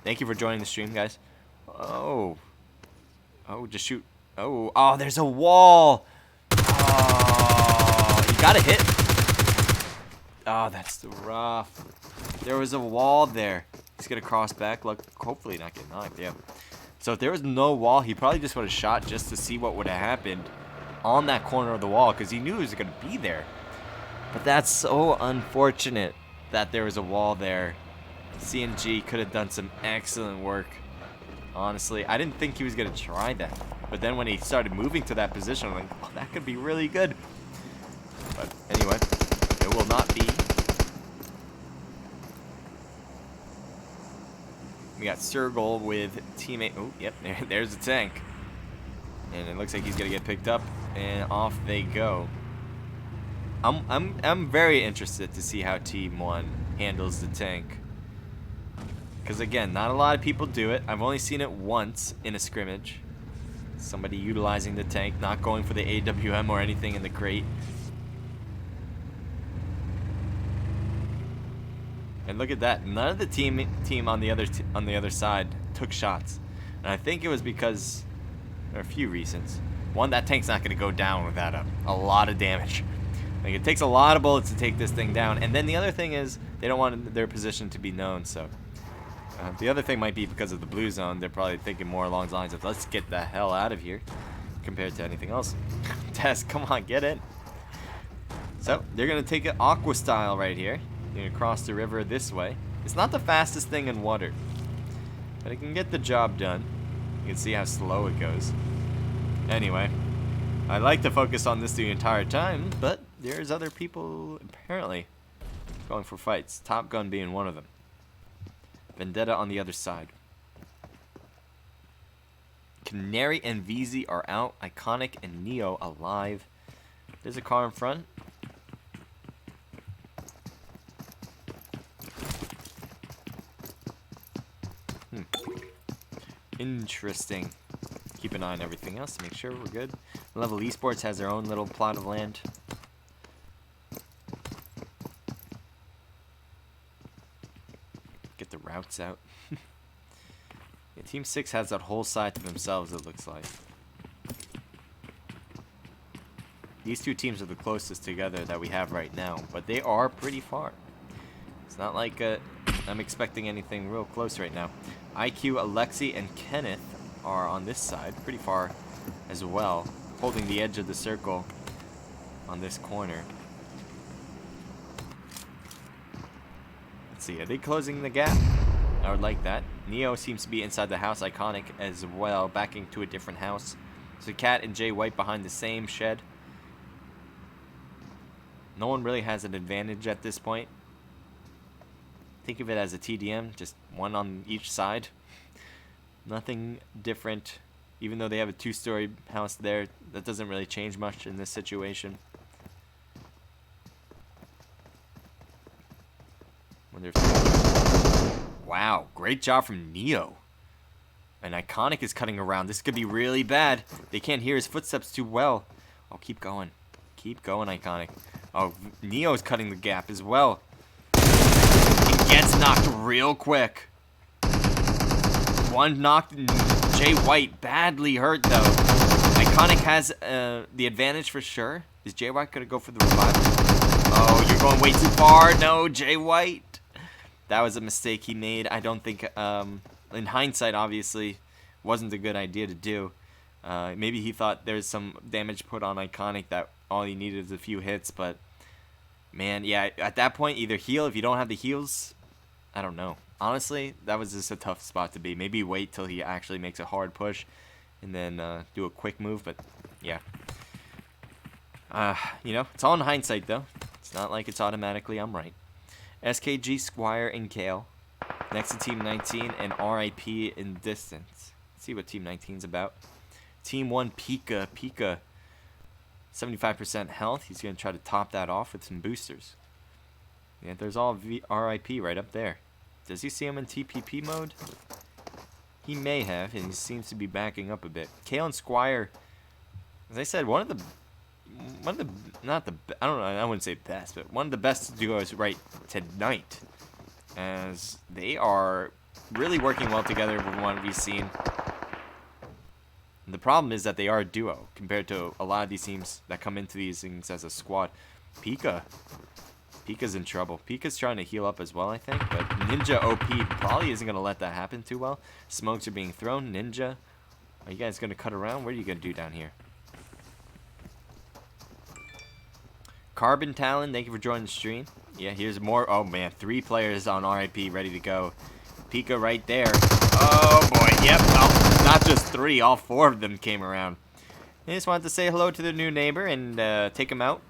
Speaker 1: Thank you for joining the stream, guys. Oh. Oh, just shoot. Oh. Oh, there's a wall. Oh, you got to hit. Oh, that's rough. There was a wall there. He's going to cross back. Look, hopefully not get knocked. Yeah. So if there was no wall, he probably just would have shot just to see what would have happened on that corner of the wall because he knew he was going to be there. But that's so unfortunate that there was a wall there. CNG could have done some excellent work. Honestly, I didn't think he was going to try that. But then when he started moving to that position, I'm like, oh, that could be really good. But anyway, it will not be. We got Sergol with teammate. Oh, yep, there's the tank. And it looks like he's going to get picked up. And off they go. I'm very interested to see how Team 1 handles the tank. Because again, not a lot of people do it. I've only seen it once in a scrimmage. Somebody utilizing the tank, not going for the AWM or anything in the crate. And look at that. None of the team on the other side took shots. And I think it was because there are a few reasons. One, that tank's not going to go down without a lot of damage. Like, it takes a lot of bullets to take this thing down. And then the other thing is they don't want their position to be known. So the other thing might be because of the blue zone. They're probably thinking more along the lines of, let's get the hell out of here compared to anything else. Tess, come on, get in. So they're going to take it aqua style right here. You're going to cross the river this way. It's not the fastest thing in water, but it can get the job done. You can see how slow it goes. Anyway, I like to focus on this the entire time, but there's other people apparently going for fights. Top Gun being one of them. Vendetta on the other side. Canary and VZ are out. Iconic and Neo alive. There's a car in front. Interesting. Keep an eye on everything else to make sure we're good. Level Esports has their own little plot of land. Get the routes out. Yeah, Team 6 has that whole side to themselves, it looks like. These two teams are the closest together that we have right now, but they are pretty far. It's not like I'm expecting anything real close right now. IQ, Alexi, and Kenneth are on this side, pretty far as well, holding the edge of the circle on this corner. Let's see, are they closing the gap? I would like that. Neo seems to be inside the house, Iconic as well, backing to a different house. So Cat and Jay White behind the same shed. No one really has an advantage at this point. Think of it as a TDM, just one on each side. Nothing different. Even though they have a two-story house there, that doesn't really change much in this situation. Wonder if... Wow, great job from Neo. And Iconic is cutting around. This could be really bad. They can't hear his footsteps too well. Oh, keep going. Keep going, Iconic. Oh, Neo's cutting the gap as well. He gets knocked real quick. One knocked. Jay White badly hurt, though. Iconic has the advantage for sure. Is Jay White going to go for the revival? Oh, you're going way too far. No, Jay White. That was a mistake he made. I don't think, in hindsight, obviously, wasn't a good idea to do. Maybe he thought there's some damage put on Iconic that all he needed is a few hits, but man, yeah, at that point, either heal if you don't have the heals. I don't know. Honestly, that was just a tough spot to be. Maybe wait till he actually makes a hard push and then do a quick move, but yeah. You know, it's all in hindsight, though. It's not like it's automatically I'm right. SKG, Squire, and Kale. Next to Team 19 and RIP in distance. Let's see what Team 19's about. Team 1, Pika. Pika, 75% health. He's going to try to top that off with some boosters. Yeah, there's all RIP right up there. Does he see him in TPP mode? He may have, and he seems to be backing up a bit. Kale and Squire, as I said, I wouldn't say best, but one of the best duos right tonight, as they are really working well together from what we've seen. And the problem is that they are a duo compared to a lot of these teams that come into these things as a squad. Pika's in trouble. Pika's trying to heal up as well, I think, but Ninja OP probably isn't going to let that happen too well. Smokes are being thrown. Ninja, are you guys going to cut around? What are you going to do down here? Carbon Talon, thank you for joining the stream. Yeah, here's more. Oh, man, 3 players on RIP ready to go. Pika right there. Oh, boy, yep. Oh, not just 3, all 4 of them came around. I just wanted to say hello to their new neighbor and take him out.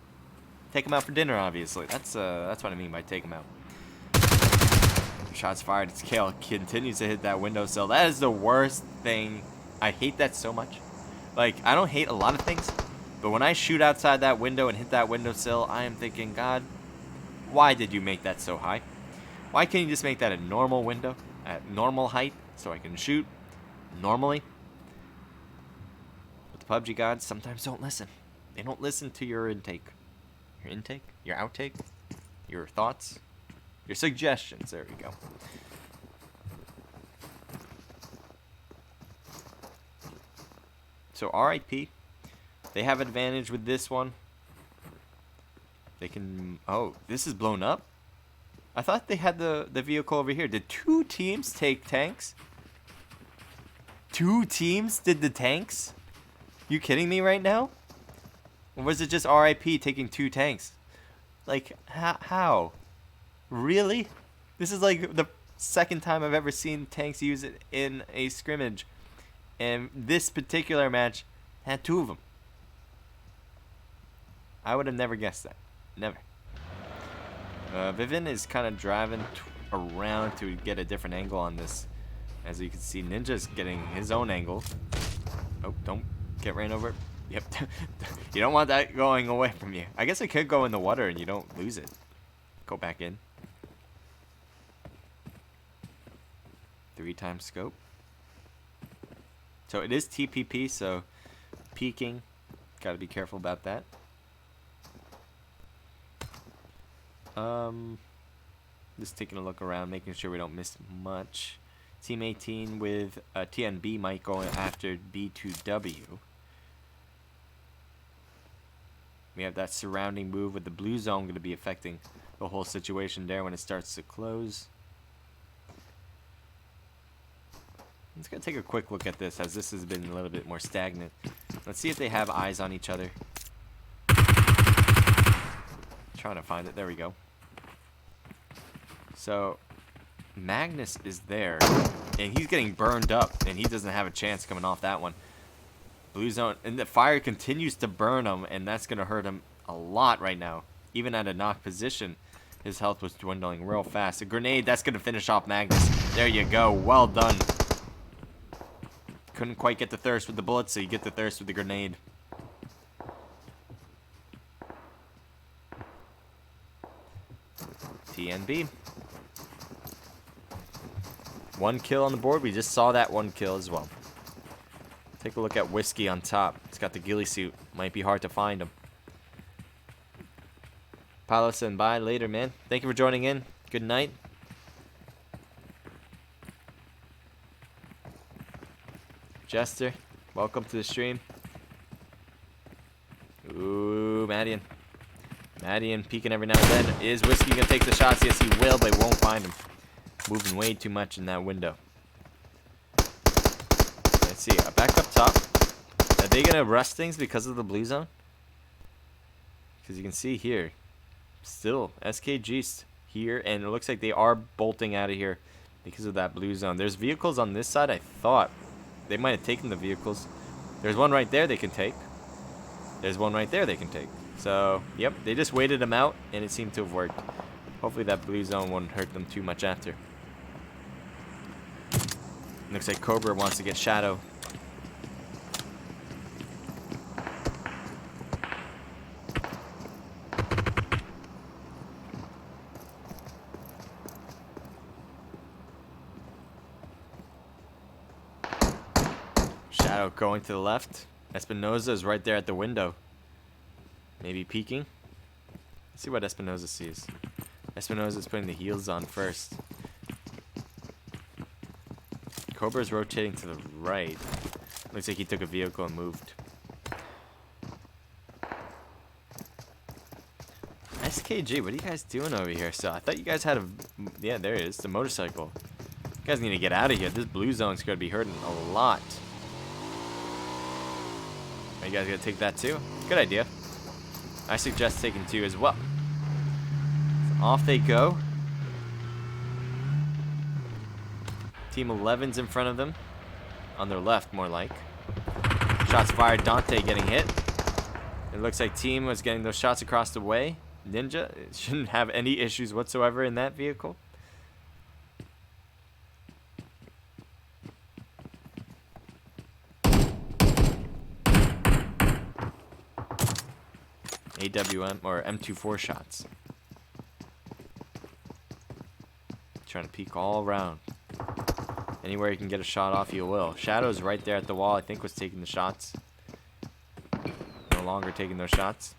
Speaker 1: Take him out for dinner, obviously. That's what I mean by take him out. Shots fired. It's Kale. Continues to hit that windowsill. That is the worst thing. I hate that so much. Like, I don't hate a lot of things, but when I shoot outside that window and hit that windowsill, I am thinking, God, why did you make that so high? Why can't you just make that a normal window at normal height so I can shoot normally? But the PUBG gods sometimes don't listen. They don't listen to your intake. Your intake? Your outtake? Your thoughts? Your suggestions. There we go. So RIP. They have advantage with this one. They can... Oh, this is blown up? I thought they had the vehicle over here. Did 2 teams take tanks? 2 teams did the tanks? You kidding me right now? Or was it just RIP taking 2 tanks? Like, how? Really? This is like the second time I've ever seen tanks use it in a scrimmage. And this particular match had 2 of them. I would have never guessed that. Never. Vivian is kind of driving around to get a different angle on this. As you can see, Ninja's getting his own angle. Oh, don't get ran over. Yep. You don't want that going away from you. I guess it could go in the water and you don't lose it. Go back in. 3 times scope. So it is TPP, so peeking. Gotta be careful about that. Just taking a look around, making sure we don't miss much. Team 18 with TNB might go after B2W. We have that surrounding move with the blue zone going to be affecting the whole situation there when it starts to close. Let's go take a quick look at this, as this has been a little bit more stagnant. Let's see if they have eyes on each other. Trying to find it. There we go. So Magnus is there, and he's getting burned up, and he doesn't have a chance coming off that one. Blue zone, and the fire continues to burn him, and that's going to hurt him a lot right now. Even at a knock position, his health was dwindling real fast. A grenade, that's going to finish off Magnus. There you go. Well done. Couldn't quite get the thirst with the bullets, so you get the thirst with the grenade. TNB. 1 kill on the board. We just saw that 1 kill as well. Take a look at Whiskey on top. It's got the ghillie suit. Might be hard to find them. Palos and bye later, man. Thank you for joining in. Good night. Jester, welcome to the stream. Ooh, Madian. Madian peeking every now and then. Is Whiskey going to take the shots? Yes, he will, but he won't find him. Moving way too much in that window. Let's see. Back up top. Are they going to rush things because of the blue zone? Because you can see here. Still, SKG's here. And it looks like they are bolting out of here because of that blue zone. There's vehicles on this side. I thought they might have taken the vehicles. There's one right there they can take. There's one right there they can take. So, yep, they just waited them out, and it seemed to have worked. Hopefully that blue zone won't hurt them too much after. Looks like Cobra wants to get Shadow. Shadow going to the left. Espinoza is right there at the window. Maybe peeking. Let's see what Espinoza sees. Espinoza is putting the heels on first. Cobra's rotating to the right. Looks like he took a vehicle and moved. SKG, what are you guys doing over here? So I thought you guys had a... Yeah, there it is. The motorcycle. You guys need to get out of here. This blue zone's going to be hurting a lot. Are you guys going to take that too? Good idea. I suggest taking 2 as well. So off they go. Team 11's in front of them. On their left, more like. Shots fired. Dante getting hit. It looks like Team was getting those shots across the way. Ninja shouldn't have any issues whatsoever in that vehicle. AWM or M24 shots. Trying to peek all around. Anywhere you can get a shot off, you will. Shadow's right there at the wall, I think was taking the shots. No longer taking those shots.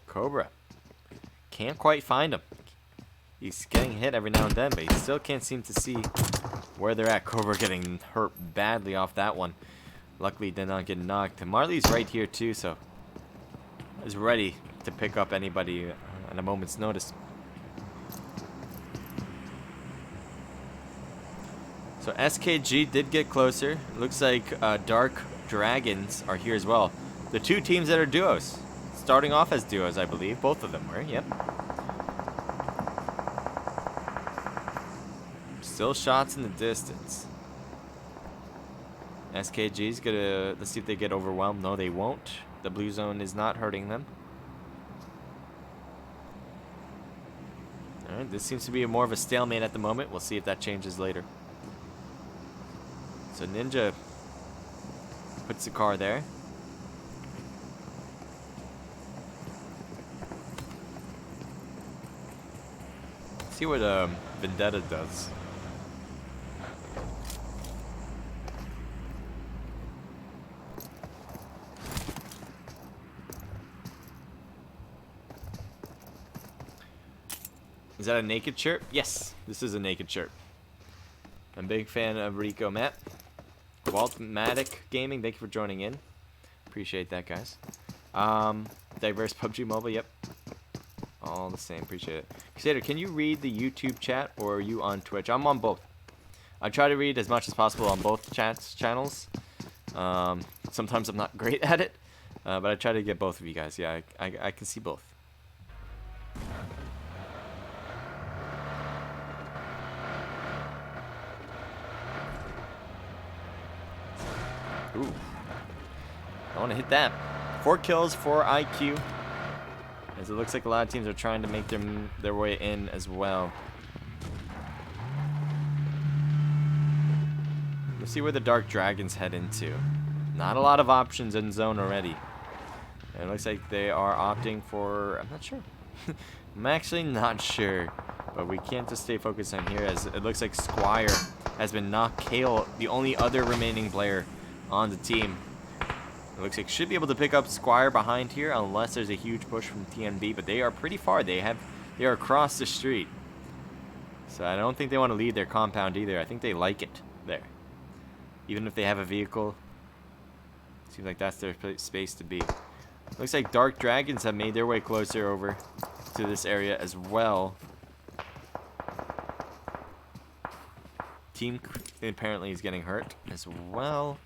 Speaker 1: Cobra. Can't quite find him. He's getting hit every now and then, but he still can't seem to see where they're at. Cobra getting hurt badly off that one. Luckily, did not get knocked. Marley's right here too, so is ready to pick up anybody at a moment's notice. So SKG did get closer. Looks like Dark Dragons are here as well. The 2 teams that are duos, starting off as duos, I believe. Both of them were. Yep. Still shots in the distance. SKG's gonna, let's see if they get overwhelmed. No, they won't. The blue zone is not hurting them. Alright, this seems to be more of a stalemate at the moment. We'll see if that changes later. So Ninja puts the car there. Let's see what Vendetta does. Is that a naked shirt? Yes, this is a naked shirt. I'm a big fan of Rico Matt. Waltmatic Gaming, thank you for joining in. Appreciate that, guys. Diverse PUBG Mobile, yep. All the same, appreciate it. Crusader, can you read the YouTube chat or are you on Twitch? I'm on both. I try to read as much as possible on both channels. Sometimes I'm not great at it, but I try to get both of you guys. Yeah, I can see both. Ooh. I want to hit that. 4 kills, 4 IQ. As it looks like a lot of teams are trying to make their way in as well. Let's see where the Dark Dragons head into. Not a lot of options in zone already. And it looks like they are opting for... I'm not sure. I'm actually not sure. But we can't just stay focused on here, as it looks like Squire has been knocked. Kale, the only other remaining player on the team. It looks like should be able to pick up Squire behind here, unless there's a huge push from TNB. But they are pretty far. They are across the street. So I don't think they want to leave their compound either. I think they like it there. Even if they have a vehicle, seems like that's their space to be. Looks like Dark Dragons have made their way closer over to this area as well. Team apparently is getting hurt as well.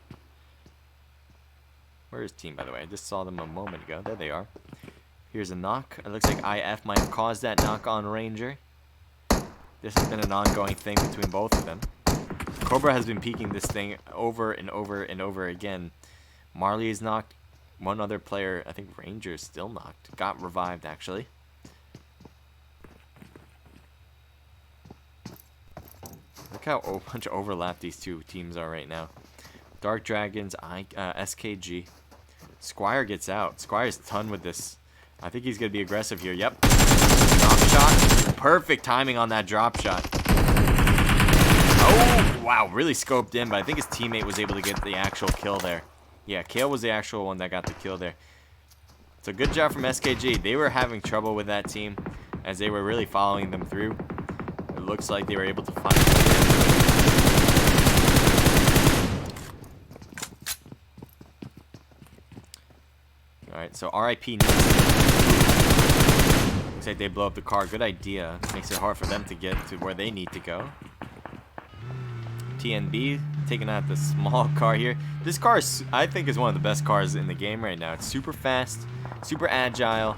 Speaker 1: Where is team, by the way? I just saw them a moment ago. There they are. Here's a knock. It looks like IF might have caused that knock on Ranger. This has been an ongoing thing between both of them. Cobra has been peeking this thing over and over and over again. Marley is knocked. One other player, I think Ranger, is still knocked. Got revived, actually. Look how much overlap these two teams are right now. Dark Dragons, SKG. Squire gets out. Squire's done with this. I think he's going to be aggressive here. Yep. Drop shot. Perfect timing on that drop shot. Oh, wow. Really scoped in, but I think his teammate was able to get the actual kill there. Yeah, Kale was the actual one that got the kill there. So good job from SKG. They were having trouble with that team as they were really following them through. It looks like they were able to find it. Alright, so RIP. Looks like they blow up the car. Good idea. Makes it hard for them to get to where they need to go. TNB taking out the small car here. This car, is, I think, is one of the best cars in the game right now. It's super fast, super agile,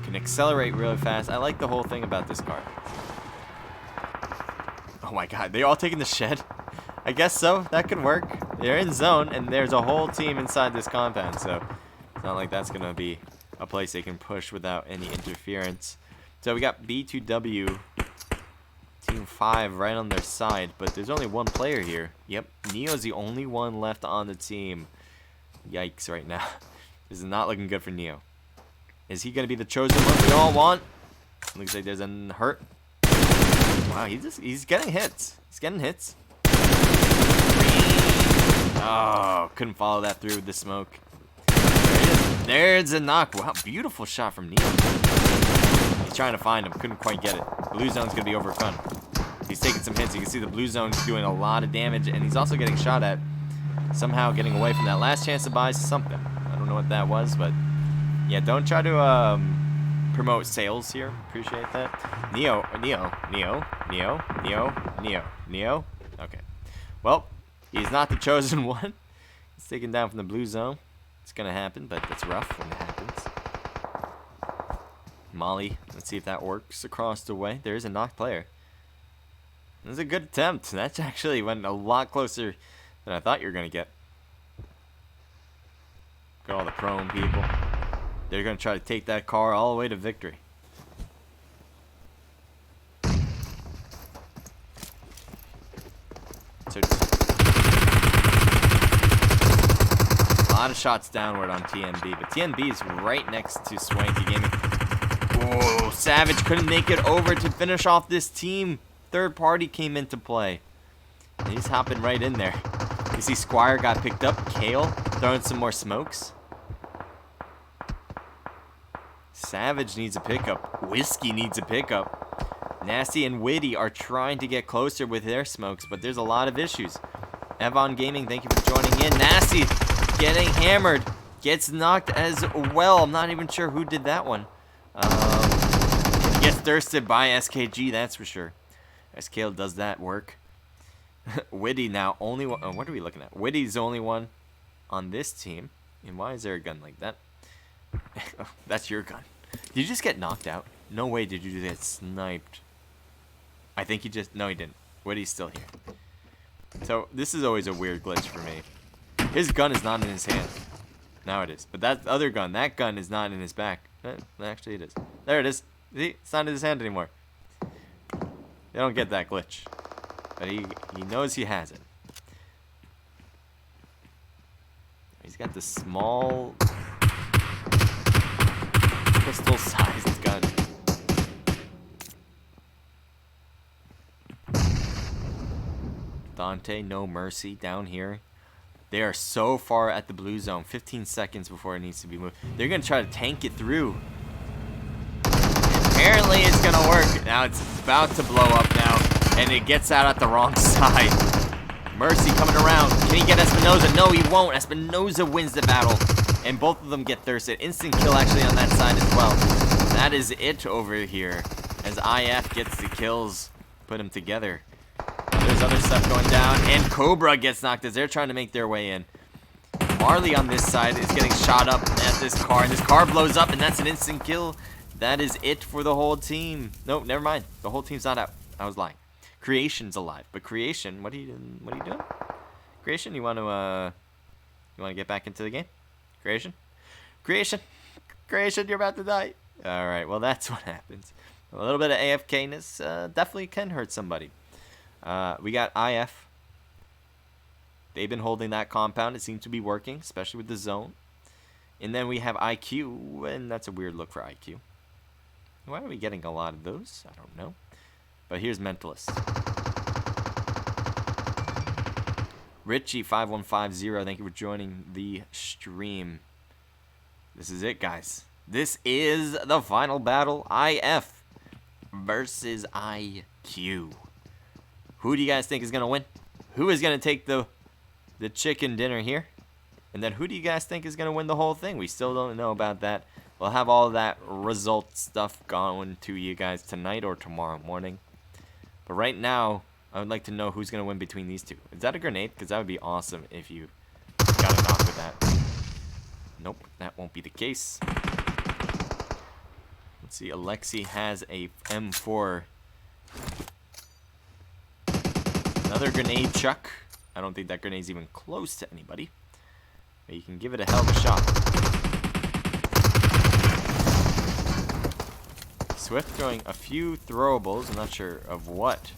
Speaker 1: can accelerate really fast. I like the whole thing about this car. Oh my god, they all taking the shed? I guess so. That could work. They're in zone, and there's a whole team inside this compound, so it's not like that's going to be a place they can push without any interference. So we got B2W, Team 5 right on their side, but there's only one player here. Yep, Neo's the only one left on the team. Yikes right now. This is not looking good for Neo. Is he going to be the chosen one we all want? Looks like there's a hurt. Wow, he's getting hits. He's getting hits. Oh, couldn't follow that through with the smoke. There's a knock. Wow, beautiful shot from Neo. He's trying to find him. Couldn't quite get it. Blue zone's going to be overrun. He's taking some hits. You can see the blue zone doing a lot of damage, and he's also getting shot at. Somehow getting away from that last chance to buy something. I don't know what that was, but yeah, don't try to promote sales here. Appreciate that. Neo. Okay. Well, he's not the chosen one. He's taken down from the blue zone. It's going to happen, but it's rough when it happens. Molly, let's see if that works across the way. There's a knocked player. That was a good attempt. That actually went a lot closer than I thought you were going to get. Look at all the prone people. They're going to try to take that car all the way to victory. So a lot of shots downward on TNB, but TNB is right next to Swanky Gaming. Whoa, Savage couldn't make it over to finish off this team. Third party came into play. And he's hopping right in there. You see Squire got picked up. Kale throwing some more smokes. Savage needs a pickup. Whiskey needs a pickup. Nasty and Witty are trying to get closer with their smokes, but there's a lot of issues. Evon Gaming, thank you for joining in. Nasty getting hammered. Gets knocked as well. I'm not even sure who did that one. Gets thirsted by SKG, that's for sure. SKL does that work. Witty now only one. Oh, what are we looking at? Witty's the only one on this team. And why is there a gun like that? Oh, that's your gun. Did you just get knocked out? No way did you get sniped. I think he just... No, he didn't. Witty's still here. So, this is always a weird glitch for me. His gun is not in his hand. Now it is. But that other gun, that gun is not in his back. Actually, it is. There it is. See? It's not in his hand anymore. They don't get that glitch. But he knows he has it. He's got this small pistol-sized gun. Dante, no mercy down here. They are so far at the blue zone. 15 seconds before it needs to be moved. They're going to try to tank it through. Apparently it's going to work. Now it's about to blow up now. And it gets out at the wrong side. Mercy coming around. Can he get Espinoza? No, he won't. Espinoza wins the battle. And both of them get thirsted. Instant kill actually on that side as well. That is it over here. As IF gets the kills. Put them together. There's other stuff going down. And Cobra gets knocked as they're trying to make their way in. Marley on this side is getting shot up at this car. And this car blows up and that's an instant kill. That is it for the whole team. No, never mind. The whole team's not out. I was lying. Creation's alive. But Creation, what are you doing? Creation, you want to get back into the game? Creation, you're about to die. All right, well that's what happens. A little bit of AFKness definitely can hurt somebody. We got IF. They've been holding that compound. It seems to be working, especially with the zone. And then we have IQ, and that's a weird look for IQ. Why are we getting a lot of those? I don't know. But here's Mentalist. Richie5150, thank you for joining the stream. This is it, guys. This is the final battle. IF versus IQ. Who do you guys think is going to win? Who is going to take the chicken dinner here? And then who do you guys think is going to win the whole thing? We still don't know about that. We'll have all that result stuff going to you guys tonight or tomorrow morning. But right now, I would like to know who's going to win between these two. Is that a grenade? Because that would be awesome if you got a knock with that. Nope, that won't be the case. Let's see, Alexi has a M4. Another grenade chuck. I don't think that grenade's even close to anybody. But you can give it a hell of a shot. Swift throwing a few throwables. I'm not sure of what.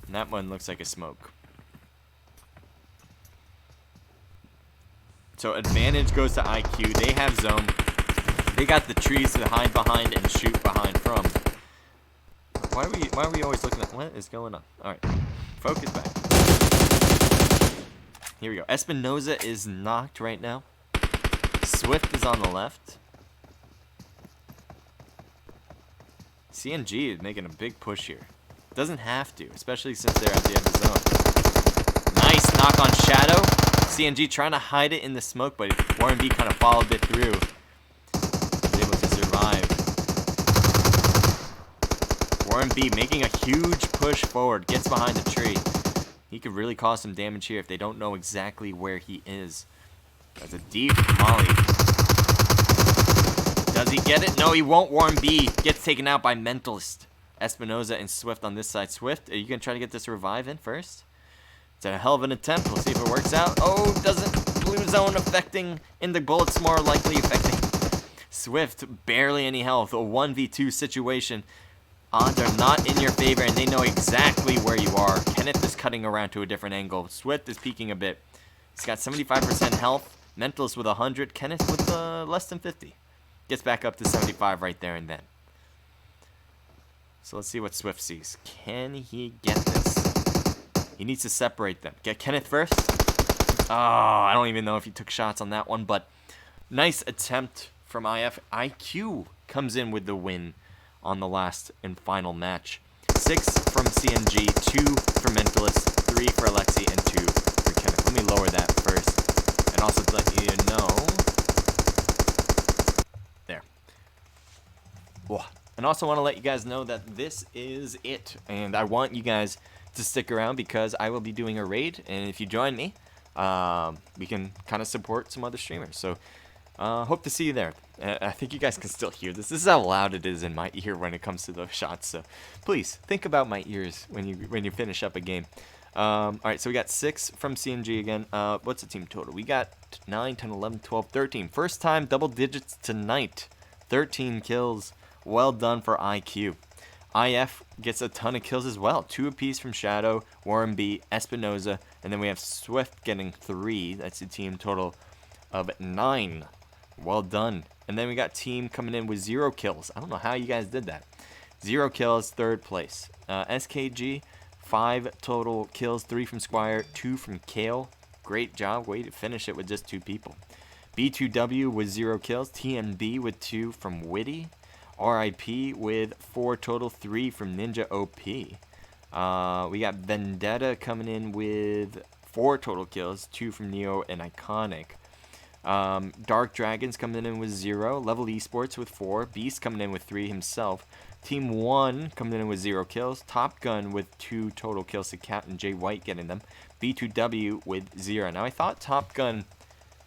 Speaker 1: And that one looks like a smoke. So advantage goes to IQ. They have zone. They got the trees to hide behind and shoot behind from. Why are we always looking at what is going on? Alright. Focus back. Here we go. Espinoza is knocked right now. Swift is on the left. CNG is making a big push here. Doesn't have to, especially since they're at the end of the zone. Nice knock on Shadow. CNG trying to hide it in the smoke, but Warren B kind of followed it through. Was able to survive. Warren B making a huge push forward. Gets behind the tree. He could really cause some damage here if they don't know exactly where he is. That's a deep molly. Does he get it? No, he won't. Warren B gets taken out by Mentalist. Espinoza and Swift on this side. Swift, are you going to try to get this revive in first? It's a hell of an attempt. We'll see if it works out. Oh, doesn't. Blue zone affecting. And the bullets more likely affecting. Swift, barely any health. A 1v2 situation. Odds are not in your favor, and they know exactly where you are. Kenneth is cutting around to a different angle. Swift is peeking a bit. He's got 75% health. Mentalist with 100. Kenneth with less than 50. Gets back up to 75 right there and then. So let's see what Swift sees. Can he get this? He needs to separate them. Get Kenneth first. Oh, I don't even know if he took shots on that one, but nice attempt from IF. IQ comes in with the win on the last and final match. 6 from CNG, 2 for Mentalist, 3 for Alexi, and 2 for Kenneth. Let me lower that first. And also to let you know... There. Whoa. And also want to let you guys know that this is it. And I want you guys to stick around because I will be doing a raid. And if you join me, we can kind of support some other streamers. So hope to see you there. I think you guys can still hear this. This is how loud it is in my ear when it comes to those shots. So please think about my ears when you finish up a game. All right, so we got 6 from CNG again. What's the team total? We got 9, 10, 11, 12, 13. First time double digits tonight. 13 kills. Well done for IQ. IF gets a ton of kills as well. 2 apiece from Shadow, Warren B, Espinoza, and then we have Swift getting 3. That's a team total of 9. Well done. And then we got team coming in with 0 kills. I don't know how you guys did that. 0 kills, 3rd place. SKG, 5 total kills, 3 from Squire, 2 from Kale. Great job. Way to finish it with just 2 people. B2W with 0 kills. TMB with 2 from Witty. RIP with 4 total, 3 from Ninja OP. We got Vendetta coming in with 4 total kills, 2 from Neo and Iconic. Dark Dragons coming in with 0. Level Esports with 4. Beast coming in with 3 himself. Team 1 coming in with 0 kills. Top Gun with 2 total kills to Captain Jay White getting them. B2W with 0. Now I thought Top Gun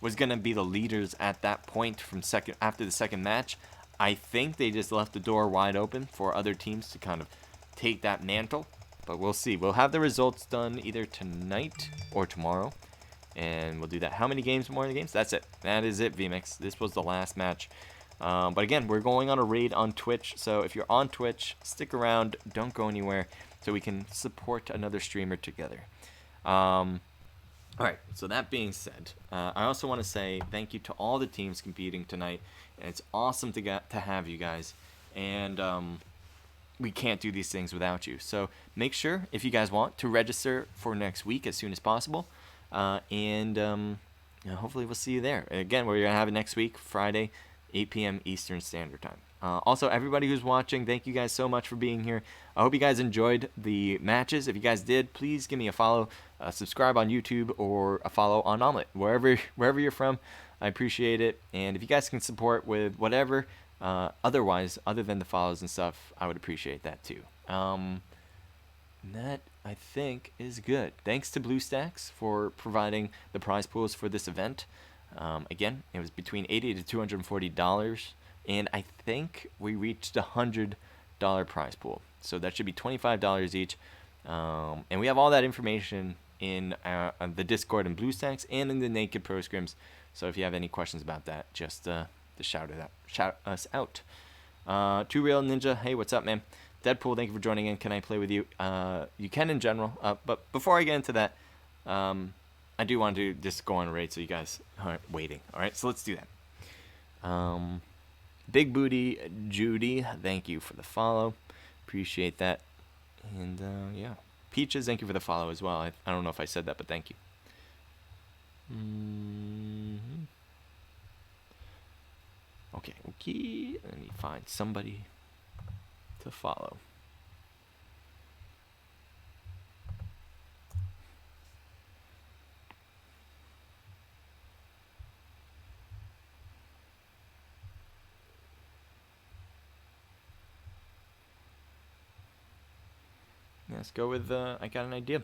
Speaker 1: was going to be the leaders at that point from after the second match. I think they just left the door wide open for other teams to kind of take that mantle. But we'll see. We'll have the results done either tonight or tomorrow. And we'll do that. How many games more in the games? That's it. That is it, VMix. This was the last match. But again, we're going on a raid on Twitch. So if you're on Twitch, stick around. Don't go anywhere so we can support another streamer together. Alright, so that being said, I also want to say thank you to all the teams competing tonight. And it's awesome to have you guys. And we can't do these things without you. So make sure, if you guys want, to register for next week as soon as possible. Hopefully we'll see you there. Again, we're going to have it next week, Friday, 8 p.m. Eastern Standard Time. Also, everybody who's watching, thank you guys so much for being here. I hope you guys enjoyed the matches. If you guys did, please give me a follow, subscribe on YouTube, or a follow on Omelette. Wherever you're from, I appreciate it. And if you guys can support with whatever, otherwise, other than the follows and stuff, I would appreciate that too. That, I think, is good. Thanks to BlueStacks for providing the prize pools for this event. Again, it was between $80 to $240, and I think we reached $100 prize pool. So that should be $25 each. And we have all that information in the Discord and BlueStacks and in the Naked Pro Scrims. So if you have any questions about that, just shout us out. Too Real Ninja, hey, what's up, man? Deadpool, thank you for joining in. Can I play with you? You can in general. But before I get into that, I do want to just go on a raid so you guys aren't waiting. All right, so let's do that. Big Booty Judy, thank you for the follow. Appreciate that. And yeah. Peaches, thank you for the follow as well. I don't know if I said that, but thank you. Okay. Let me find somebody to follow. Let's go with I got an idea.